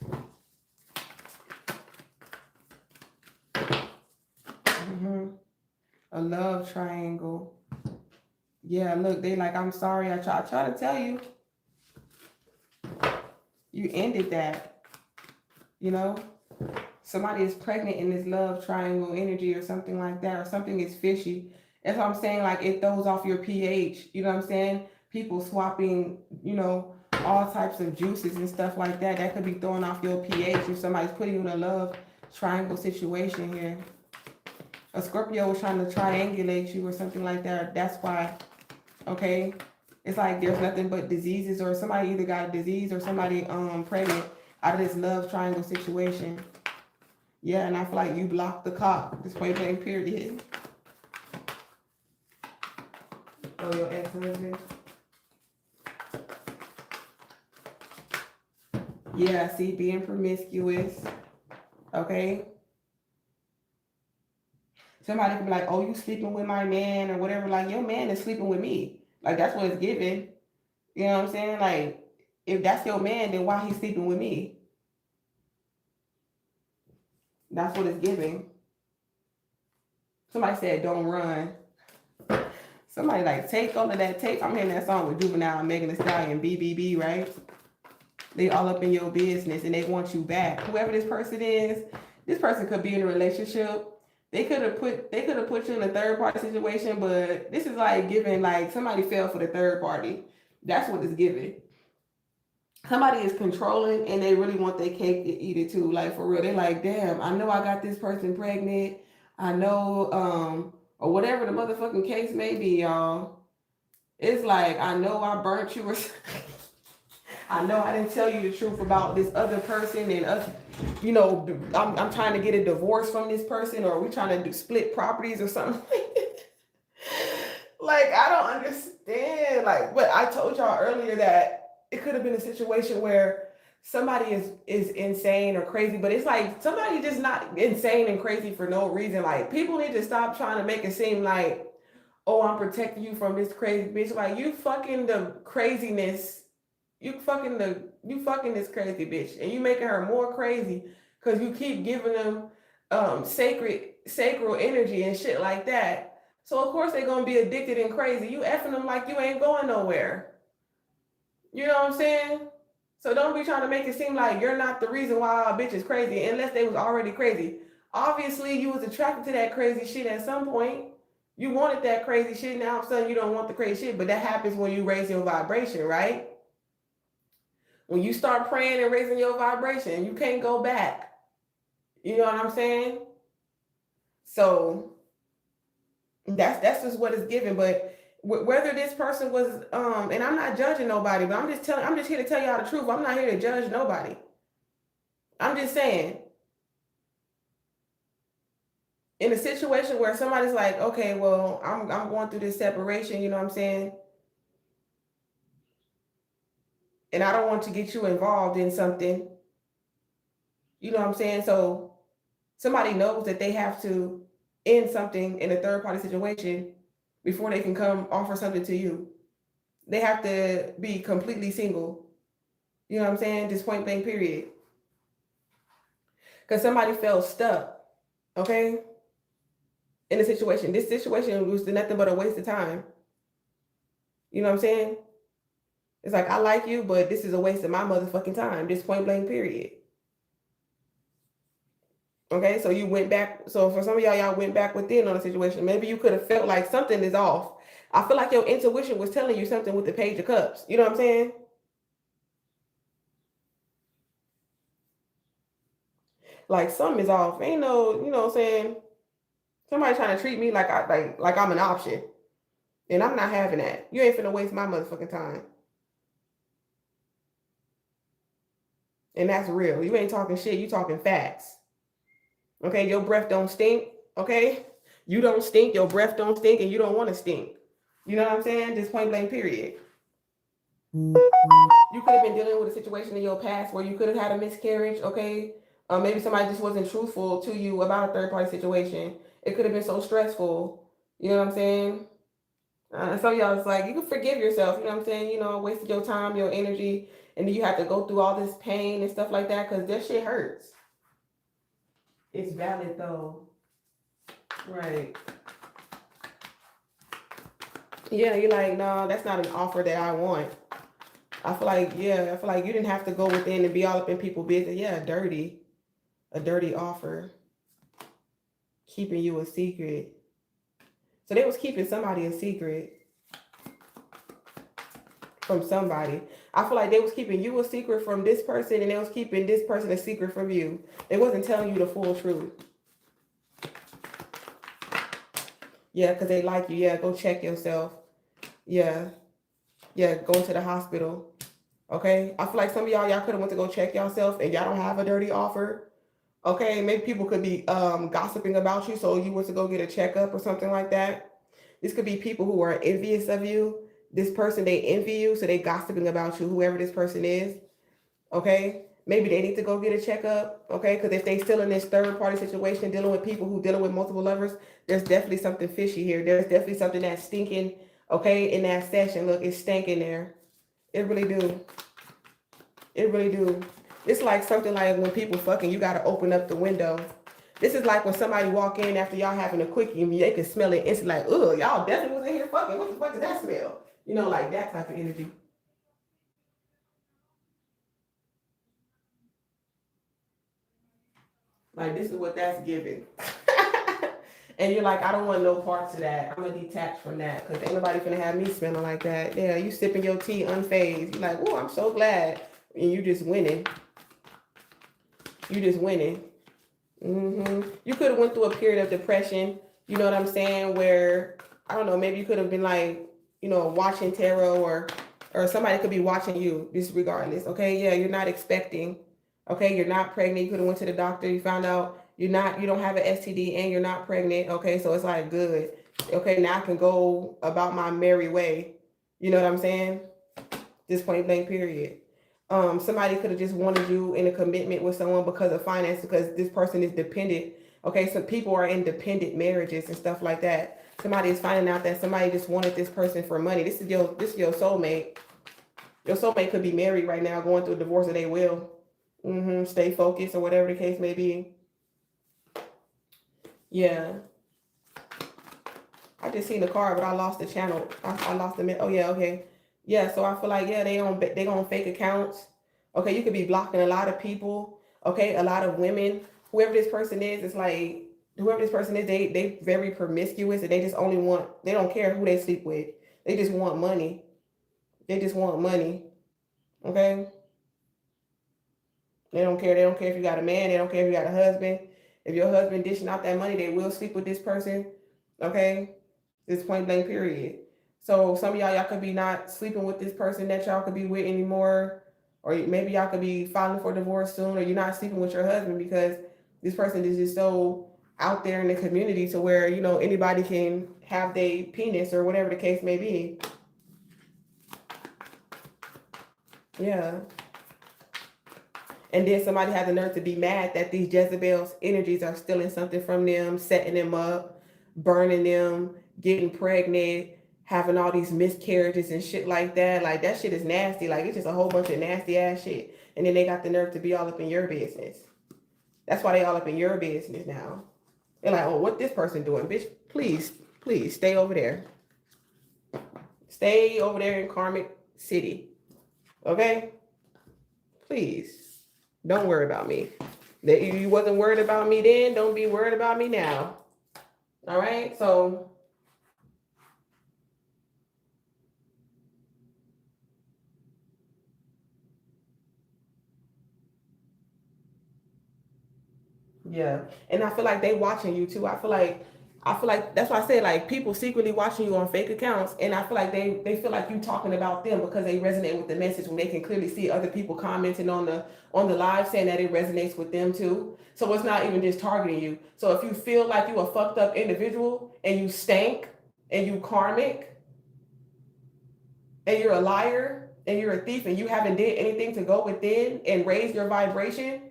A love triangle. Yeah, look, they like, I'm sorry, I try to tell you. You ended that. You know? Somebody is pregnant in this love triangle energy or something like that, or something is fishy. That's what I'm saying, like it throws off your pH. You know what I'm saying? People swapping, you know, all types of juices and stuff like that. That could be throwing off your pH if somebody's putting you in a love triangle situation here. A Scorpio was trying to triangulate you or something like that. That's why, okay? It's like there's nothing but diseases, or somebody either got a disease or somebody pregnant out of this love triangle situation. Yeah, and I feel like you blocked the cock. This point blank period. Oh, your ex-husband? Yeah, see, being promiscuous. Okay? Somebody could be like, oh, you sleeping with my man or whatever. Like, your man is sleeping with me. Like, that's what it's giving. You know what I'm saying? Like, if that's your man, then why he sleeping with me? That's what it's giving. Somebody said, don't run. Somebody like, take all of that tape. I'm hearing that song with Juvenile and Megan Thee Stallion, BBB, right? They all up in your business and they want you back. Whoever this person is, this person could be in a relationship. They could have put you in a third party situation, but this is like giving like somebody fell for the third party. That's what it's giving. somebody is controlling and they really want their cake to eat it too. Like for real, they like, damn, I know I got this person pregnant. I know, or whatever the motherfucking case may be, y'all. It's like, I know I burnt you, or I know I didn't tell you the truth about this other person, and us, you know, I'm trying to get a divorce from this person, or we trying to split properties or something. Like, I don't understand. Like, but I told y'all earlier that it could have been a situation where somebody is insane or crazy, but it's like somebody just not insane and crazy for no reason. Like, people need to stop trying to make it seem like, oh, I'm protecting you from this crazy bitch. Like, you fucking the craziness. You fucking this crazy bitch, and you making her more crazy because you keep giving them sacral energy and shit like that. So of course they're gonna be addicted and crazy. You effing them like you ain't going nowhere. You know what I'm saying? So don't be trying to make it seem like you're not the reason why a bitch is crazy, unless they was already crazy. Obviously, you was attracted to that crazy shit at some point. You wanted that crazy shit. Now all of a sudden you don't want the crazy shit, but that happens when you raise your vibration, right? When you start praying and raising your vibration, you can't go back. You know what I'm saying? So that's just what it's given. But whether this person was and I'm not judging nobody, but I'm just here to tell y'all the truth. I'm not here to judge nobody. I'm just saying, in a situation where somebody's like, okay, well, I'm going through this separation, you know what I'm saying? And I don't want to get you involved in something. You know what I'm saying? So somebody knows that they have to end something in a third party situation before they can come offer something to you. They have to be completely single. You know what I'm saying? Just point blank, period. Because somebody felt stuck, okay, in a situation. This situation was nothing but a waste of time. You know what I'm saying? It's like, I like you, but this is a waste of my motherfucking time. Just point blank, period. Okay, so you went back. So for some of y'all went back within on the situation. Maybe you could have felt like something is off. I feel like your intuition was telling you something with the Page of Cups. You know what I'm saying? Like something is off. Ain't no, you know what I'm saying? Somebody trying to treat me like I'm an option. And I'm not having that. You ain't finna waste my motherfucking time. And that's real. You ain't talking shit, you talking facts. Okay, your breath don't stink. Okay? You don't stink, your breath don't stink, and you don't want to stink. You know what I'm saying? Just point blank, period. You could have been dealing with a situation in your past where you could have had a miscarriage, okay? Maybe somebody just wasn't truthful to you about a third party situation. It could have been so stressful. You know what I'm saying? Some of y'all, it's like, you can forgive yourself, you know what I'm saying? You know, wasted your time, your energy, and then you have to go through all this pain and stuff like that because that shit hurts. It's valid though. Right. Yeah, you're like, no, that's not an offer that I want. I feel like you didn't have to go within and be all up in people's business. Yeah, a dirty offer, keeping you a secret. So they was keeping somebody a secret from somebody. I feel like they was keeping you a secret from this person, and they was keeping this person a secret from you. They wasn't telling you the full truth. Yeah, because they like you. Yeah, go check yourself. Yeah, go to the hospital. Okay, I feel like some of y'all could have went to go check yourself, and y'all don't have a dirty offer. Okay, maybe people could be gossiping about you, so you went to go get a checkup or something like that. This could be people who are envious of you. This person, they envy you, so they gossiping about you, whoever this person is. Okay, maybe they need to go get a checkup. Okay, because if they still in this third party situation, dealing with people who dealing with multiple lovers, there's definitely something fishy here. There's definitely something that's stinking. Okay, in that session, look, it's stinking there. It really do. It really do. It's like something like when people fucking, you got to open up the window. This is like when somebody walk in after y'all having a quickie and they can smell it instantly, like, ugh, y'all definitely was in here fucking. What the fuck does that smell? You know, like that type of energy. Like, this is what that's giving. And you're like, I don't want no parts of that. I'm going to detach from that because ain't nobody finna have me smelling like that. Yeah, you sipping your tea unfazed. You're like, oh, I'm so glad. and you just winning. You just winning. You could have went through a period of depression, you know what I'm saying, where, I don't know, maybe you could have been like, you know, watching tarot, or somebody could be watching you, just regardless, okay? Yeah, you're not expecting, okay? You're not pregnant. You could have went to the doctor. You found out you don't have an STD and you're not pregnant, okay? So it's like, good. Okay, now I can go about my merry way. You know what I'm saying? Just point blank period. Somebody could have just wanted you in a commitment with someone because of finance, because this person is dependent. Okay, some people are in dependent marriages and stuff like that. Somebody is finding out that somebody just wanted this person for money. This is your soulmate. Your soulmate could be married right now, going through a divorce, or they will. Stay focused, or whatever the case may be. Yeah. I just seen the card, but I lost the channel. I lost the. Oh yeah, okay. Yeah, so I feel like, yeah, they on fake accounts. Okay, you could be blocking a lot of people. Okay, a lot of women. Whoever this person is, it's like, whoever this person is, they very promiscuous, and they just only want, they don't care who they sleep with. They just want money. They just want money. Okay? They don't care. They don't care if you got a man. They don't care if you got a husband. If your husband dishing out that money, they will sleep with this person. Okay? This point blank period. So some of y'all could be not sleeping with this person that y'all could be with anymore, or maybe y'all could be filing for divorce soon, or you're not sleeping with your husband because this person is just so out there in the community to where, you know, anybody can have their penis, or whatever the case may be. Yeah. And then somebody has the nerve to be mad that these Jezebel's energies are stealing something from them, setting them up, burning them, getting pregnant, having all these miscarriages and shit like that. Like, that shit is nasty. Like, it's just a whole bunch of nasty ass shit. And then they got the nerve to be all up in your business. That's why they all up in your business now. They're like, oh, what this person doing? Bitch, please stay over there. Stay over there in Karmic City. Okay? Please. Don't worry about me. You wasn't worried about me then. Don't be worried about me now. All right? So, yeah. And I feel like they watching you too. I feel like that's why I say, like, people secretly watching you on fake accounts, and I feel like they feel like you talking about them because they resonate with the message, when they can clearly see other people commenting on the live saying that it resonates with them too. So it's not even just targeting you. So if you feel like you a fucked up individual and you stank and you karmic and you're a liar and you're a thief and you haven't did anything to go within and raise your vibration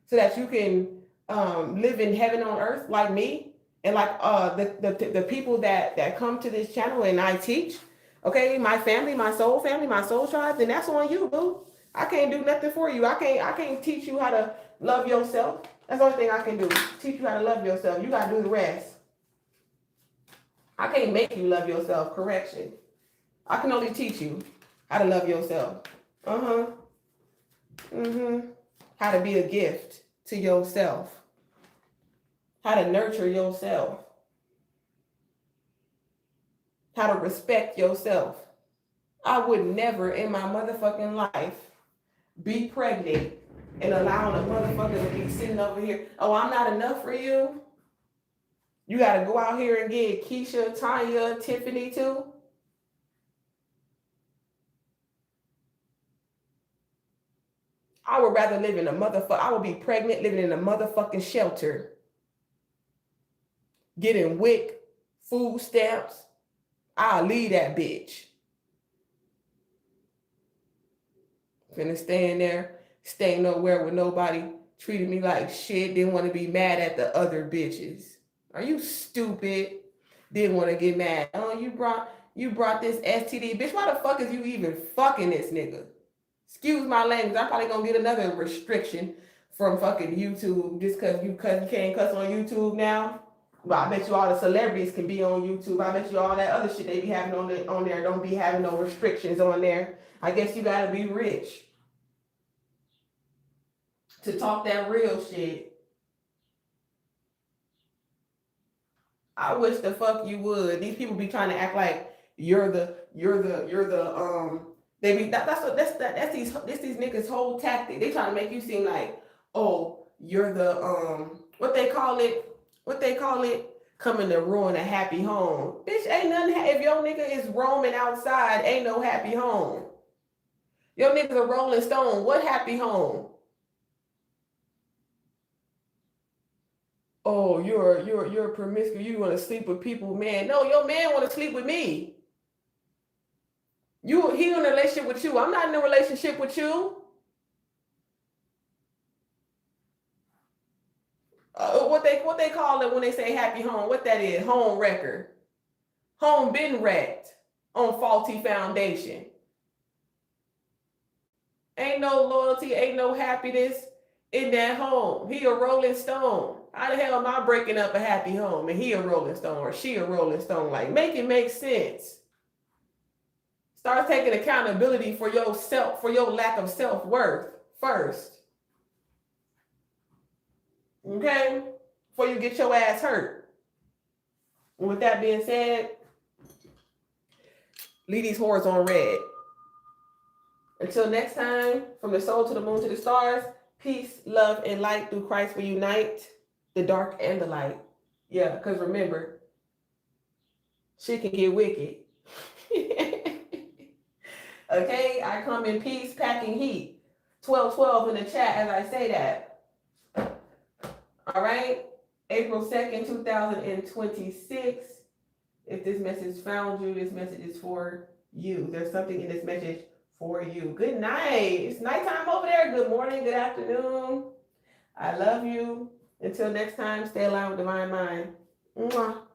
so that you can live in heaven on earth like me, and like the people that come to this channel and I teach, okay, my family, my soul tribe, then that's on you, boo. I can't do nothing for you. I can't teach you how to love yourself. That's the only thing I can do. Teach you how to love yourself. You gotta do the rest. I can't make you love yourself. Correction. I can only teach you how to love yourself. How to be a gift to yourself. How to nurture yourself. How to respect yourself. I would never in my motherfucking life be pregnant and allowing a motherfucker to be sitting over here. Oh, I'm not enough for you. You got to go out here and get Keisha, Tanya, Tiffany too. I would rather live in a I would be pregnant living in a motherfucking shelter, getting WIC, food stamps. I'll leave that bitch. Finna stand there, stay nowhere with nobody, treated me like shit, didn't want to be mad at the other bitches. Are you stupid? Didn't want to get mad. Oh, you brought this STD. Bitch, why the fuck is you even fucking this nigga? Excuse my language. I'm probably gonna get another restriction from fucking YouTube just cause you can't cuss on YouTube now. But I bet you all the celebrities can be on YouTube. I bet you all that other shit they be having on there don't be having no restrictions on there. I guess you gotta be rich to talk that real shit. I wish the fuck you would. These people be trying to act like you're the They be that's these niggas' whole tactic. They trying to make you seem like, oh, you're the what they call it, coming to ruin a happy home. Bitch, ain't nothing. If your nigga is roaming outside, ain't no happy home. Your nigga's a Rolling Stone. What happy home? Oh, you're promiscuous. You want to sleep with people, man. No, your man want to sleep with me. He in a relationship with you. I'm not in a relationship with you. What they call it when they say happy home? What that is? Home wrecker. Home been wrecked on faulty foundation. Ain't no loyalty, ain't no happiness in that home. He a Rolling Stone. How the hell am I breaking up a happy home and he a Rolling Stone or she a Rolling Stone? Like, make it make sense. Start taking accountability for yourself, for your lack of self-worth first. Okay? Before you get your ass hurt. And with that being said, leave these whores on red. Until next time, from the soul to the moon to the stars, peace, love, and light through Christ will unite the dark and the light. Yeah, because remember, shit can get wicked. Okay, I come in peace, packing heat. 1212 in the chat as I say that. All right, April 2nd, 2026. If this message found you, this message is for you. There's something in this message for you. Good night. It's nighttime over there. Good morning, good afternoon. I love you. Until next time, stay alive with Divine Mind. Mwah.